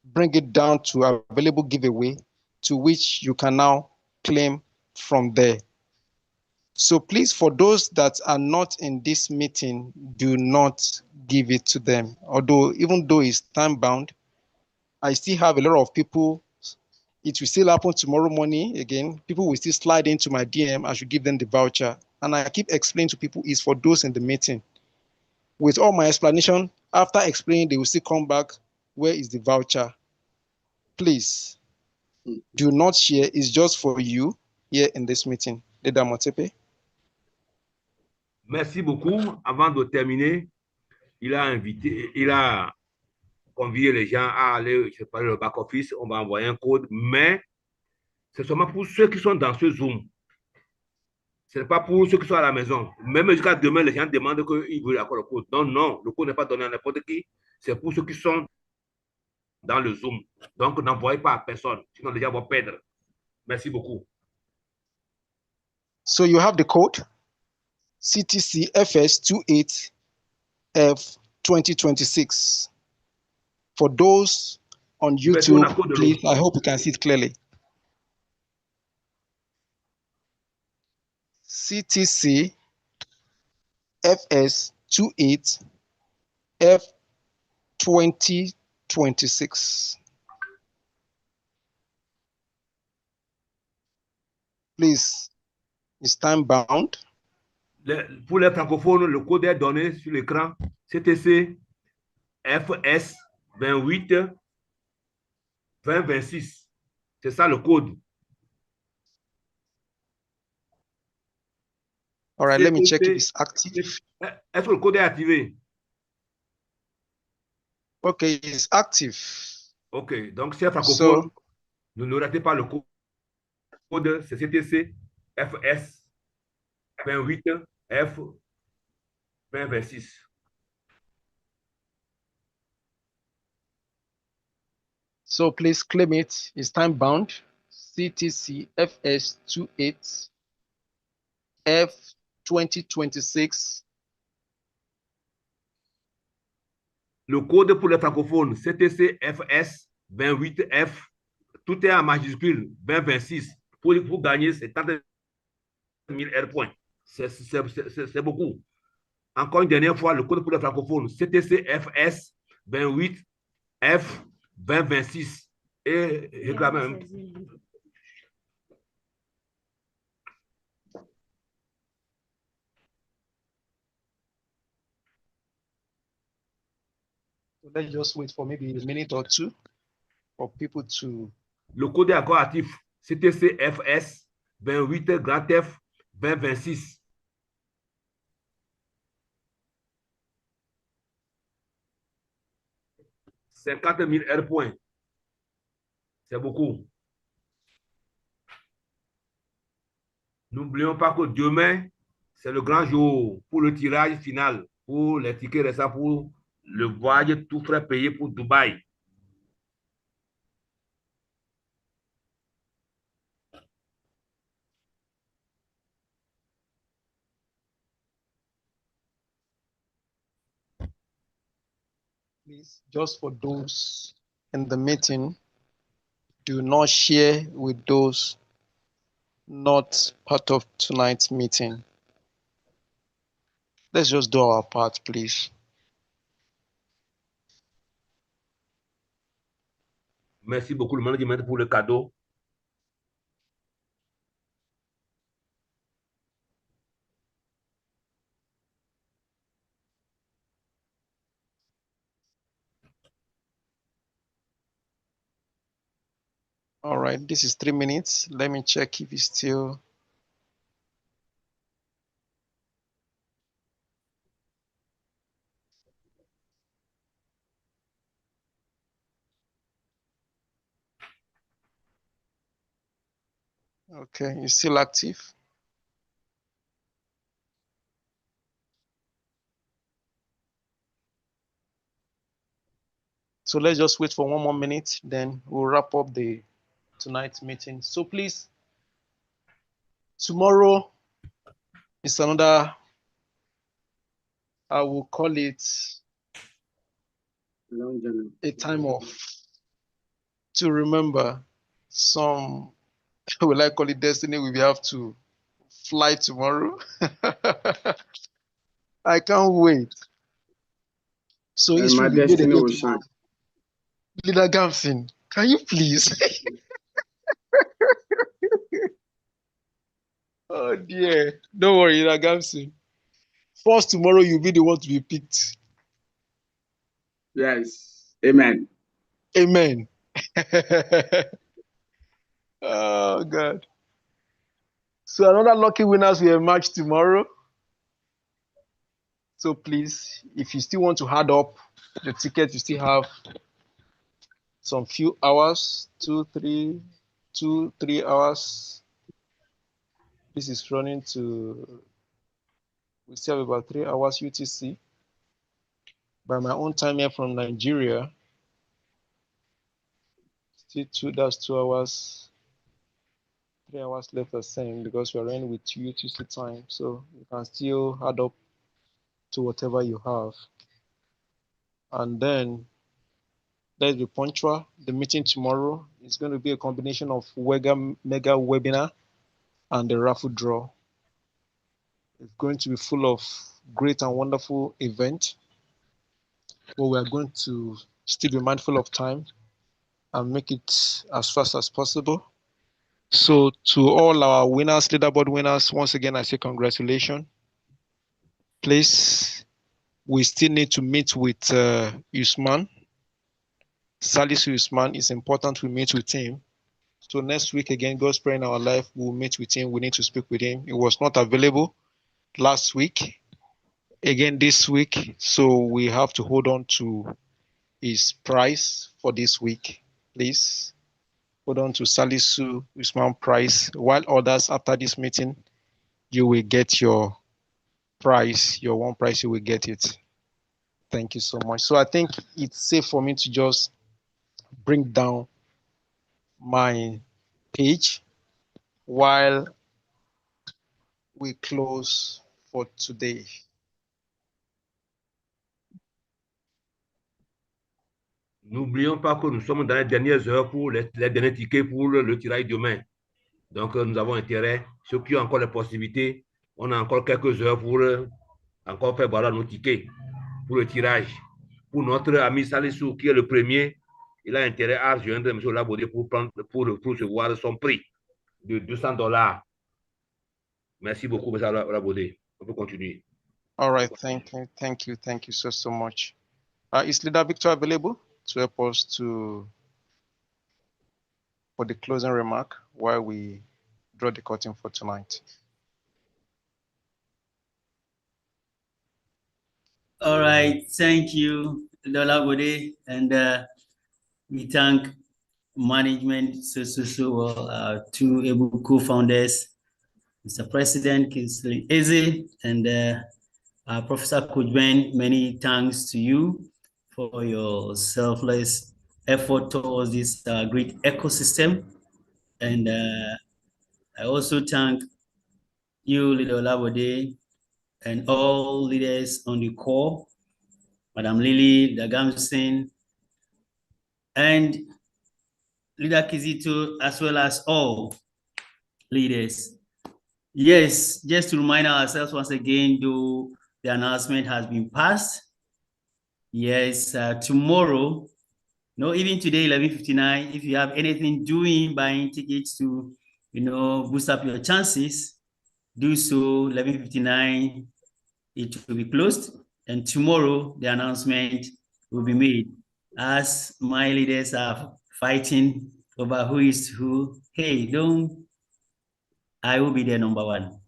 L: bring it down to available giveaway, to which you can now claim from there. So please, for those that are not in this meeting, do not give it to them. Although, even though it's time bound, I still have a lot of people. It will still happen tomorrow morning again. People will still slide into my DM. I should give them the voucher. And I keep explaining to people it's for those in the meeting. With all my explanation, after explaining, they will still come back. Where is the voucher? Please, do not share. It's just for you here in this meeting. Leda Motepe.
H: Merci beaucoup. Avant de terminer, il a convié les gens à aller séparer le back-office. On va envoyer un code, mais c'est seulement pour ceux qui sont dans ce Zoom. Ce n'est pas pour ceux qui sont à la maison. Même jusqu'à demain, les gens demandent qu'ils veulent encore le code. Non, non, le code n'est pas donné à n'importe qui. C'est pour ceux qui sont dans le Zoom. Donc, n'envoyez pas à personne. Sinon, les gens vont perdre. Merci beaucoup.
L: So you have the code CTCFS28F2026. For those on YouTube, please, I hope you can see it clearly. CTCFS28F2026. Please, it's time bound.
H: Pour les francophones, le code est donné sur l'écran. CTC FS 28 2026. C'est ça le code.
L: All right, let me check if it's active.
H: Est-ce que le code est activé?
L: Okay, it's active.
H: Ok, donc c'est francophone. Ne ratez pas le code. C'est CTC FS 28 F 2026.
L: So please claim it. It's time bound. CTC FS28 F 2026.
H: Le code pour les francophones, CTC FS 28F, tout est en majuscule, 2026, pour gagner 70 000 R points. C'est beaucoup. Encore une dernière fois, le code pour les francophones, CTC FS 28F 2026. Et réclamez.
L: So let's just wait for maybe a minute or two for people to.
H: Le code est encore actif. CTC FS 28 grand F 2026. C'est 50 000 R points. C'est beaucoup. N'oublions pas que demain, c'est le grand jour pour le tirage final, pour les tickets restants pour le voyage tout frais payé pour Dubaï.
L: Please, just for those in the meeting, do not share with those not part of tonight's meeting. Let's just do our part, please.
H: Merci beaucoup, le management, pour le cadeau.
L: All right, this is 3 minutes. Let me check if it's still. Okay, it's still active. So let's just wait for 1 more minute, then we'll wrap up tonight's meeting. So please, tomorrow is another, I will call it a time off to remember some, will I call it destiny, we will have to fly tomorrow. I can't wait. So it's
D: my destiny will shine.
L: Leader Gamfin, can you please? Oh dear, don't worry, Leader Gamfin. First tomorrow you'll be the one to be picked.
D: Yes, amen.
L: Amen. Oh God. So another lucky winners will emerge tomorrow. So please, if you still want to add up the ticket, you still have some few hours, 2, 3 hours. This is running to, we still have about 3 hours UTC. By my own time here from Nigeria, still that's 2 hours, 3 hours left the same because we're running with UTC time. So you can still add up to whatever you have. And then let's be punctual. The meeting tomorrow is going to be a combination of mega webinar and the raffle draw. It's going to be full of great and wonderful event. But we are going to still be mindful of time and make it as fast as possible. So to all our winners, leaderboard winners, once again, I say congratulations. Please, we still need to meet with Usman. Salisu Usman, it's important we meet with him. So next week, again, God's prayer in our life, we'll meet with him. We need to speak with him. It was not available last week. Again, this week. So we have to hold on to his prize for this week. Please hold on to Salisu Usman prize. While others, after this meeting, you will get your prize, your one prize, you will get it. Thank you so much. So I think it's safe for me to just
C: bring down my page while we close for today.
H: N'oublions pas que nous sommes dans les dernières heures pour les derniers tickets pour le tirage demain. Donc, nous avons intérêt, ceux qui ont encore les possibilités, on a encore quelques heures pour encore faire valoir nos tickets pour le tirage. Pour notre ami Salissou, qui est le premier, il a intérêt à joindre M. Labodé pour recevoir son prix de $200. Merci beaucoup, M. Labodé. On peut continuer.
C: All right, thank you so much. Is Leader Victor available to help us for the closing remark while we draw the curtain for tonight?
Q: All right, thank you, Lola Bode, and we thank management so well, two able co-founders, Mr. President Kingsley Eze and Professor Coach Ben. Many thanks to you for your selfless effort towards this great ecosystem, and I also thank you, Leader Olabode, and all leaders on the call, Madam Lily Dagamson, and Leader Kizito, as well as all leaders. Yes, just to remind ourselves once again, though the announcement has been passed. Yes, tomorrow, no, even today, 11:59, if you have anything doing, buying tickets to, boost up your chances, do so. 11:59, it will be closed. And tomorrow, the announcement will be made. As my leaders are fighting over who is who, hey, I will be the number one.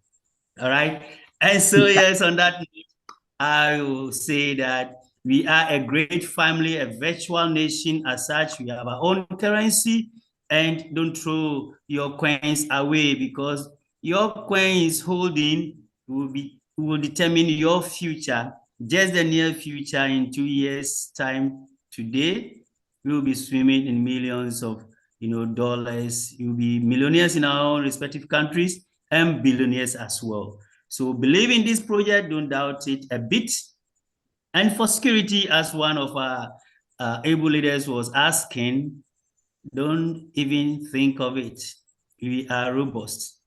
Q: All right. And so, yes, on that note, I will say that we are a great family, a virtual nation. As such, we have our own currency, and don't throw your coins away, because your coins holding will determine your future. Just the near future, in 2 years' time today, we will be swimming in millions of dollars. You'll be millionaires in our own respective countries and billionaires as well. So believe in this project, don't doubt it a bit. And for security, as one of our able leaders was asking, don't even think of it. We are robust.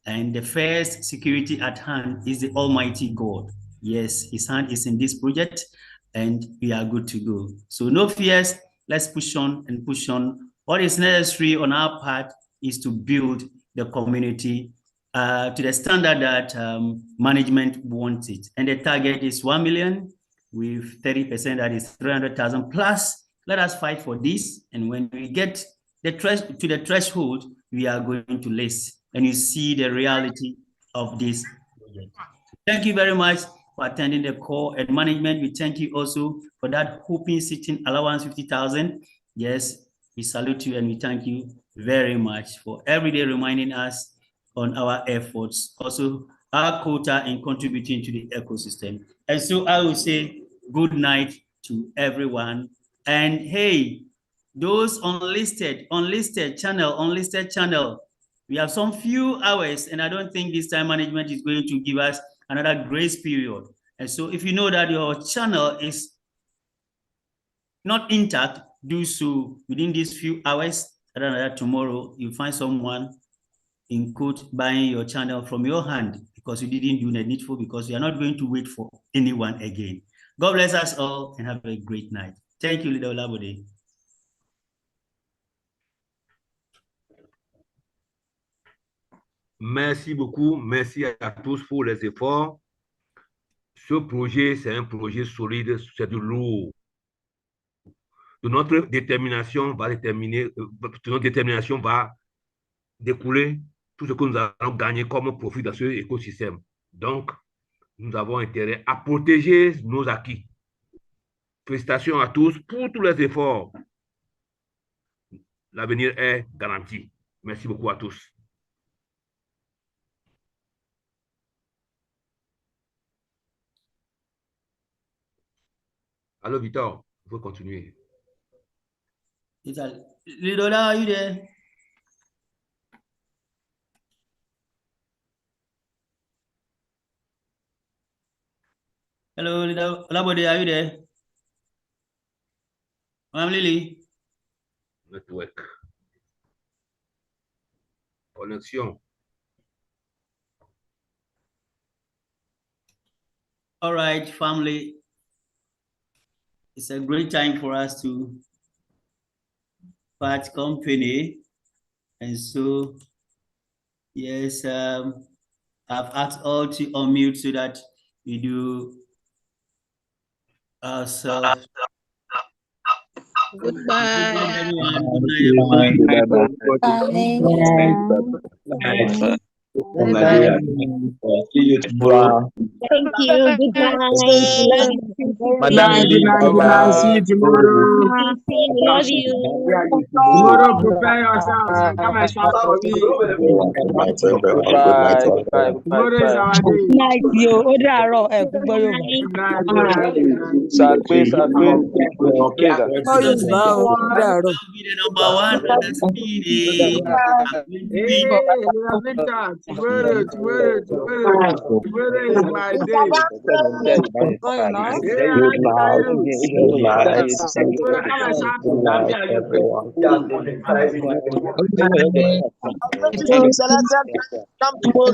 Q: And the first security at hand is the Almighty God. Yes, his hand is in this project, and we are good to go. So no fears, let's push on and push on. What is necessary on our part is to build the community to the standard that management wants it. And the target is 1 million with 30%, that is 300,000 plus. Let us fight for this. And when we get to the threshold, we are going to list, and you see the reality of this project. Thank you very much for attending the call. And management, we thank you also for that open sitting allowance, 50,000. Yes, we salute you and we thank you very much for every day reminding us on our efforts, also our quota in contributing to the ecosystem. And so I will say good night to everyone. And hey, those unlisted channel, we have some few hours, and I don't think this time management is going to give us another grace period. And so if you know that your channel is not intact, do so within these few hours. Other than that, tomorrow you find someone in quote buying your channel from your hand because you didn't do the needful, because you are not going to wait for anyone again. God bless us all and have a great night. Thank you, Leader Olabode.
H: Merci beaucoup. Merci à tous pour les efforts. Ce projet, c'est un projet solide, c'est du lourd. De notre détermination va découler tout ce que nous allons gagner comme profit dans ce écosystème. Donc, nous avons intérêt à protéger nos acquis. Félicitations à tous pour tous les efforts. L'avenir est garanti. Merci beaucoup à tous. Alors, Victor, il faut continuer.
Q: Lidola, are you there? Hello, Olabode, are you there? I'm Lily.
H: Network. Connection.
Q: All right, family. It's a great time for us to part company. And so, yes, I've asked all to unmute so that we do ourselves.
N: Goodbye.
Q: Good night, everyone. Good night, everyone.
N: Bye.
R: See you tomorrow.
S: Thank you. Good night. We love you.
R: Good night, good night. See you tomorrow.
S: We love you.
R: Tomorrow, prepare yourselves. Come and shout for me.
T: Good night, everyone. Good night, all.
R: Tomorrow is our day.
S: Good night, yo.
R: Good night. Good night.
Q: Number one at the speedy.
R: Hey, Leonita, tomorrow is my day.
T: Good night. Good night.
R: Come and shout
T: Good night, everyone.
U: Come tomorrow.